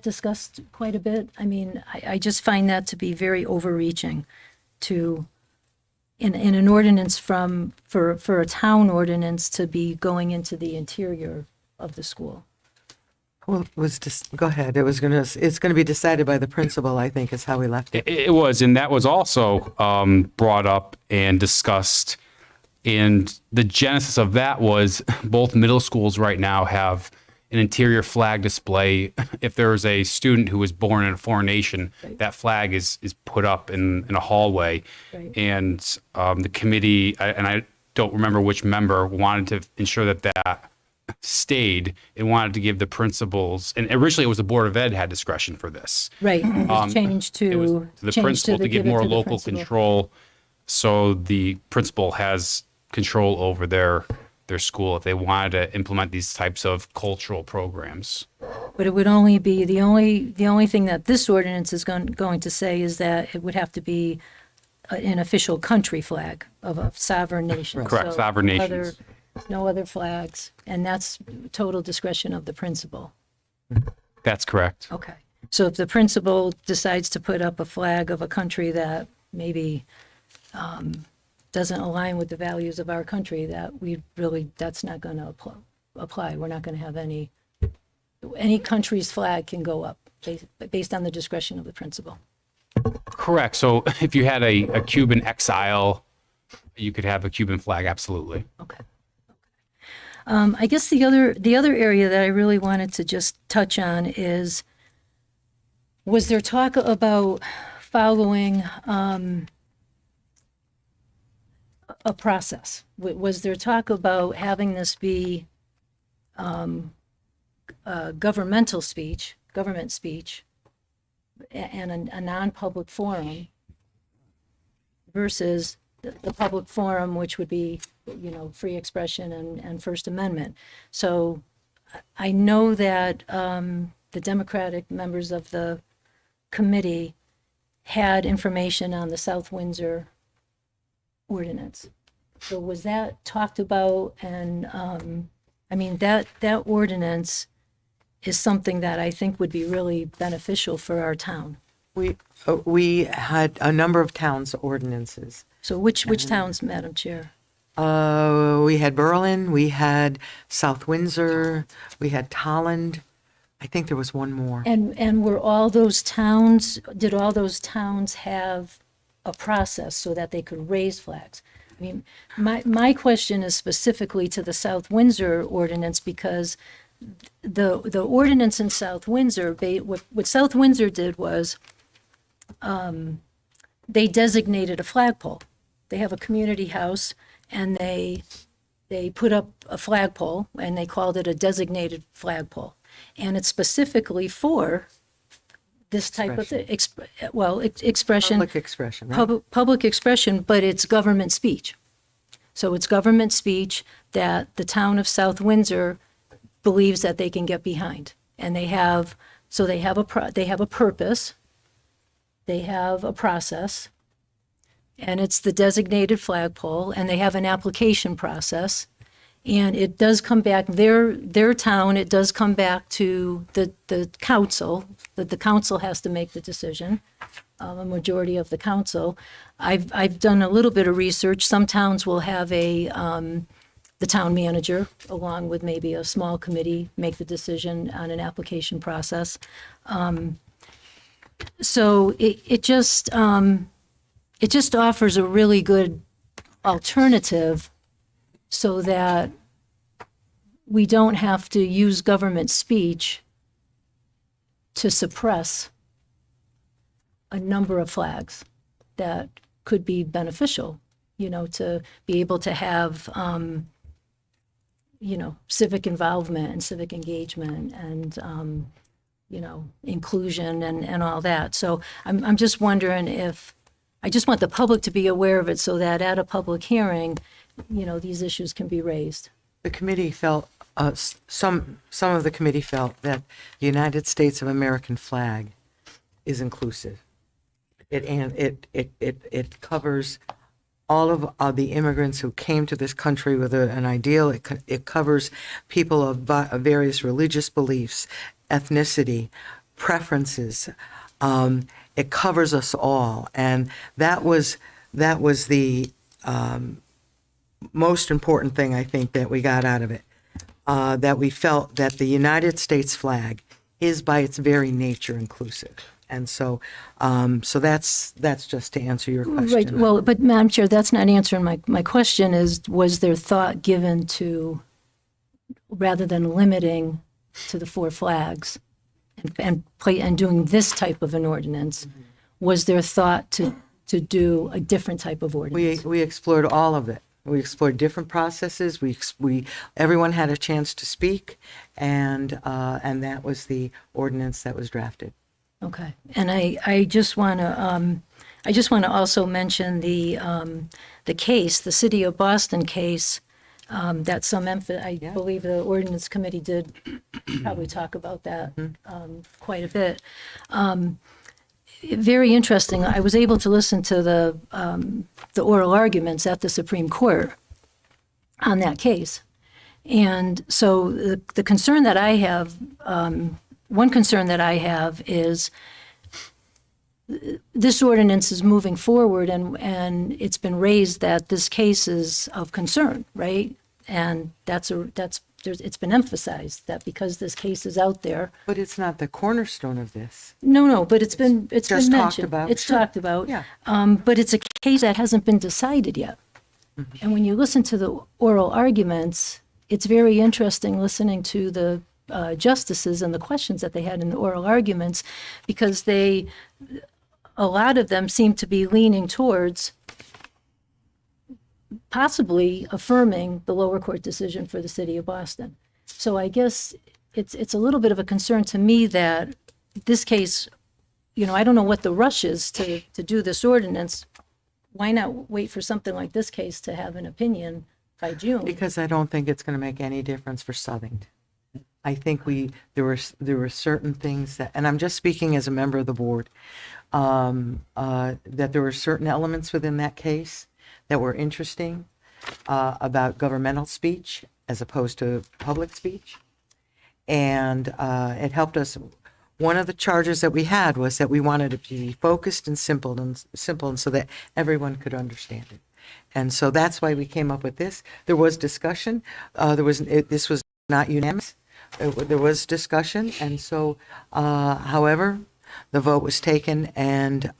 discussed quite a bit? I mean, I just find that to be very overreaching to, in an ordinance for a town ordinance to be going into the interior of the school. Well, it was just, go ahead. It's going to be decided by the principal, I think, is how we left it. It was, and that was also brought up and discussed. And the genesis of that was both middle schools right now have an interior flag display. If there's a student who was born in a foreign nation, that flag is put up in a hallway. Right. And the committee, and I don't remember which member, wanted to ensure that stayed and wanted to give the principals, and originally it was the Board of Ed had discretion for this. Right, it was changed to. It was to the principal to give it more to the local principal. control. So the principal has control over their school if they wanted to implement these types of cultural programs. But it would only be, the only thing that this ordinance is going to say is that it would have to be an official country flag of a sovereign nation. Correct, So sovereign no nations. No other flags, and that's total discretion of the principal. That's correct. Okay. So if the principal decides to put up a flag of a country that maybe doesn't align with the values of our country, that that's not going to apply. We're not going to have any country's flag can go up based on the discretion of the principal. Correct. So if you had a Cuban exile, you could have a Cuban flag, absolutely. Okay. I guess the other area that I really wanted to just touch on is, was there talk about following a process? Was there talk about having this be government speech, and a non-public forum versus the public forum, which would be, free expression and First Amendment? So I know that the Democratic members of the committee had information on the South Windsor ordinance. So was that talked about? And that ordinance is something that I think would be really beneficial for our town. We had a number of towns' ordinances. So which towns, Madam Chair? We had Berlin, we had South Windsor, we had Tolland. I think there was one more. And did all those towns have a process so that they could raise flags? I mean, my question is specifically to the South Windsor ordinance, because the ordinance in South Windsor, what South Windsor did was they designated a flagpole. They have a community house, and they put up a flagpole, and they called it a designated flagpole. And it's specifically for this type of expression. Public expression, right? Public expression, but it's government speech. So it's government speech that the town of South Windsor believes that they can get behind. And they have a purpose, they have a process, and it's the designated flagpole, and they have an application process. And it does come back, their town, it does come back to the council, that the council has to make the decision, a majority of the council. I've done a little bit of research. Some towns will have the town manager, along with maybe a small committee, make the decision on an application process. So it just offers a really good alternative, so that we don't have to use government speech to suppress a number of flags that could be beneficial, to be able to have, civic involvement and civic engagement and, inclusion and all that. So I'm just wondering I just want the public to be aware of it, so that at a public hearing, these issues can be raised. The committee felt, some of the committee felt that the United States of American flag is inclusive. It covers all of the immigrants who came to this country with an ideal. It covers people of various religious beliefs, ethnicity, preferences. It covers us all, and that was the most important thing, I think, that we got out of it, that we felt that the United States flag is by its very nature inclusive. And so that's just to answer your question. Right. Well, but Madam Chair, that's not answering my question. Was there thought given to, rather than limiting to the 4 flags and doing this type of an ordinance, was there thought to do a different type of ordinance? We explored all of it. We explored different processes. Everyone had a chance to speak, and that was the ordinance that was drafted. Okay, and I just want to also mention the case, the City of Boston case, that I believe the Ordinance Committee did probably talk about that quite a bit. Very interesting. I was able to listen to the oral arguments at the Supreme Court on that case. And so the concern that I have, one concern that I have is this ordinance is moving forward, and it's been raised that this case is of concern, right? And it's been emphasized that because this case is out there. But it's not the cornerstone of this. No, but it's been just mentioned. talked about. It's Sure. talked about. Yeah. But it's a case that hasn't been decided yet. And when you listen to the oral arguments, it's very interesting listening to the justices and the questions that they had in the oral arguments, because a lot of them seem to be leaning towards possibly affirming the lower court decision for the city of Boston. So I guess it's a little bit of a concern to me that this case, I don't know what the rush is to do this ordinance. Why not wait for something like this case to have an opinion by June? Because I don't think it's going to make any difference for Southington. I think there were certain things that, and I'm just speaking as a member of the board, that there were certain elements within that case that were interesting about governmental speech as opposed to public speech. And it helped us. One of the charges that we had was that we wanted it to be focused and simple and so that everyone could understand it. And so that's why we came up with this. There was discussion. This was not unanimous. There was discussion. And so, however, the vote was taken, and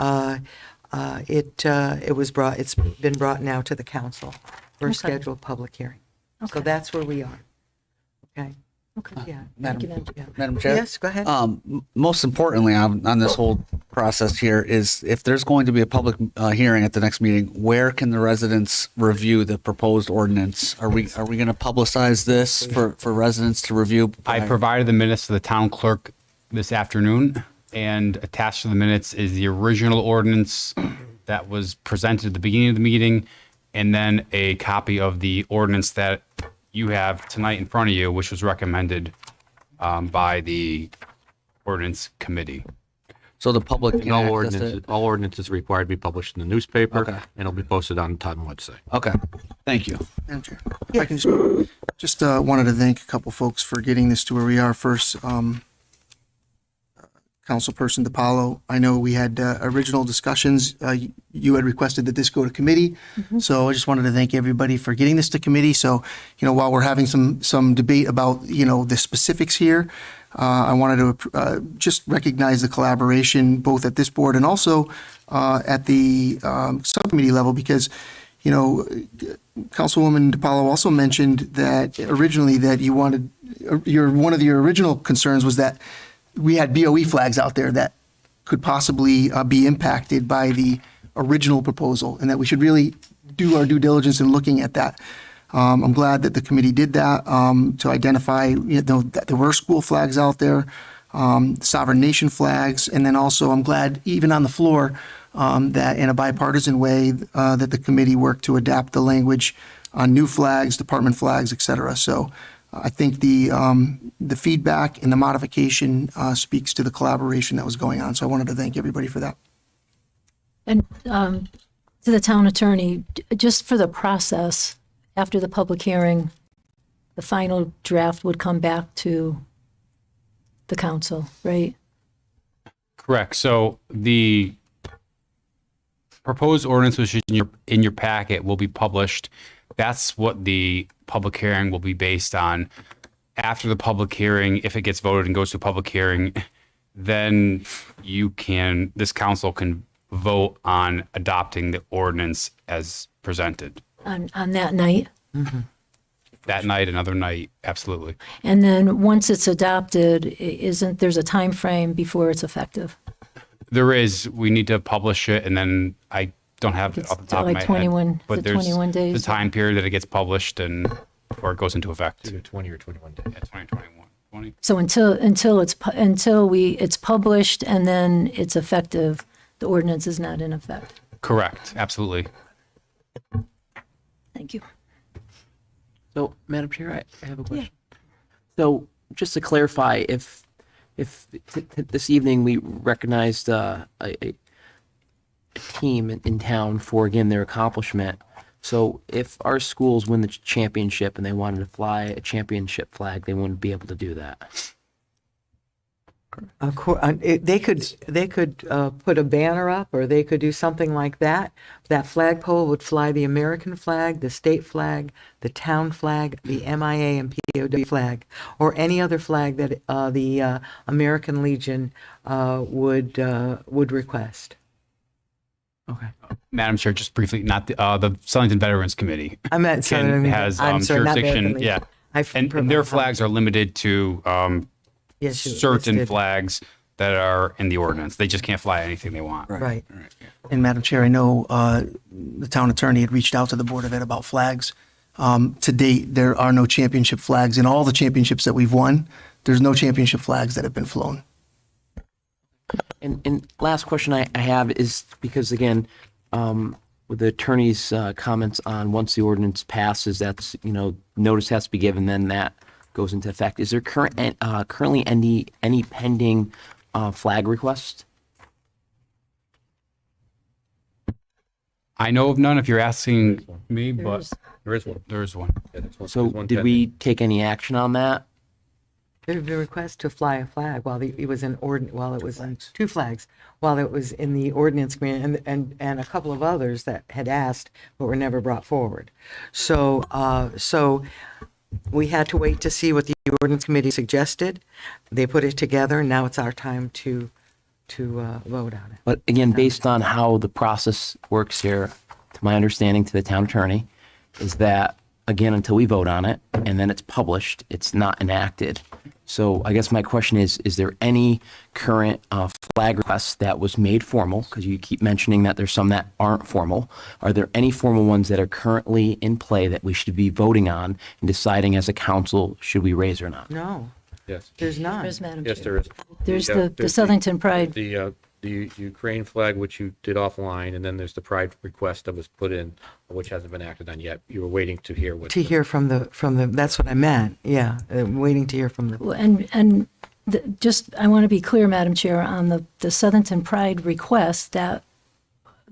it's been brought now to the council for a scheduled public hearing. So that's where we are. Okay. Okay. Yeah. Madam Chair? Yes, go ahead. Most importantly on this whole process here is, if there's going to be a public hearing at the next meeting, where can the residents review the proposed ordinance? Are we going to publicize this for residents to review? I provided the minutes to the town clerk this afternoon, and attached to the minutes is the original ordinance that was presented at the beginning of the meeting, and then a copy of the ordinance that you have tonight in front of you, which was recommended by the ordinance committee. So the public can All access ordinances, it? all ordinances are required to be published in the newspaper, Okay. and it'll be posted on the town website. Okay, thank you. Madam Chair, if I can just wanted to thank a couple folks for getting this to where we are. First, Councilperson DiPaolo, I know we had original discussions. You had requested that this go to committee. So I just wanted to thank everybody for getting this to committee. So, while we're having some debate about, the specifics here, I wanted to just recognize the collaboration both at this board and also at the subcommittee level, because, Councilwoman DiPaolo also mentioned that originally that you wanted, one of your original concerns was that we had BOE flags out there that could possibly be impacted by the original proposal, and that we should really do our due diligence in looking at that. I'm glad that the committee did that to identify that there were school flags out there, sovereign nation flags, and then also I'm glad even on the floor that in a bipartisan way that the committee worked to adapt the language on new flags, department flags, et cetera. So I think the feedback and the modification speaks to the collaboration that was going on. So I wanted to thank everybody for that. And to the town attorney, just for the process, after the public hearing, the final draft would come back to the council, right? Correct. So the proposed ordinance, which is in your packet, will be published. That's what the public hearing will be based on. After the public hearing, if it gets voted and goes to a public hearing, then this council can vote on adopting the ordinance as presented. On that night? That night, another night, absolutely. And then once it's adopted, there's a time frame before it's effective? There is. We need to publish it, and then I don't have it off the top like of my 21 head. But is it there's 21 days? the time period that it gets published and before it goes into effect. Either 20 or 21 days. Yeah, 2021. 20. So it's published and then it's effective, the ordinance is not in effect. Correct. Absolutely. Thank you. So, Madam Chair, I have a question. So, just to clarify, if this evening we recognized a team in town for, again, their accomplishment, so if our schools win the championship and they wanted to fly a championship flag, they wouldn't be able to do that? They could put a banner up, or they could do something like that. That flagpole would fly the American flag, the state flag, the town flag, the MIA and POW flag, or any other flag that the American Legion would request. Okay. Madam Chair, just briefly, not the Southington Veterans Committee. I meant has I'm sorry, not jurisdiction. American Legion. Yeah, and their flags are limited to Yes, certain listed. flags that are in the ordinance. They just can't fly anything they want. Right. And Madam Chair, I know the town attorney had reached out to the Board of Ed about flags. To date, there are no championship flags. In all the championships that we've won, there's no championship flags that have been flown. And last question I have is because, again, with the attorney's comments on once the ordinance passes, that's, notice has to be given, then that goes into effect. Is there currently any pending flag requests? I know of none if you're asking me, but There is one. there is one. Yeah, there's one- So there's one did pending. we take any action on that? The request to fly a flag while it was in two flags while it was in the ordinance committee, and a couple of others that had asked but were never brought forward. So we had to wait to see what the ordinance committee suggested. They put it together. Now it's our time to vote on it. But again, based on how the process works here, to my understanding to the town attorney, is that, again, until we vote on it and then it's published, it's not enacted. So I guess my question is there any current flag requests that was made formal? Because you keep mentioning that there's some that aren't formal. Are there any formal ones that are currently in play that we should be voting on and deciding as a council, should we raise or not? No, Yes. there's none. There's Madam Yes, Chair. there is. There's Yeah, the Southington Pride. The Ukraine flag, which you did offline, and then there's the pride request that was put in, which hasn't been acted on yet. You were waiting to hear what. To hear from the that's what I meant. Yeah, waiting to hear from the. Well, just, I want to be clear, Madam Chair, on the Southington Pride request, that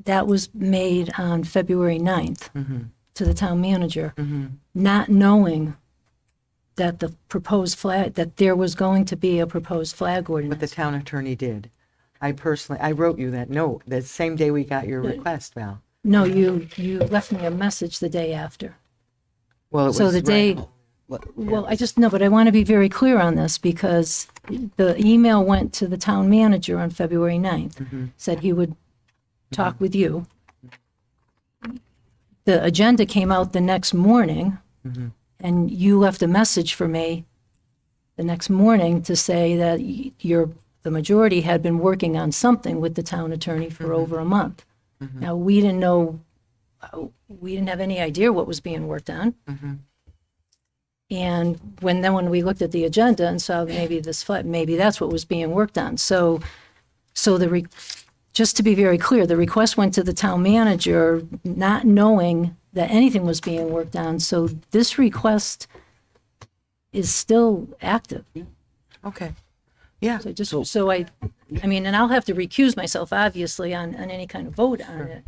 was made on February 9th to the town manager, not knowing that the proposed flag, that there was going to be a proposed flag But the ordinance. town attorney did. I wrote you that note the same day we got your request, Val. No, you left me a message the day after. Well, it was So the day, well, but I want to be very clear on this because the email went to the town manager on February 9th, said he would talk with you. The agenda came out the next morning, and you left a message for me the next morning to say that the majority had been working on something with the town attorney for over a month. Now, we didn't know, we didn't have any idea what was being worked on. And when we looked at the agenda and saw maybe maybe that's what was being worked on. So just to be very clear, the request went to the town manager, not knowing that anything was being worked on. So this request is still active. Okay. Yeah. So I mean, and I'll have to recuse myself, obviously, on any kind of vote on it.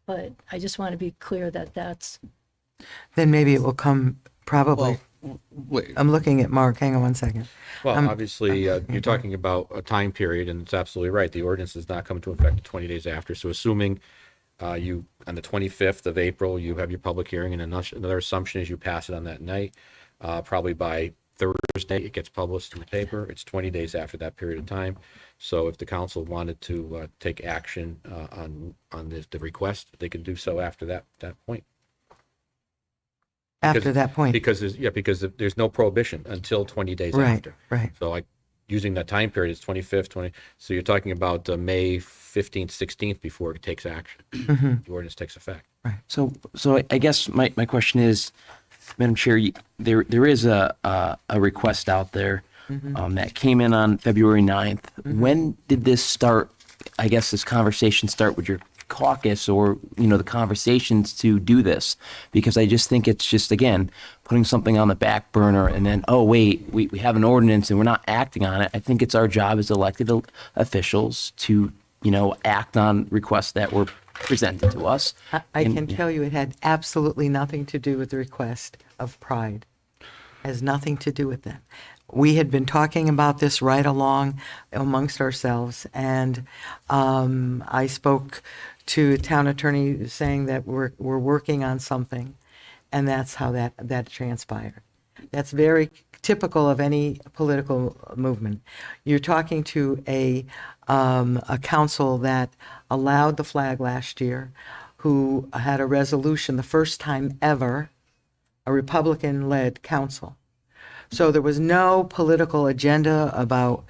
But I just want to be clear that that's. Then maybe it will come probably. Wait. I'm looking at Mark. Hang on one second. Well, obviously, you're talking about a time period, and it's absolutely right. The ordinance does not come into effect 20 days after. So assuming you, on the 25th of April, you have your public hearing, and another assumption is you pass it on that night, probably by Thursday, it gets published in the paper. It's 20 days after that period of time. So if the council wanted to take action on the request, they could do so after that point. After that point. Because there's no prohibition until 20 days Right, after. right. So like using that time period, it's 25th, so you're talking about May 15th, 16th before it takes action. The ordinance takes effect. Right. So I guess my question is, Madam Chair, there is a request out there that came in on February 9th. When did this start? I guess this conversation start with your caucus or, the conversations to do this? Because I just think it's just, again, putting something on the back burner and then, oh, wait, we have an ordinance and we're not acting on it. I think it's our job as elected officials to, act on requests that were presented to us. I can tell you it had absolutely nothing to do with the request of Pride. Has nothing to do with that. we had been talking about this right along amongst ourselves, and I spoke to town attorney saying that we're working on something, and that's how that transpired. That's very typical of any political movement. You're talking to a council that allowed the flag last year, who had a resolution the first time ever, a Republican-led council. So there was no political agenda about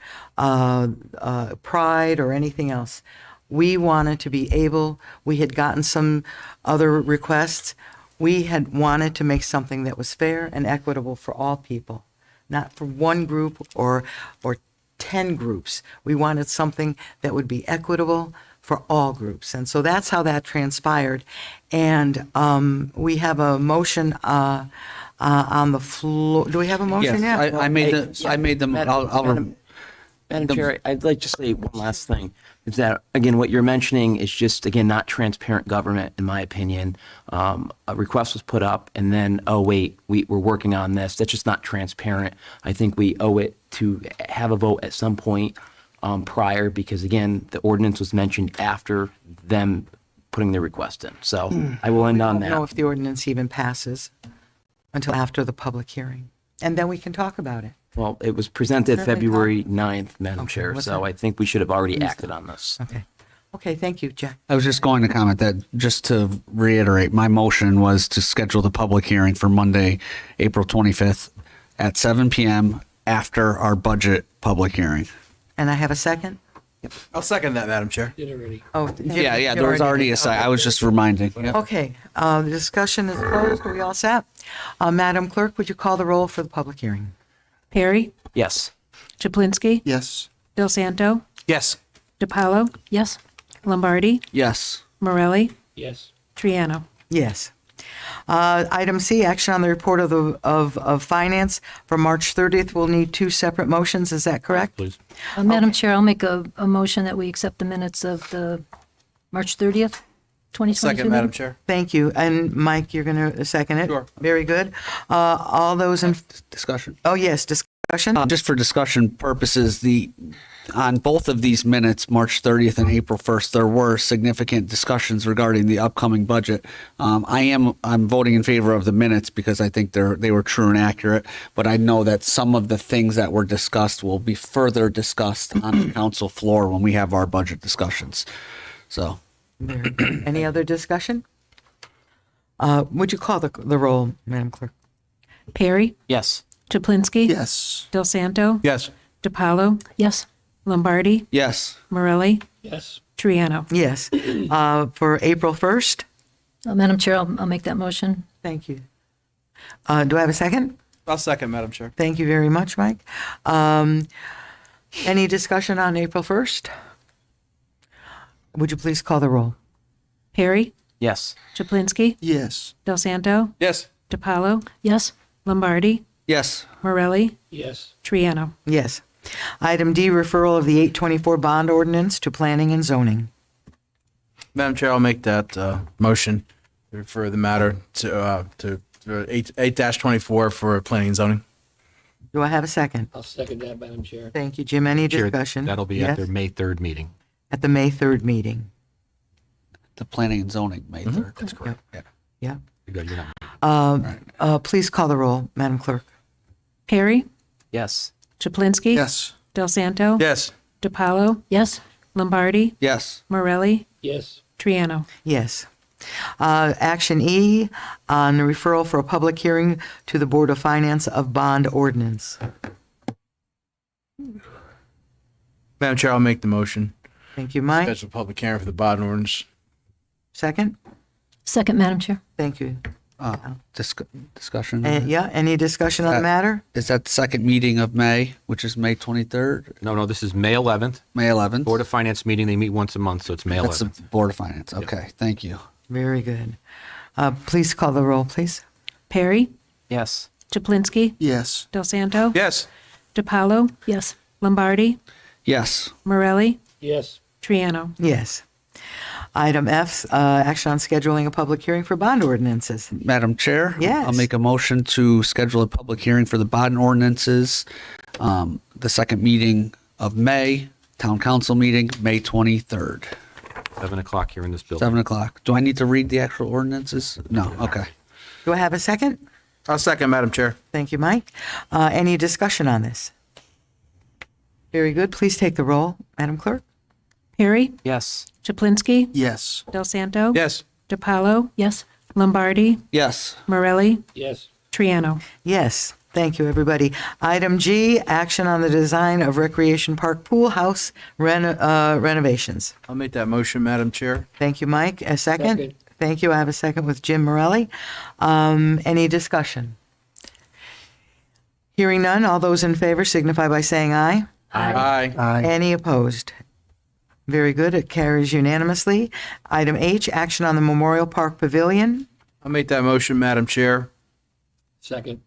pride or anything else. We wanted to be able, we had gotten some other requests. We had wanted to make something that was fair and equitable for all people, not for one group or 10 groups. We wanted something that would be equitable for all groups. And so that's how that transpired. And we have a motion on the floor. Do we have a motion Yes, yet? I made them. Madam Chair, I'd like to say one last thing. Is that, again, what you're mentioning is just, again, not transparent government, in my opinion. A request was put up, and then, oh, wait, we're working on this. That's just not transparent. I think we owe it to have a vote at some point prior, because, again, the ordinance was mentioned after them putting their request in. So I will end on I don't know that. if the ordinance even passes until after the public hearing. And then we can talk about it. Well, it was presented Certainly February 9th, Madam Okay, Chair, what's so that? I think we should have already acted on this. Okay. Okay, thank you, Jack. I was just going to comment that, just to reiterate, my motion was to schedule the public hearing for Monday, April 25th at 7 p.m. after our budget public hearing. And I have a second? I'll second that, Madam Chair. Did already. Oh, Yeah, there was already a second. I was just reminding. Okay, the discussion is closed. Are we all set? Madam Clerk, would you call the roll for the public hearing? Perry, Yes. Chaplinsky, Yes. Del Santo, Yes. DiPaolo, Yes. Lombardi, Yes. Morelli, Yes. Triano. Yes. Item C, action on the report of finance for March 30th. We'll need two separate motions. Is that correct? Please. Madam Chair, I'll make a motion that we accept the minutes of the March 30th, 2022 Second, Madam meeting. Chair. Thank you. And Mike, you're going to second it? Sure. Very good. All those in, Discussion. oh, yes, discussion? Just for discussion purposes, on both of these minutes, March 30th and April 1st, there were significant discussions regarding the upcoming budget. I'm voting in favor of the minutes because I think they were true and accurate, but I know that some of the things that were discussed will be further discussed on the council floor when we have our budget discussions. So, Very good. Any other discussion? Would you call the roll, Madam Clerk? Perry, Yes. Chaplinsky, Yes. Del Santo, Yes. DiPaolo, Yes. Lombardi, yes. Morelli, Yes. Triano. Yes. For April 1st? Madam Chair, I'll make that motion. Thank you. Do I have a second? I'll second, Madam Chair. Thank you very much, Mike. Any discussion on April 1st? Would you please call the roll? Perry, Yes. Chaplinsky, Yes. Del Santo, Yes. DiPaolo, Yes. Lombardi, Yes. Morelli, Yes. Triano. Yes. Item D, referral of the 824 bond ordinance to planning and zoning. Madam Chair, I'll make that motion to refer the matter to 8-24 for planning and zoning. Do I have a second? I'll second that, Madam Chair. Thank you, Jim. Any Chair, discussion? that'll be Yes? at their May 3rd meeting. At the May 3rd meeting. The planning and zoning, May 3rd. That's correct. Yeah. Yeah. You're good. You're not. Please call the roll, Madam Clerk. Perry, Yes. Chaplinsky, Yes. Del Santo, Yes. DiPaolo, Yes. Lombardi, Yes. Morelli, Yes. Triano. Yes. Action E, on the referral for a public hearing to the Board of Finance of bond ordinance. Madam Chair, I'll make the motion. Thank you, Mike. Special public hearing for the bond ordinance. Second? Second, Madam Chair. Thank you. Discussion. Yeah, any discussion on the matter? Is that the second meeting of May, which is May 23rd? No, this is May 11th. May 11th? Board of Finance meeting. They meet once a month, so it's May 11th. That's the Board of Finance. Okay, thank you. Very good. Please call the roll, please. Perry, Yes. Chaplinsky, Yes. Del Santo, Yes. DiPaolo, Yes. Lombardi, Yes. Morelli, Yes. Triano. Yes. Item F, action on scheduling a public hearing for bond ordinances. Madam Chair? Yes. I'll make a motion to schedule a public hearing for the bond ordinances, the second meeting of May, town council meeting, May 23rd, 7 o'clock here in this building. 7 o'clock. Do I need to read the actual ordinances? No, okay. Do I have a second? I'll second, Madam Chair. Thank you, Mike. Any discussion on this? Very good. Please take the roll, Madam Clerk. Perry, Yes. Chaplinsky, Yes. Del Santo, Yes. DiPaolo, Yes, Lombardi, Yes. Morelli, Yes. Triano. Yes. Thank you, everybody. Item G, action on the design of Recreation Park Pool House renovations. I'll make that motion, Madam Chair. Thank you, Mike. A second? Second. Thank you. I have a second with Jim Morelli. Any discussion? Hearing none, all those in favor signify by saying aye. Aye. Aye. Any opposed? Very good. It carries unanimously. Item H, action on the Memorial Park Pavilion. I'll make that motion, Madam Chair. Second.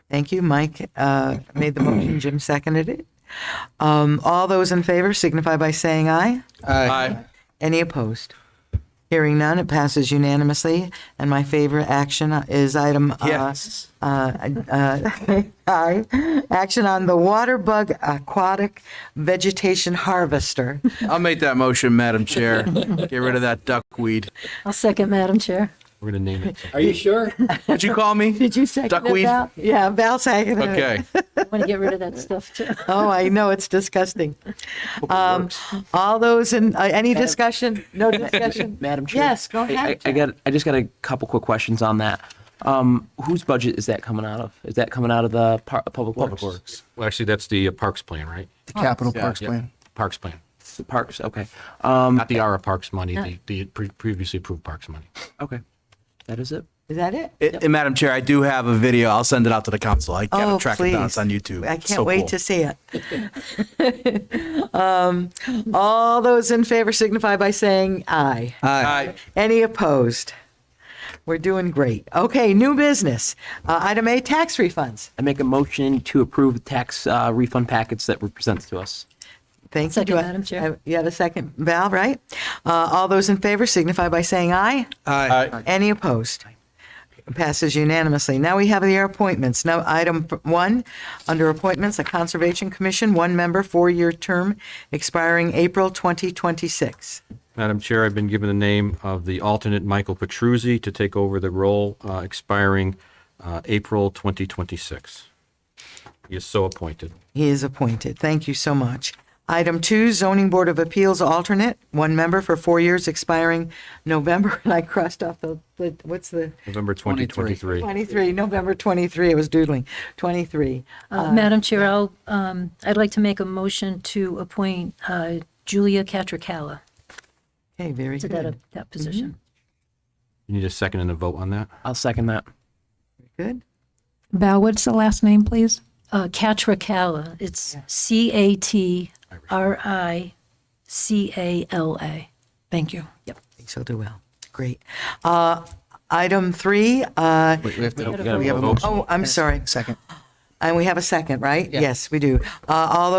Thank you. Mike made the motion. Jim seconded it. All those in favor signify by saying aye. Aye. Any opposed? Hearing none, it passes unanimously. And my favorite action is item Yes. aye. Action on the water bug aquatic vegetation harvester. I'll make that motion, Madam Chair. Get rid of that duckweed. I'll second, Madam Chair. We're going to name it. Are you sure? What'd you call me? Did you second it, Duckweed? Val? Yeah, Val seconded it. Okay. I want to get rid of that stuff too. Oh, I know, it's disgusting. All those in, any discussion? No discussion? Madam Chair? Yes, go ahead. I just got a couple quick questions on that. Whose budget is that coming out of? Is that coming out of the Public Works? Well, actually, that's the Parks Plan, right? The Capital Parks Plan. Parks Plan. The Parks, okay. Not the ARA Parks money, the previously approved Parks money. Okay. That is it? Is that it? And Madam Chair, I do have a video. I'll send it out to the council. I gotta Oh, track it down. It's please. on YouTube. I It's can't so wait cool. to see it. All those in favor signify by saying aye. Aye. Any opposed? We're doing great. Okay, new business. Item A, tax refunds. I make a motion to approve the tax refund packets that were presented to us. Thank you. Second, Do I- Madam Chair. You have a second, Val, right? All those in favor signify by saying aye. Aye. Any opposed? Passes unanimously. Now we have the appointments. Now, item 1, under appointments, a Conservation Commission, 1 member, 4-year term, expiring April 2026. Madam Chair, I've been given the name of the alternate Michael Petruzzi to take over the role expiring April 2026. He is so appointed. He is appointed. Thank you so much. Item 2, Zoning Board of Appeals alternate, 1 member for 4 years, expiring November, and I crossed off the what's the, November 2023. 23, November 23, I was doodling, 23. Madam Chair, I'd like to make a motion to appoint Julia Catricala Okay, very to good. that position. You need a second and a vote on that? I'll second that. Good. Val, what's the last name, please? Catricala. It's Catricala. Thank you. I think she'll do well. Great. Item 3, We have to, We have a motion. oh, I'm sorry. Second. And we have a second, right? Yes, we do. All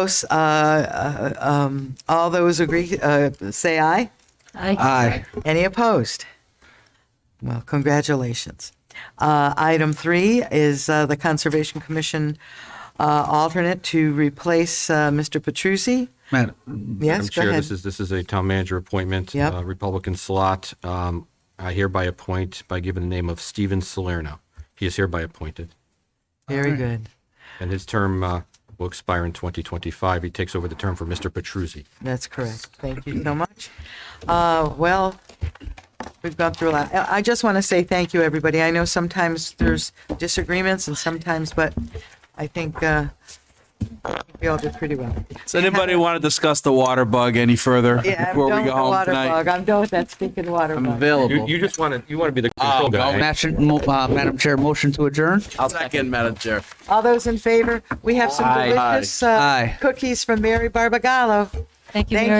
those agree, say aye. Aye. Any opposed? Well, congratulations. Item 3 is the Conservation Commission alternate to replace Mr. Petruzzi. Madam Yes, go Chair, ahead. this is a town manager appointment, Yep. Republican slot. I hereby appoint by giving the name of Steven Salerno. He is hereby appointed, Very good. and his term will expire in 2025. He takes over the term for Mr. Petruzzi. That's correct. Thank you so much. Well, we've gone through a lot. I just want to say thank you, everybody. I know sometimes there's disagreements and sometimes, but I think we all did pretty well. Does anybody want to discuss the water bug any further Yeah, I'm before done we with go the home water tonight? bug. I'm done with that stinking water I'm bug. available. You just want to be the control guy. Madam Chair, motion to adjourn? Second, Madam Chair. All those in favor? We have some Aye. delicious Aye. cookies from Mary Barbagallo. Thank you Thank very